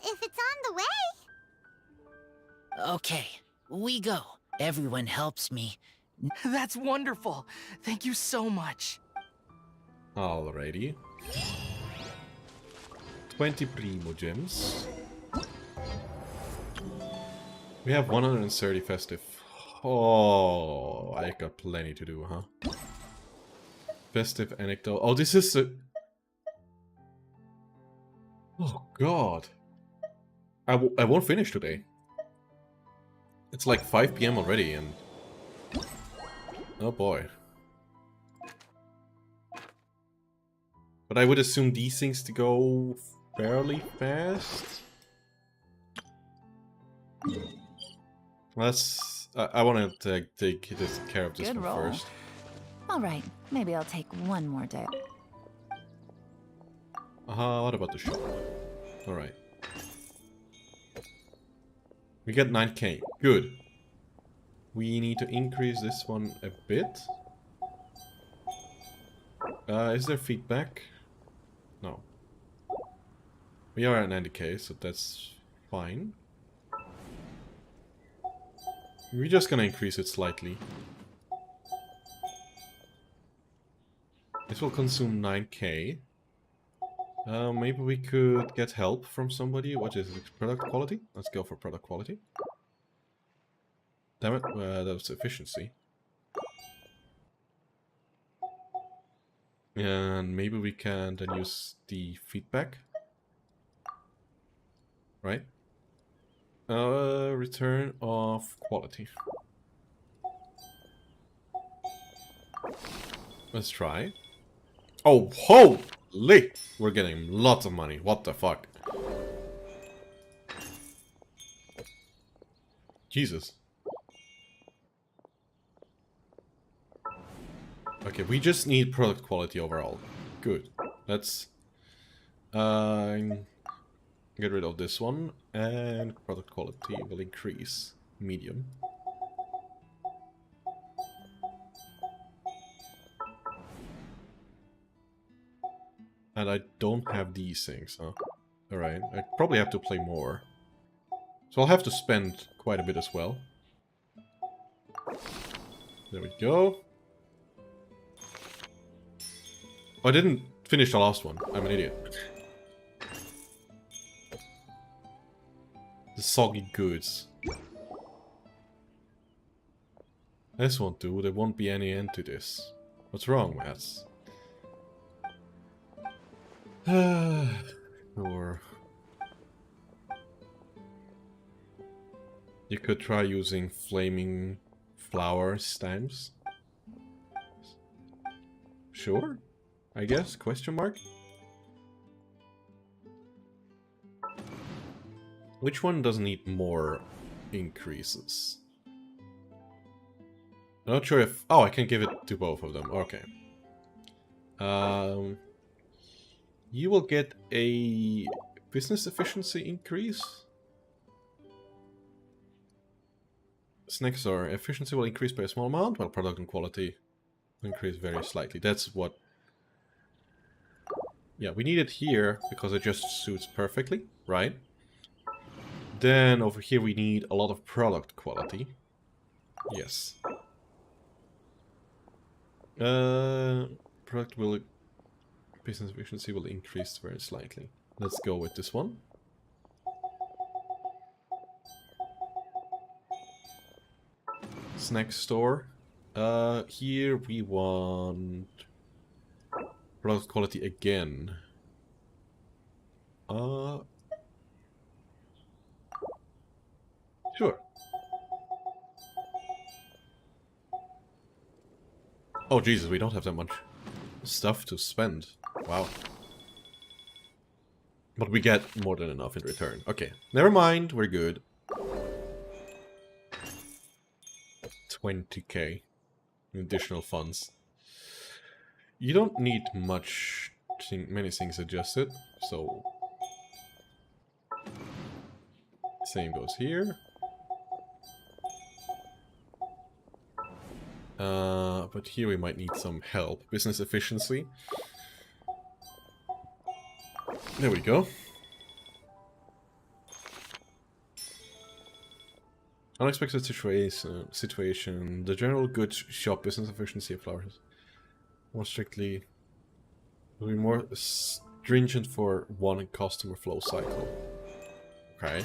if it's on the way. Okay, we go. Everyone helps me. That's wonderful. Thank you so much. Alrighty. 20 Primo Gems. We have 130 festive. Oh, I got plenty to do, huh? Festive anecdote. Oh, this is a... Oh, God. I won't finish today. It's like 5 PM already, and... Oh, boy. But I would assume these things to go fairly fast. Let's... I want to take care of this Good one roll. first. All right, maybe I'll take one more day. What about the shop? Alright. We get 9k. Good. We need to increase this one a bit. Is there feedback? No. We are at 90k, so that's fine. We're just gonna increase it slightly. This will consume 9k. Maybe we could get help from somebody. What is it? Product quality? Let's go for product quality. Damn it, that was efficiency. And maybe we can then use the feedback. Right? Return of quality. Let's try. Oh, holy! We're getting lots of money. What the fuck? Jesus. Okay, we just need product quality overall. Good. Let's get rid of this one, and product quality will increase. Medium. And I don't have these things, huh? Alright, I probably have to play more. So I'll have to spend quite a bit as well. There we go. Oh, I didn't finish the last one. I'm an idiot. The soggy goods. This won't do. There won't be any end to this. What's wrong, Mats? Or... You could try using flaming flower stamps. Sure, I guess, question mark? Which one does need more increases? I'm not sure if... Oh, I can give it to both of them, okay. You will get a business efficiency increase. Snacks or efficiency will increase by a small amount, while product and quality will increase very slightly. That's what Yeah, we need it here because it just suits perfectly, right? Then over here we need a lot of product quality. Yes. Product will... business efficiency will increase very slightly. Let's go with this one. Snack store. Here we want product quality again. Sure. Oh Jesus, we don't have that much stuff to spend. Wow. But we get more than enough in return. Okay, never mind, we're good. 20k additional funds. You don't need many things adjusted, so same goes here. But here we might need some help. Business efficiency. There we go. Unexpected situation. The general goods shop business efficiency of flowers. More strictly, will be more stringent for one customer flow cycle. Okay.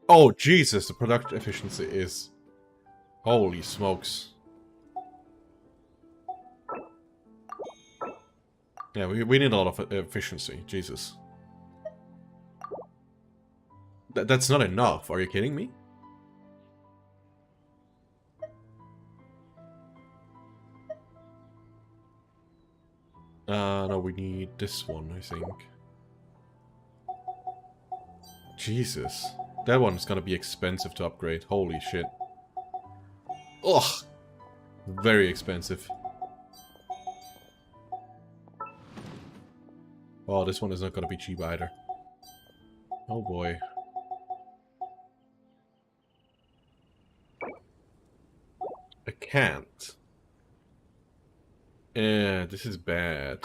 Oh Jesus, the product efficiency is... holy smokes. Yeah, we need a lot of efficiency. Jesus. That's not enough. Are you kidding me? No, we need this one, I think. Jesus. That one's gonna be expensive to upgrade. Holy shit. Ugh. Very expensive. Oh, this one is not gonna be cheap either. Oh boy. I can't. Yeah, this is bad.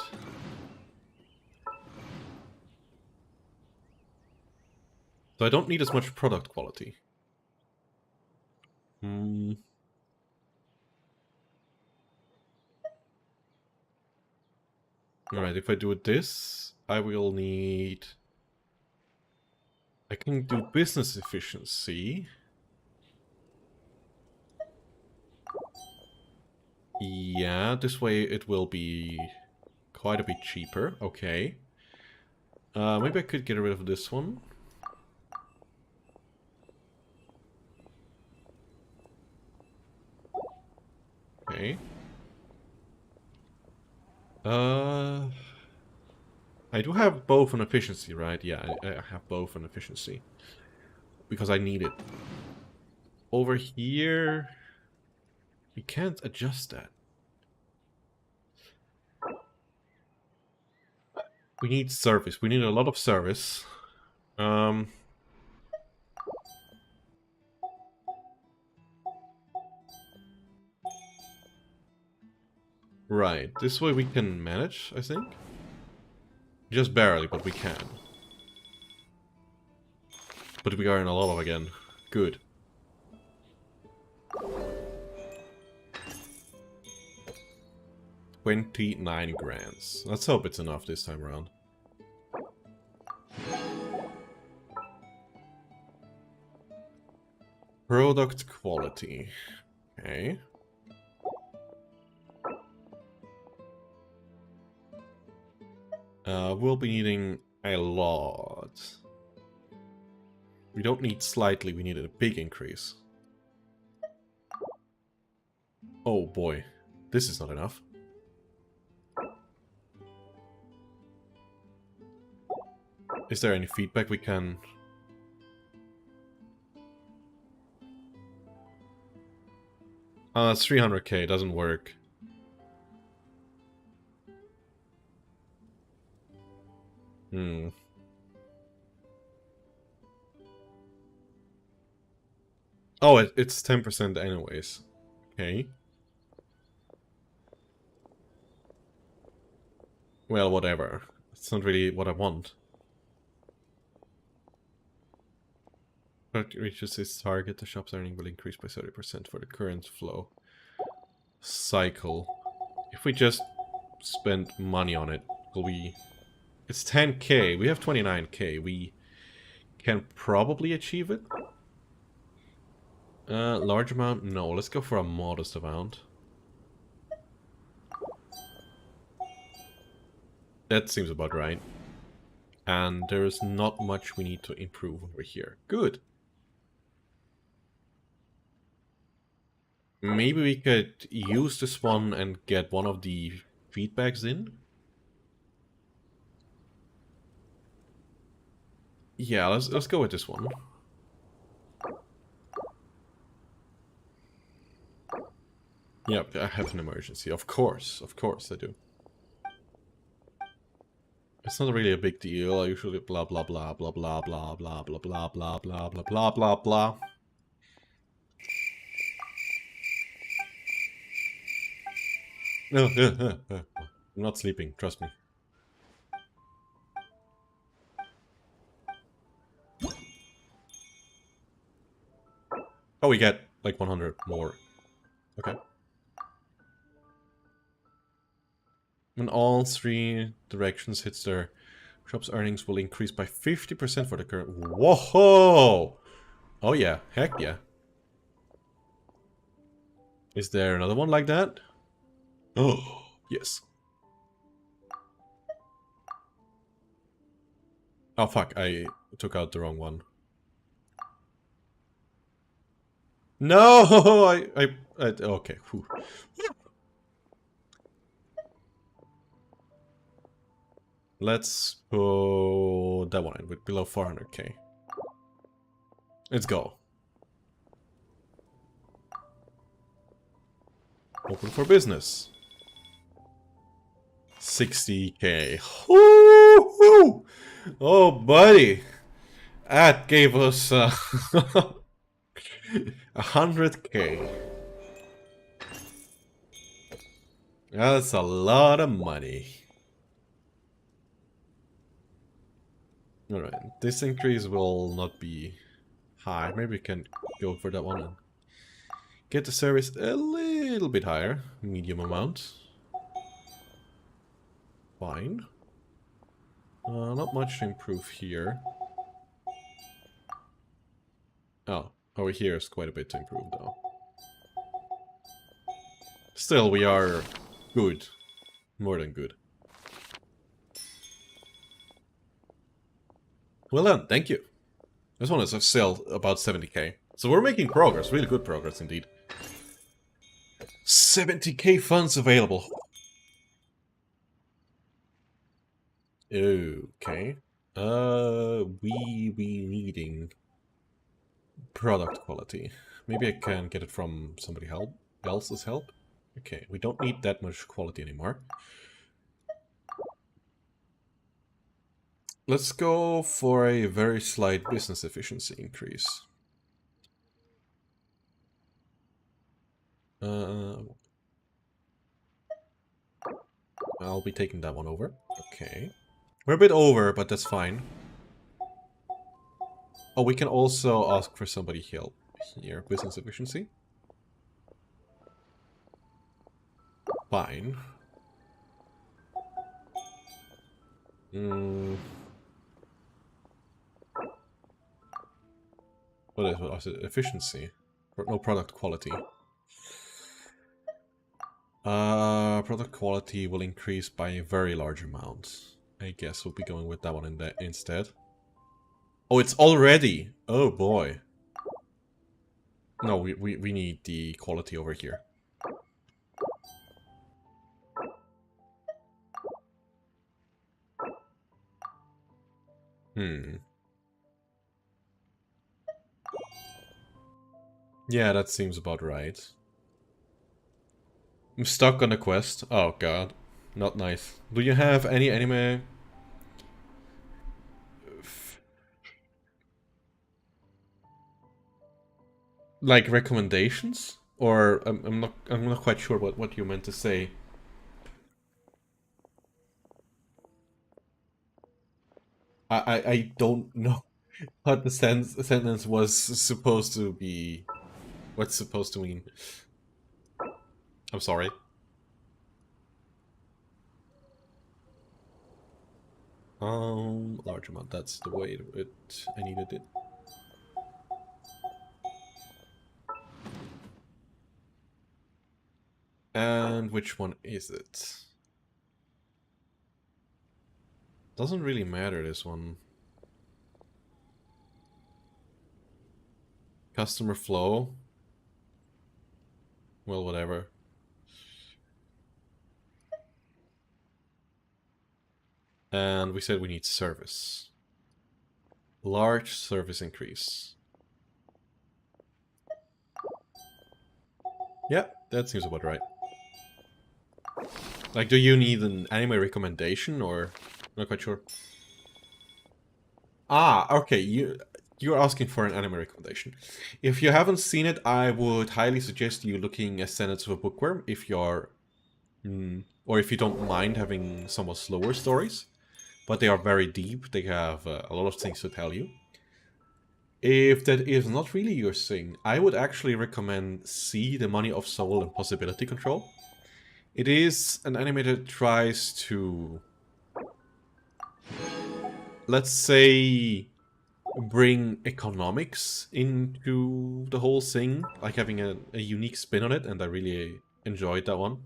So I don't need as much product quality. Alright, if I do this, I will need... I can do business efficiency. Yeah, this way it will be quite a bit cheaper. Okay. Maybe I could get rid of this one. Okay. I do have both on efficiency, right? Yeah, I have both on efficiency. Because I need it. Over here... we can't adjust that. We need service. We need a lot of service. Right. This way we can manage, I think. Just barely, but we can. But we are in a lot of again. Good. $29,000. Let's hope it's enough this time around. Product quality. Okay. We'll be needing a lot. We don't need slightly, we need a big increase. Oh boy, this is not enough. Is there any feedback we can... it's 300k, doesn't work. Oh, it's 10% anyways. Okay. Well, whatever. It's not really what I want. But reaches its target, the shop's earning will increase by 30% for the current flow cycle. If we just spend money on it, will we... It's 10k, we have 29k, we can probably achieve it. Large amount? No, let's go for a modest amount. That seems about right. And there's not much we need to improve over here. Good. Maybe we could use this one and get one of the feedbacks in. Yeah, let's go with this one. Yep, I have an emergency. Of course I do. It's not really a big deal. I usually blah blah blah blah blah blah blah blah blah blah blah blah blah blah blah. No, I'm not sleeping, trust me. Oh, we get like 100 more. Okay. When all three directions hits their shop's earnings will increase by 50% for the current... Whoa! Oh yeah, heck yeah. Is there another one like that? Oh, yes. Oh fuck, I took out the wrong one. No! I okay. Whew. Let's put that one in with below 400k. Let's go. Open for business. 60k. Woo-hoo! Oh, buddy. That gave us 100k. That's a lot of money. Alright, this increase will not be high. Maybe we can go for that one and get the service a little bit higher. Medium amount. Fine. Not much to improve here. Oh, over here is quite a bit to improve though. Still, we are good. More than good. Well done, thank you. This one is still about 70k. So we're making progress, really good progress indeed. 70k funds available. Okay. We needing product quality. Maybe I can get it from somebody else's help. Okay, we don't need that much quality anymore. Let's go for a very slight business efficiency increase. I'll be taking that one over. Okay. We're a bit over, but that's fine. Oh, we can also ask for somebody help here. Business efficiency. Fine. What is it? Efficiency. No, product quality. Product quality will increase by a very large amount. I guess we'll be going with that one instead. Oh, it's already! Oh boy. No, we need the quality over here. Yeah, that seems about right. I'm stuck on the quest. Oh god. Not nice. Do you have any anime... like recommendations? Or I'm not quite sure what you meant to say. I don't know what the sentence was supposed to be. What's supposed to mean? I'm sorry. Large amount. That's the way I needed it. And which one is it? Doesn't really matter, this one. Customer flow. Well, whatever. And we said we need service. Large service increase. Yeah, that seems about right. Like, do you need an anime recommendation, or not quite sure? Ah, okay, you're asking for an anime recommendation. If you haven't seen it, I would highly suggest you looking at Senate of a Bookworm if you're or if you don't mind having somewhat slower stories, but they are very deep. They have a lot of things to tell you. If that is not really your thing, I would actually recommend See the Money of Soul and Possibility Control. It is an anime that tries to, let's say, bring economics into the whole thing, like having a unique spin on it, and I really enjoyed that one.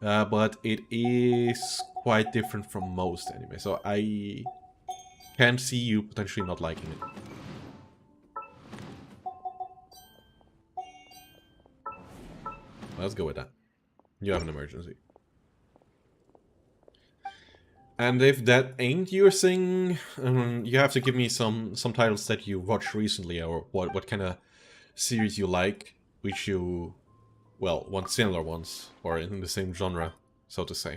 But it is quite different from most anime, so I can see you potentially not liking it. Let's go with that. You have an emergency. And if that ain't your thing, you have to give me some titles that you watched recently, or what kind of series you like, which you, well, want similar ones, or in the same genre, so to say.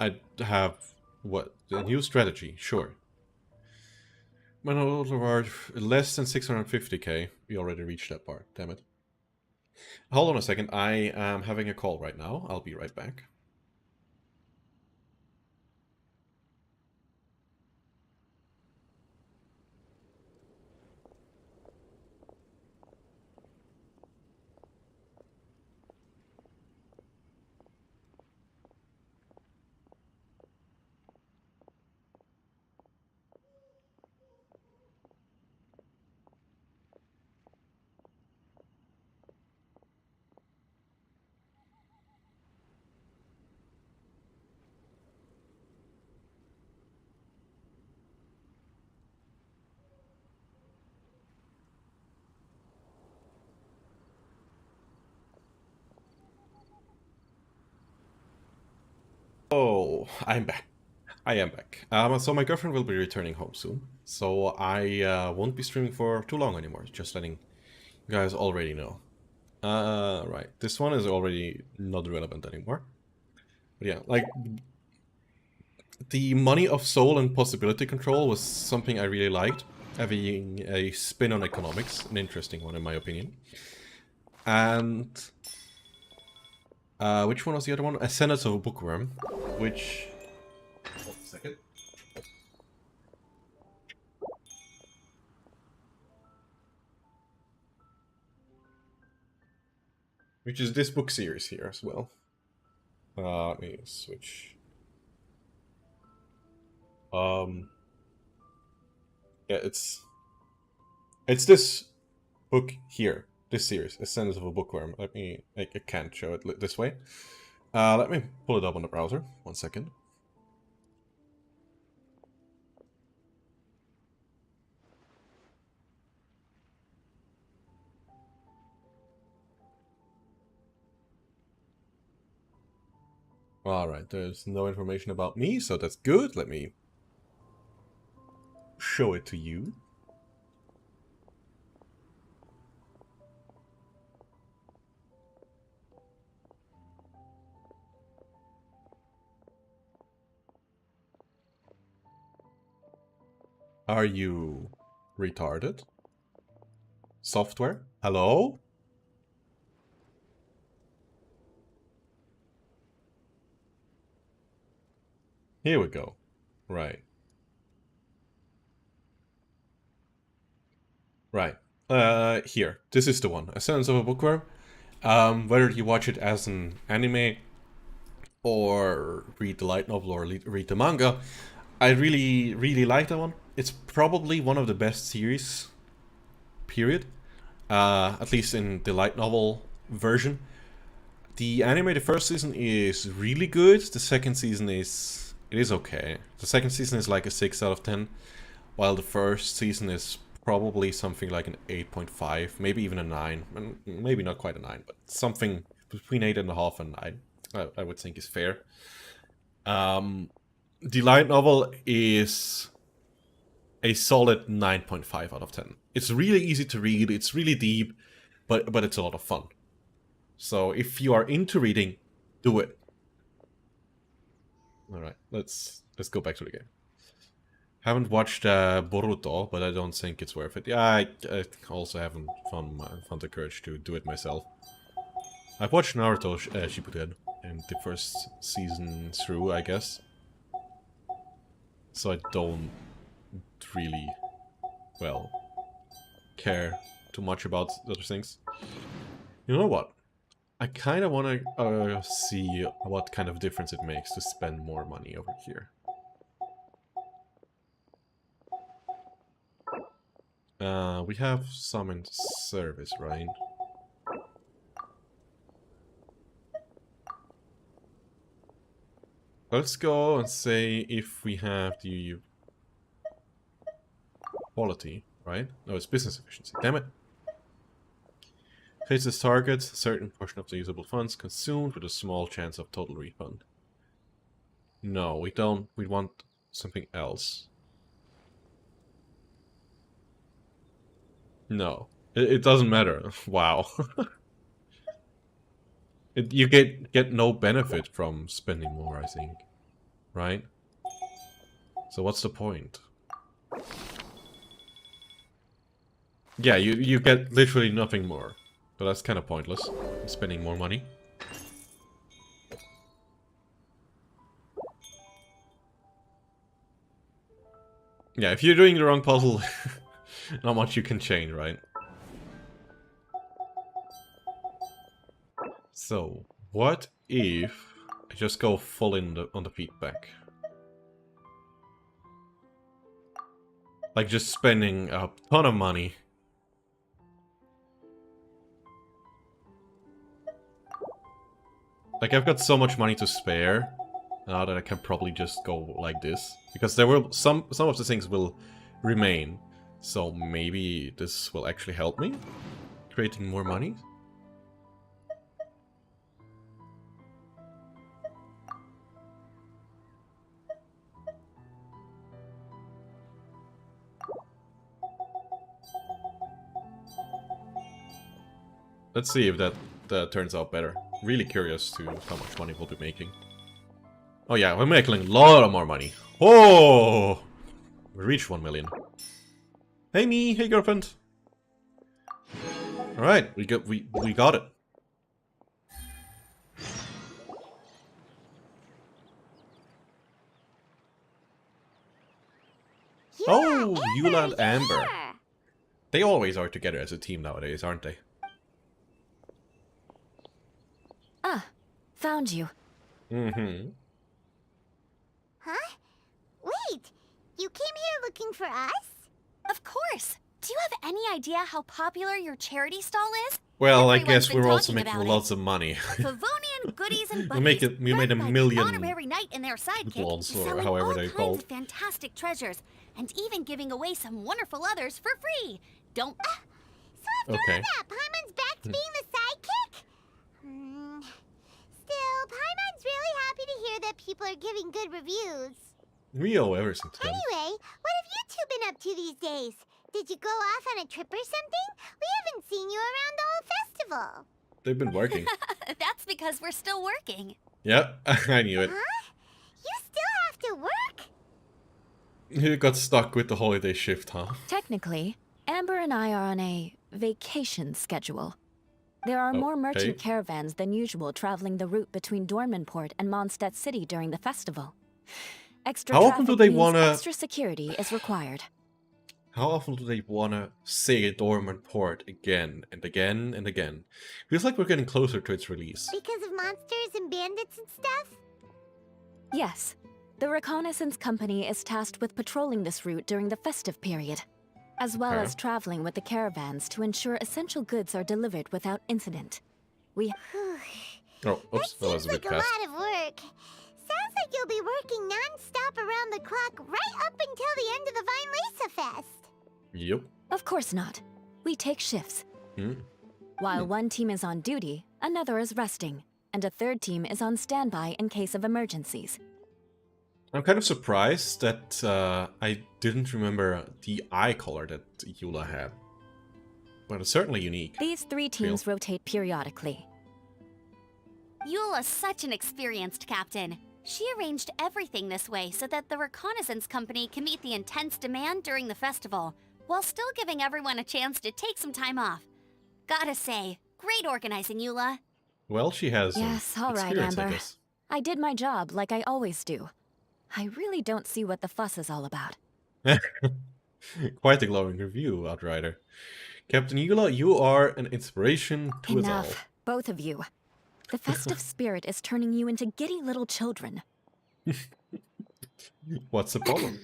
I have, what, a new strategy, sure. Manual reward, less than 650k. We already reached that part, damn it. Hold on a second, I am having a call right now. I'll be right back. Oh, I'm back. I am back. So my girlfriend will be returning home soon, so I won't be streaming for too long anymore, just letting you guys already know. Right, this one is already not relevant anymore. But yeah, like, the Money of Soul and Possibility Control was something I really liked, having a spin on economics, an interesting one in my opinion. And which one was the other one? A Senate of a Bookworm, which... Hold a second. Which is this book series here as well. Let me switch. Yeah, it's this book here, this series, Ascendance of a Bookworm. Let me, I can't show it this way. Let me pull it up on the browser, 1 second. Alright, there's no information about me, so that's good. Let me show it to you. Are you retarded? software? Hello? Here we go. Right. Right. Here. This is the one. Ascendance of a Bookworm. Whether you watch it as an anime or read the light novel or read the manga, I really, really like that one. It's probably one of the best series, period. At least in the light novel version. The anime, the first season is really good. The second season is okay. The second season is like a 6 out of 10, while the first season is probably something like an 8.5, maybe even a 9. Maybe not quite a 9, but something between 8.5 and 9. I would think is fair. The light novel is a solid 9.5 out of 10. It's really easy to read, it's really deep, but it's a lot of fun. So if you are into reading, do it. Alright, let's go back to the game. Haven't watched Boruto, but I don't think it's worth it. Yeah, I also haven't found the courage to do it myself. I've watched Naruto Shippuden and the first season through, I guess. So I don't really, well, care too much about other things. You know what? I kind of want to see what kind of difference it makes to spend more money over here. We have some in service, right? Let's go and say if we have the quality, right? No, it's business efficiency. Damn it. Faces targets, a certain portion of the usable funds consumed with a small chance of total refund. No, we don't. We want something else. No, it doesn't matter. Wow. You get no benefit from spending more, I think. Right? So what's the point? Yeah, you get literally nothing more. So that's kind of pointless, spending more money. Yeah, if you're doing the wrong puzzle, not much you can change, right? So, what if I just go full in on the feedback? Like just spending a ton of money. Like I've got so much money to spare now that I can probably just go like this, because there will some of the things will remain. So maybe this will actually help me creating more money. Let's see if that turns out better. Really curious to how much money we'll be making. Oh yeah, we're making a lot of more money. Oh, we reached 1 million. Hey me, hey girlfriend. All right, we got it. Oh, Eula and Amber. They always are together as a team nowadays, aren't they? Ah, found you. Mm-hmm. Huh? Wait, you came here looking for us? Of course. Do you have any idea how popular your charity stall is? Well, Everyone's I guess been we're also talking making about lots of money. Favonian goodies and we buddies. made a run by million the Honorary Knight and their sidekick, blondes, or selling however all they're kinds called. of fantastic treasures, and even giving away some wonderful others for free. Don't. So after all that, Paimon's back to being the sidekick? Still, Paimon's really happy to hear that people are giving good reviews. We owe everything to them. Anyway, what have you two been up to these days? Did you go off on a trip or something? We haven't seen you around the whole festival. They've been working. That's because we're still working. Yep, I knew it. Huh? You still have to work? You got stuck with the holiday shift, huh? Technically, Amber and I are on a vacation schedule. There are more merchant caravans than usual traveling the route between Dormanport and Mondstadt City during the festival. Extra How often do traffic they means wanna... extra security is required. How often do they wanna say Dormanport again and again and again? Feels like we're getting closer to its release. Because of monsters and bandits and stuff? Yes. The reconnaissance company is tasked with patrolling this route during the festive period, as well as traveling with the caravans to ensure essential goods are delivered without incident. We... Oh, oops, that was a bit Like a fast. lot of work. Sounds like you'll be working non-stop around the clock right up until the end of the Vine Lisa Fest. Yep. Of course not. We take shifts. Hmm. While one team is on duty, another is resting, and a third team is on standby in case of emergencies. I'm kind of surprised that I didn't remember the eye color that Eula had. But it's certainly unique. These three teams rotate periodically. Eula's such an experienced captain. She arranged everything this way so that the reconnaissance company can meet the intense demand during the festival, while still giving everyone a chance to take some time off. Gotta say, great organizing, Eula. Well, she has Yes, all right, experience, I Amber. guess. I did my job like I always do. I really don't see what the fuss is all about. Quite a glowing review, Outrider. Captain Eula, you are an inspiration to us all. Enough, both of you. The festive spirit is turning you into giddy little children. What's the problem?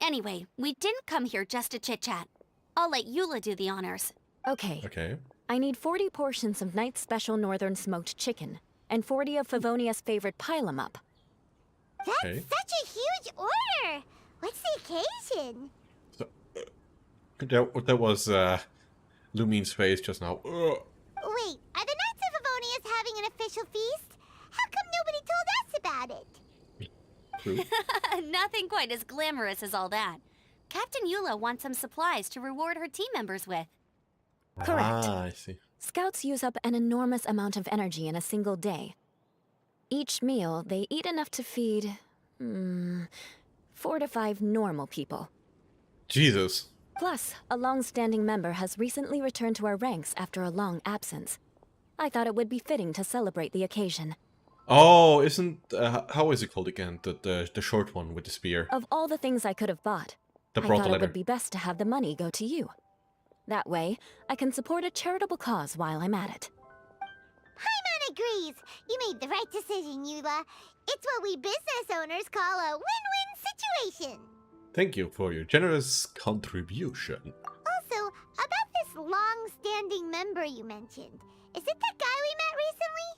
Anyway, we didn't come here just to chit-chat. I'll let Eula do the honors. Okay. Okay. I need 40 portions of Knight's Special Northern Smoked Chicken, and 40 of Favonia's favorite pile-em-up. That's such a huge order! What's the occasion? So, that was Lumine's face just now. Wait, are the Knights of Favonius having an official feast? How come nobody told us about it? True. Nothing quite as glamorous as all that. Captain Eula wants some supplies to reward her team members with. Correct. Ah, I see. Scouts use up an enormous amount of energy in a single day. Each meal, they eat enough to feed... 4 to 5 normal people. Jesus. Plus, a long-standing member has recently returned to our ranks after a long absence. I thought it would be fitting to celebrate the occasion. Oh, isn't... how is it called again? The short one with the spear. Of all the things I could have bought, The I brought thought the it would letter. be best to have the money go to you. That way, I can support a charitable cause while I'm at it. Paimon agrees. You made the right decision, Eula. It's what we business owners call a win-win situation. Thank you for your generous contribution. Also, about this long-standing member you mentioned, is it that guy we met recently?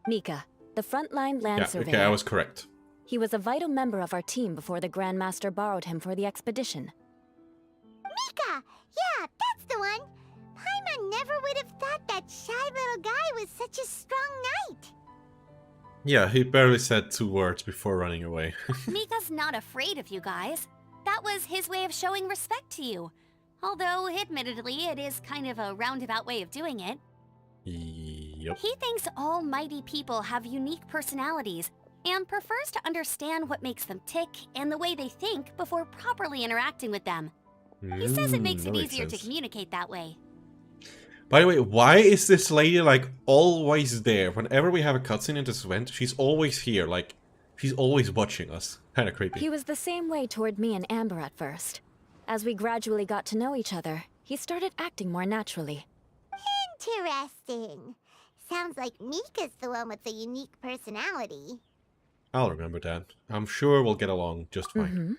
Mika, the frontline land Yeah, surveyor. okay, I was correct. He was a vital member of our team before the Grandmaster borrowed him for the expedition. Mika! Yeah, that's the one! Paimon never would have thought that shy little guy was such a strong knight. Yeah, he barely said 2 words before running away. Mika's not afraid of you guys. That was his way of showing respect to you. Although, admittedly, it is kind of a roundabout way of doing it. Yep. He thinks all mighty people have unique personalities and prefers to understand what makes them tick and the way they think before properly interacting with them. He says it makes that it makes easier to sense. communicate that way. By the way, why is this lady, like, always there? Whenever we have a cutscene in this event, she's always here, like, she's always watching us. Kinda creepy. He was the same way toward me and Amber at first. As we gradually got to know each other, he started acting more naturally. Interesting. Sounds like Mika's the one with the unique personality. I'll remember that. I'm sure we'll get along just fine.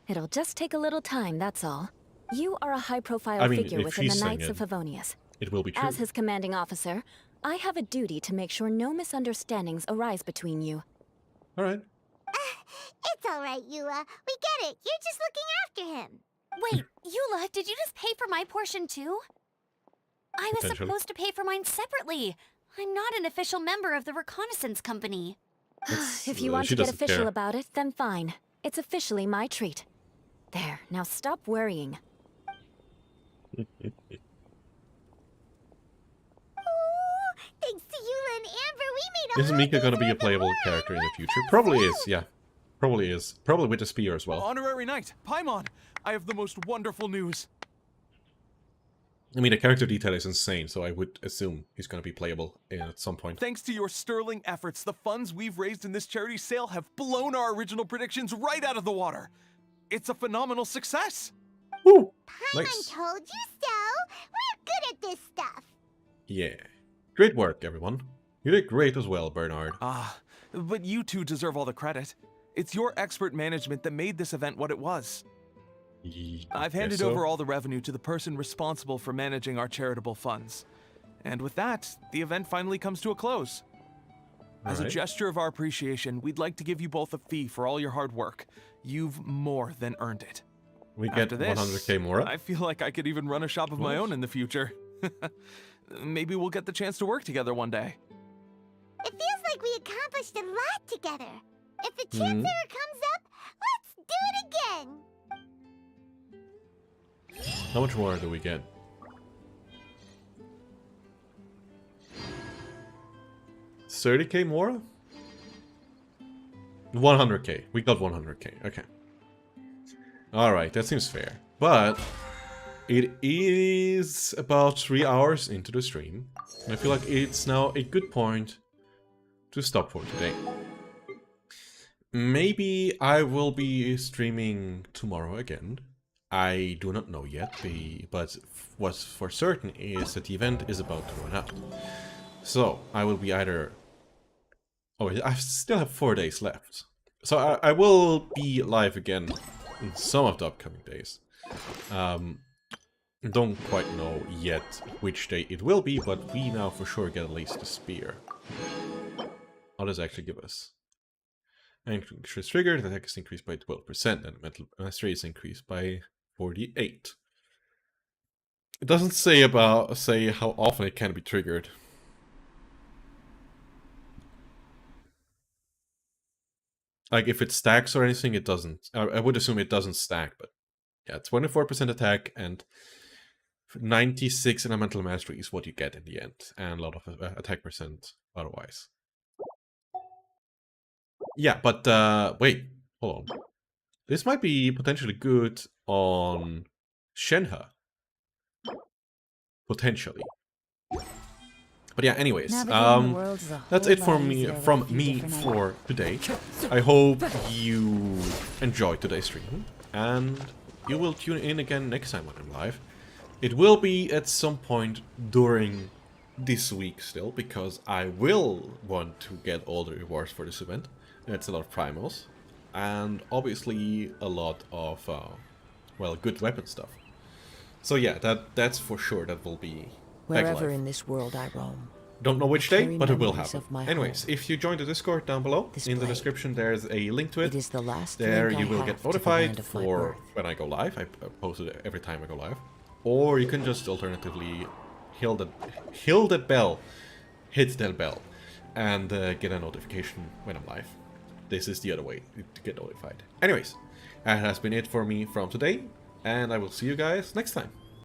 It'll just take a little time, that's all. You are a high-profile I mean, figure if within the she's Knights saying of Favonius. It will be true. As his commanding officer, I have a duty to make sure no misunderstandings arise between you. Alright. It's alright, Eula. We get it. You're just looking after him. Wait, Eula, did you just pay for my portion too? I was Potentially. supposed to pay for mine separately. I'm not an official member of the reconnaissance company. If you want she to get doesn't official care. about it, then fine. It's officially my treat. There, now stop worrying. Thanks to Eula and Amber, we made a Isn't Mika gonna be a playable character in the future? Probably is, yeah. Probably is. Probably with a spear as well. Honorary Knight, Paimon, I have the most wonderful news. I mean, the character detail is insane, so I would assume he's going to be playable at some point. Thanks to your sterling efforts, the funds we've raised in this charity sale have blown our original predictions right out of the water. It's a phenomenal success. Woo! Paimon told you so. We're good at this stuff. Yeah. Great work, everyone. You did great as well, Bernard. But you two deserve all the credit. It's your expert management that made this event what it was. I've handed over all the revenue to the person responsible for managing our charitable funds. And with that, the event finally comes to a close. As a gesture of our appreciation, we'd like to give you both a fee for all your hard work. You've more than earned it. We get 100k more. I feel like I could even run a shop of my own in the future. Maybe we'll get the chance to work together one day. It feels like we accomplished a lot together. If the chance ever comes up, let's do it again. How much more do we get? $30k more? 100k. We got 100k. Okay. Alright, that seems fair. But it is about 3 hours into the stream. And I feel like it's now a good point to stop for today. Maybe I will be streaming tomorrow again. I do not know yet, but what's for certain is that the event is about to run out. So, I will be either... Oh, I still have 4 days left. So I will be live again in some of the upcoming days. Don't quite know yet which day it will be, but we now for sure get at least a spear. What does it actually give us? Interest triggered, the attack is increased by 12%, and mental mastery is increased by 48. It doesn't say how often it can be triggered. Like if it stacks or anything, it doesn't. I would assume it doesn't stack, but yeah, 24% attack and 96 in a mental mastery is what you get in the end, and a lot of attack percent otherwise. Yeah, but wait, hold on. This might be potentially good on Shenhe. Potentially. But yeah, anyways, that's it from me for today. I hope you enjoyed today's stream, and you will tune in again next time when I'm live. It will be at some point during this week still, because I will want to get all the rewards for this event. It's a lot of primals, and obviously a lot of, well, good weapon stuff. So yeah, that's for sure, that will be wherever in this world I roam. Don't know which day, but it will happen. Anyways, if you join the Discord down below, in the description there's a link to it. It is the last there link you I will have get to the notified land of my for birth. when I go live. I post it every time I go live. Or you can just alternatively hit that bell, and get a notification when I'm live. This is the other way to get notified. Anyways, that has been it for me from today, and I will see you guys next time.